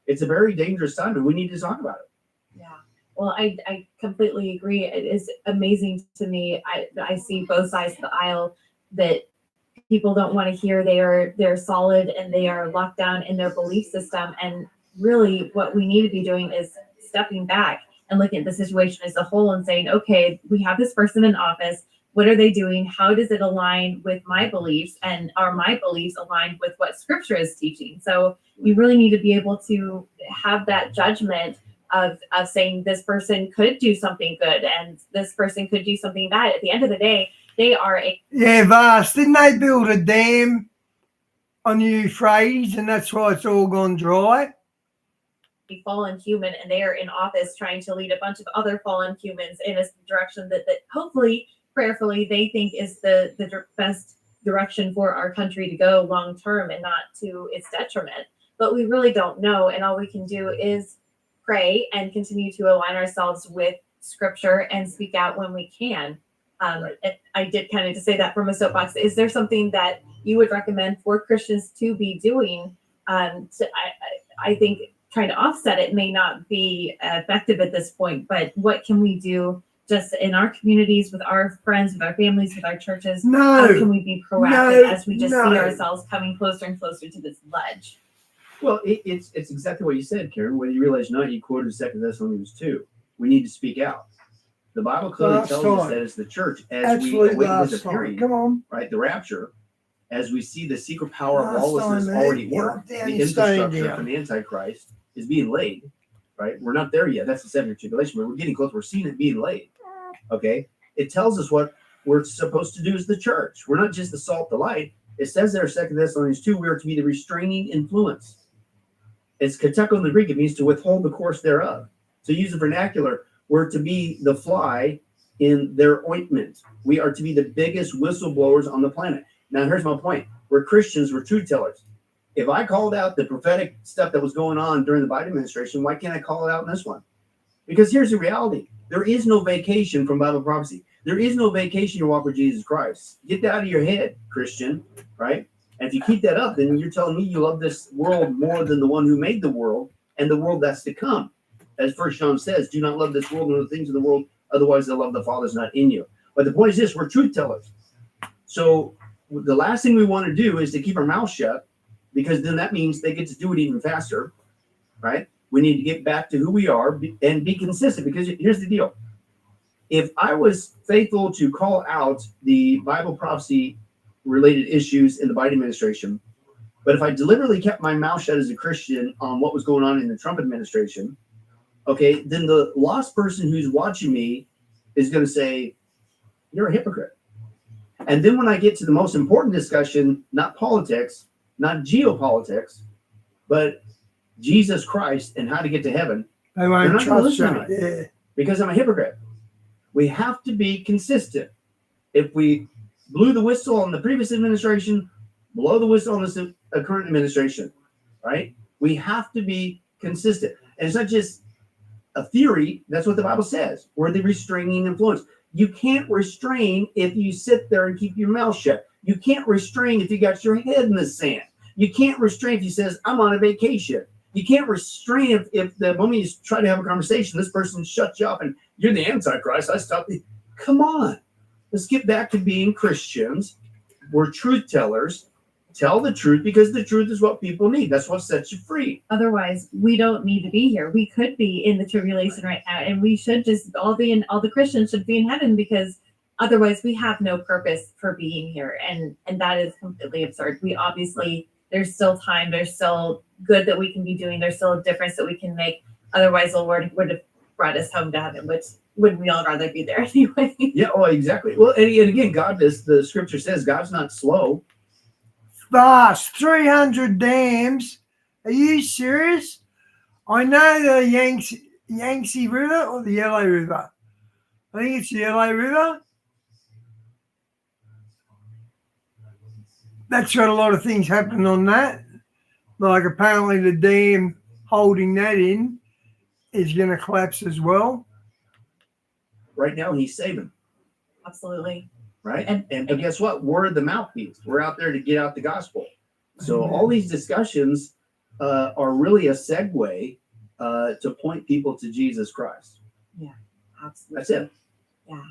It's a very dangerous time, and we need to talk about it. Yeah. Well, I completely agree. It is amazing to me. I see both sides of the aisle that people don't want to hear. They're solid and they are locked down in their belief system. And really what we need to be doing is stepping back and looking at the situation as a whole and saying, okay, we have this person in office. What are they doing? How does it align with my beliefs? And are my beliefs aligned with what scripture is teaching? So you really need to be able to have that judgment of saying this person could do something good and this person could do something bad. At the end of the day, they are a Yeah, vast. Didn't they build a dam on the Euphrates, and that's why it's all gone dry? fallen human, and they are in office trying to lead a bunch of other fallen humans in a direction that hopefully, prayerfully, they think is the best direction for our country to go long term and not to its detriment. But we really don't know, and all we can do is pray and continue to align ourselves with Scripture and speak out when we can. I did kind of just say that from a soapbox. Is there something that you would recommend for Christians to be doing? I think trying to offset it may not be effective at this point, but what can we do just in our communities, with our friends, with our families, with our churches? How can we be proactive as we just see ourselves coming closer and closer to this ledge? Well, it's exactly what you said, Karen. Whether you realize or not, you quoted 2 Thessalonians 2. We need to speak out. The Bible clearly tells us that as the church, as we await his appearing, right, the rapture, as we see the secret power of lawlessness already work, the infrastructure for the Antichrist is being laid, right? We're not there yet. That's the 7-year tribulation, but we're getting close. We're seeing it being laid, okay? It tells us what we're supposed to do as the church. We're not just the salt, the light. It says there, 2 Thessalonians 2, we are to be the restraining influence. It's kateko in the Greek. It means to withhold the course thereof. To use the vernacular, we're to be the fly in their ointment. We are to be the biggest whistleblowers on the planet. Now, here's my point. We're Christians. We're truth tellers. If I called out the prophetic stuff that was going on during the Biden administration, why can't I call it out in this one? Because here's the reality. There is no vacation from Bible prophecy. There is no vacation to walk with Jesus Christ. Get that out of your head, Christian, right? And if you keep that up, then you're telling me you love this world more than the one who made the world and the world that's to come. As 1 John says, do not love this world nor the things of the world, otherwise the love of the Father is not in you. But the point is this, we're truth tellers. So the last thing we want to do is to keep our mouth shut, because then that means they get to do it even faster, right? We need to get back to who we are and be consistent, because here's the deal. If I was faithful to call out the Bible prophecy related issues in the Biden administration, but if I deliberately kept my mouth shut as a Christian on what was going on in the Trump administration, okay, then the lost person who's watching me is going to say, you're a hypocrite. And then when I get to the most important discussion, not politics, not geopolitics, but Jesus Christ and how to get to heaven, they're not going to listen to me because I'm a hypocrite. We have to be consistent. If we blew the whistle on the previous administration, blow the whistle on the current administration, right? We have to be consistent. And it's not just a theory. That's what the Bible says. We're the restraining influence. You can't restrain if you sit there and keep your mouth shut. You can't restrain if you got your head in the sand. You can't restrain if you says, I'm on a vacation. You can't restrain if the moment you try to have a conversation, this person shuts you up and you're the Antichrist. I stopped you. Come on. Let's get back to being Christians. We're truth tellers. Tell the truth, because the truth is what people need. That's what sets you free. Otherwise, we don't need to be here. We could be in the tribulation right now, and we should just all the Christians should be in heaven, because otherwise we have no purpose for being here. And that is completely absurd. We obviously, there's still time. There's still good that we can be doing. There's still a difference that we can make. Otherwise, the Lord would have brought us home to heaven, which wouldn't we all rather be there anyway? Yeah, well, exactly. Well, and again, God, the scripture says, God's not slow. Vast, 300 dams. Are you serious? I know the Yangtze River or the Yellow River. I think it's the Yellow River. That's got a lot of things happening on that. Like apparently the dam holding that in is going to collapse as well. Right now, he's saving. Absolutely. Right? And guess what? We're the mouthpiece. We're out there to get out the gospel. So all these discussions are really a segue to point people to Jesus Christ. Yeah, absolutely. That's it. Yeah.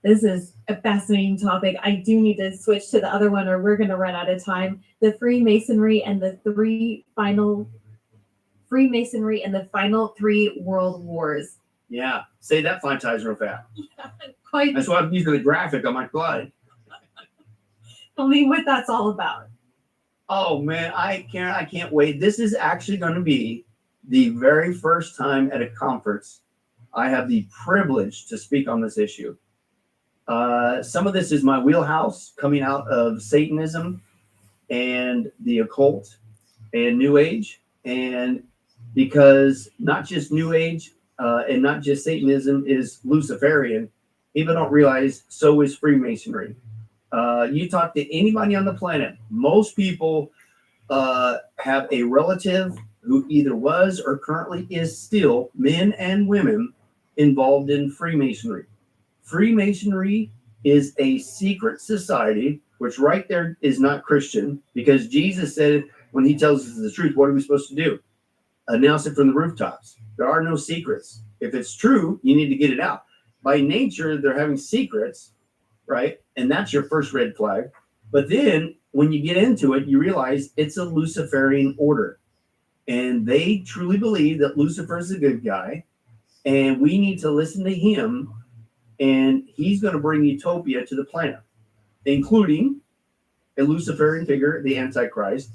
This is a fascinating topic. I do need to switch to the other one or we're going to run out of time. The Freemasonry and the final 3 world wars. Yeah. Say that 5 times real fast. Quite. That's why I'm using the graphic on my slide. Tell me what that's all about. Oh man, I can't wait. This is actually going to be the very first time at a conference, I have the privilege to speak on this issue. Some of this is my wheelhouse, coming out of Satanism and the occult and New Age. And because not just New Age and not just Satanism is Luciferian, people don't realize so is Freemasonry. You talk to anybody on the planet, most people have a relative who either was or currently is still, men and women, involved in Freemasonry. Freemasonry is a secret society, which right there is not Christian, because Jesus said when he tells us the truth, what are we supposed to do? Announce it from the rooftops. There are no secrets. If it's true, you need to get it out. By nature, they're having secrets, right? And that's your first red flag. But then when you get into it, you realize it's a Luciferian order. And they truly believe that Lucifer is a good guy, and we need to listen to him, and he's going to bring utopia to the planet, including a Luciferian figure, the Antichrist.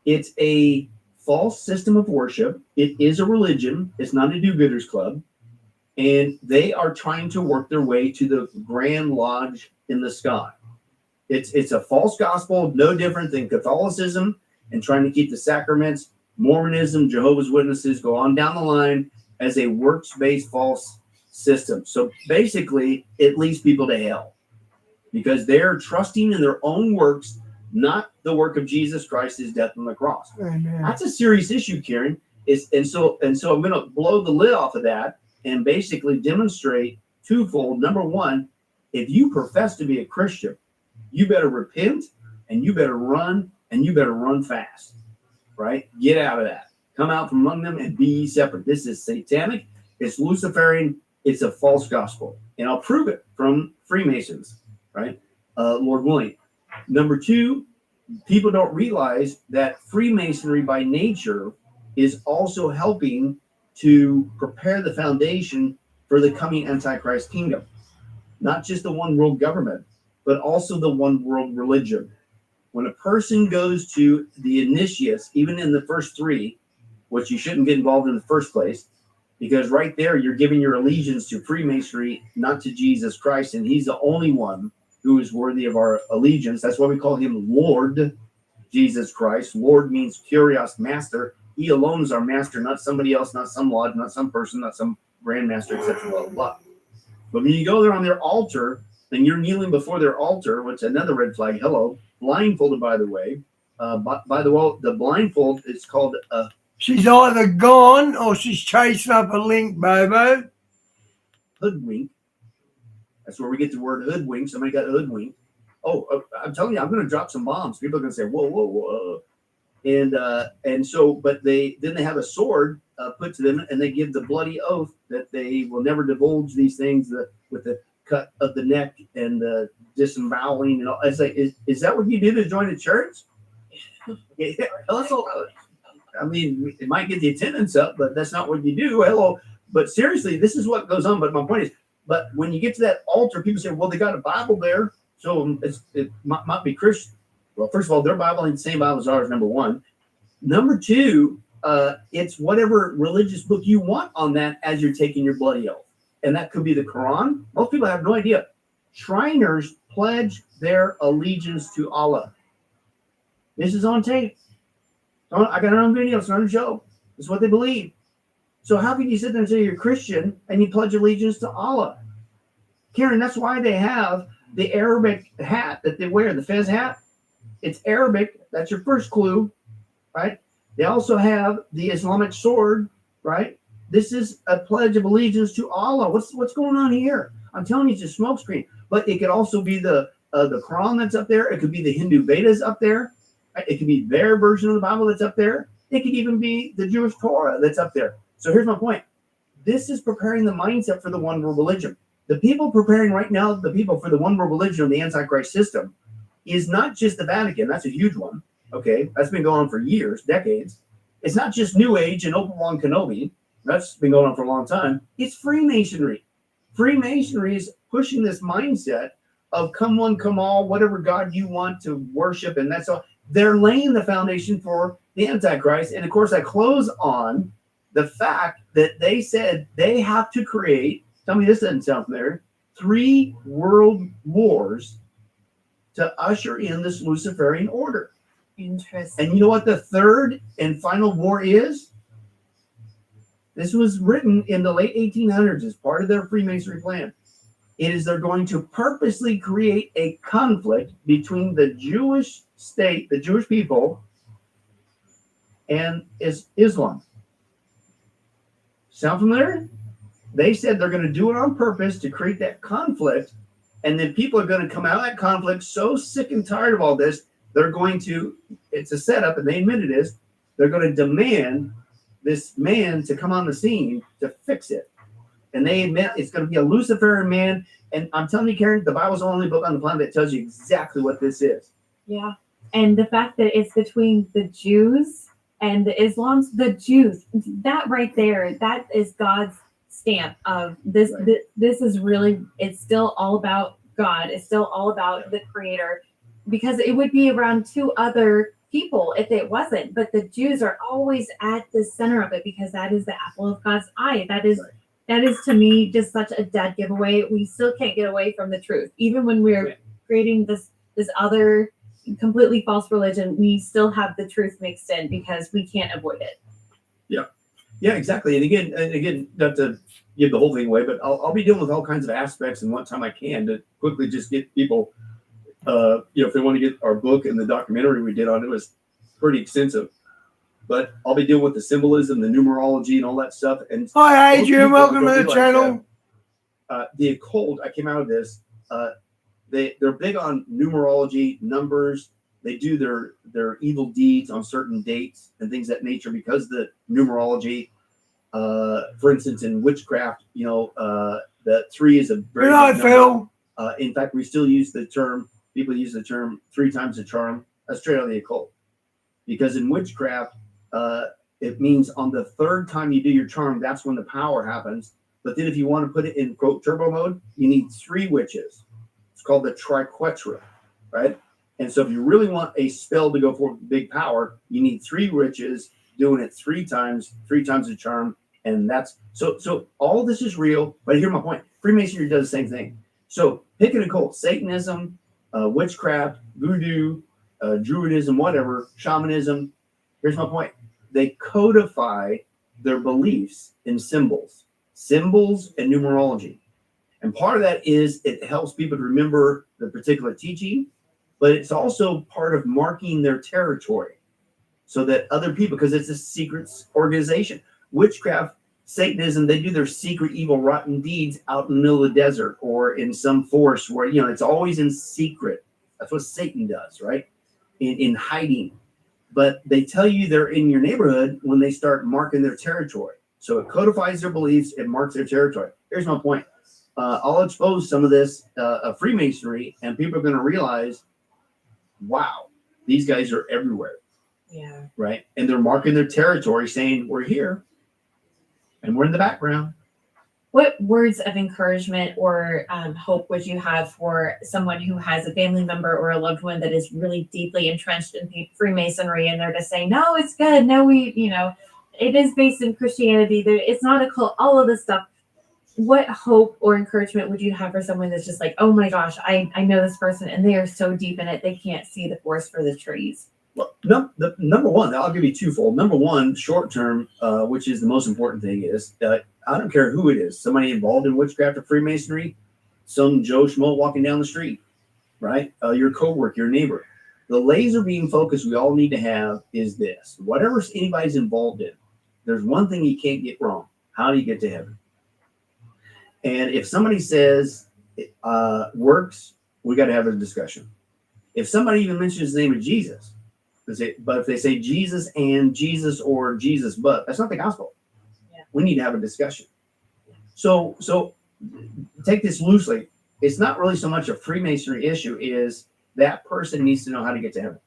It's a false system of worship. It is a religion. It's not a do-gooders club. And they are trying to work their way to the Grand Lodge in the sky. It's a false gospel, no different than Catholicism and trying to keep the sacraments. Mormonism, Jehovah's Witnesses, go on down the line as a works-based false system. So basically, it leads people to hell because they're trusting in their own works, not the work of Jesus Christ, his death on the cross. Amen. That's a serious issue, Karen. And so I'm going to blow the lid off of that and basically demonstrate twofold. Number one, if you profess to be a Christian, you better repent and you better run fast, right? Get out of that. Come out from among them and be ye separate. This is satanic. It's Luciferian. It's a false gospel. And I'll prove it from Freemasons, right? Lord willing. Number two, people don't realize that Freemasonry by nature is also helping to prepare the foundation for the coming Antichrist kingdom. Not just the one world government, but also the one world religion. When a person goes to the initiates, even in the first three, which you shouldn't get involved in the first place, because right there you're giving your allegiance to Freemasonry, not to Jesus Christ, and he's the only one who is worthy of our allegiance. That's why we call him Lord Jesus Christ. Lord means curious master. He alone is our master, not somebody else, not some lodge, not some person, not some grandmaster, etc. Blah, blah, blah. But when you go there on their altar and you're kneeling before their altar, which is another red flag, hello, blindfolded, by the way. By the way, the blindfold is called she's either gone or she's chasing up a link, Bobo. Hoodwink. That's where we get the word hoodwink. Somebody got hoodwinked. Oh, I'm telling you, I'm going to drop some bombs. People are going to say, whoa, whoa, whoa. And so, but they have a sword put to them, and they give the bloody oath that they will never divulge these things with the cut of the neck and the disemboweling and all. I say, is that what you do to join a church? I mean, it might get the attendance up, but that's not what you do. Hello. But seriously, this is what goes on. But my point is, but when you get to that altar, people say, well, they got a Bible there, so it might be Christian. Well, first of all, their Bible ain't the same Bible as ours, number one. Number two, it's whatever religious book you want on that as you're taking your bloody oath. And that could be the Quran. Most people have no idea. Shriners pledge their allegiance to Allah. This is on tape. I got it on video. It's on the show. It's what they believe. So how can you sit there and say you're Christian and you pledge allegiance to Allah? Karen, that's why they have the Arabic hat that they wear, the fez hat. It's Arabic. That's your first clue, right? They also have the Islamic sword, right? This is a pledge of allegiance to Allah. What's going on here? I'm telling you, it's a smokescreen. But it could also be the Quran that's up there. It could be the Hindu Vedas up there. Right? It could be their version of the Bible that's up there. It could even be the Jewish Torah that's up there. So here's my point. This is preparing the mindset for the one world religion. The people preparing right now, the people for the one world religion of the Antichrist system, is not just the Vatican. That's a huge one. Okay, that's been going on for years, decades. It's not just New Age and Obi-Wan Kenobi. That's been going on for a long time. It's Freemasonry. Freemasonry is pushing this mindset of come one, come all, whatever God you want to worship, and that's all. They're laying the foundation for the Antichrist. And of course, I close on the fact that they said they have to create, tell me this doesn't sound familiar, 3 world wars to usher in this Luciferian order. Interesting. And you know what the third and final war is? This was written in the late 1800s as part of their Freemasonry plan. It is they're going to purposely create a conflict between the Jewish state, the Jewish people, and Islam. Sound familiar? They said they're going to do it on purpose to create that conflict, and then people are going to come out of that conflict so sick and tired of all this, they're going to, it's a setup, and they admit it is, they're going to demand this man to come on the scene to fix it. And they admit it's going to be a Luciferian man. And I'm telling you, Karen, the Bible's the only book on the planet that tells you exactly what this is. Yeah. And the fact that it's between the Jews and the Islams, the Jews, that right there, that is God's stamp of this. Right. This is really, it's still all about God. It's still all about the Creator, because it would be around 2 other people if it wasn't. But the Jews are always at the center of it because that is the apple of God's eye. That is to me just such a dead giveaway. We still can't get away from the truth, even when we're creating this other completely false religion. We still have the truth mixed in because we can't avoid it. Yeah, exactly. And again, not to give the whole thing away, but I'll be dealing with all kinds of aspects in what time I can to quickly just get people, if they want to get our book and the documentary we did on it was pretty extensive. But I'll be dealing with the symbolism, the numerology, and all that stuff. And hi, Adrian. Welcome to the channel. The occult, I came out of this. They're big on numerology, numbers. They do their evil deeds on certain dates and things of that nature because the numerology. For instance, in witchcraft, the 3 is a very good night, Phil. In fact, we still use the term. People use the term 3 times the charm. That's straight out of the occult. Because in witchcraft, it means on the 3rd time you do your charm, that's when the power happens. But then if you want to put it in, quote, turbo mode, you need 3 witches. It's called the triquetra, right? And so if you really want a spell to go for big power, you need 3 witches doing it 3 times the charm. And that's, so all this is real. But here's my point. Freemasonry does the same thing. So pick an occult, Satanism, witchcraft, voodoo, Druidism, whatever, shamanism. Here's my point. They codify their beliefs in symbols and numerology. And part of that is it helps people to remember the particular teaching, but it's also part of marking their territory so that other people, because it's a secret organization. Witchcraft, Satanism, they do their secret, evil, rotten deeds out in the middle of the desert or in some forest where, it's always in secret. That's what Satan does, right? In hiding. But they tell you they're in your neighborhood when they start marking their territory. So it codifies their beliefs, it marks their territory. Here's my point. I'll expose some of this Freemasonry, and people are going to realize, wow, these guys are everywhere. Yeah. Right? And they're marking their territory saying, we're here, and we're in the background. What words of encouragement or hope would you have for someone who has a family member or a loved one that is really deeply entrenched in Freemasonry, and they're just saying, no, it's good. No, it is based in Christianity. It's not a cult, all of this stuff. What hope or encouragement would you have for someone that's just like, oh my gosh, I know this person and they are so deep in it, they can't see the forest for the trees? Well, number one, I'll give you twofold. Number one, short term, which is the most important thing, is I don't care who it is, somebody involved in witchcraft or Freemasonry, some Joe Schmo walking down the street, right? Your coworker, your neighbor. The laser beam focus we all need to have is this. Whatever anybody's involved in, there's one thing you can't get wrong. How do you get to heaven? And if somebody says it works, we got to have a discussion. If somebody even mentions the name of Jesus, but if they say Jesus and Jesus or Jesus but, that's not the gospel. Yeah. We need to have a discussion. So take this loosely. It's not really so much a Freemasonry issue, is that person needs to know how to get to heaven.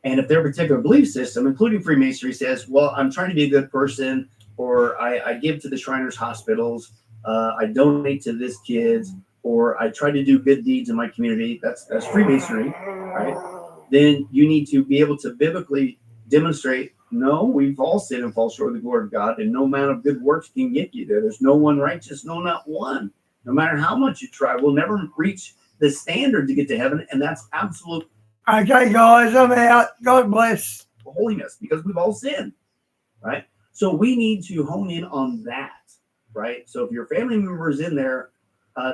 And if their particular belief system, including Freemasonry, says, well, I'm trying to be a good person, or I give to the Shriners hospitals, I donate to this kids, or I try to do good deeds in my community, that's Freemasonry, right? Then you need to be able to biblically demonstrate No, we've all sinned and fall short of the glory of God, and no amount of good works can get you there. There's no one righteous, no, not one. No matter how much you try, we'll never reach the standard to get to heaven, and that's absolute Okay, guys, I'm out. God bless. holiness because we've all sinned, right? So we need to hone in on that, right? So if your family member is in there,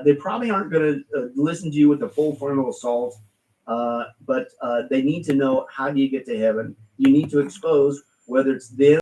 they probably aren't going to listen to you with the full frontal assault, but they need to know, how do you get to heaven? You need to expose whether it's them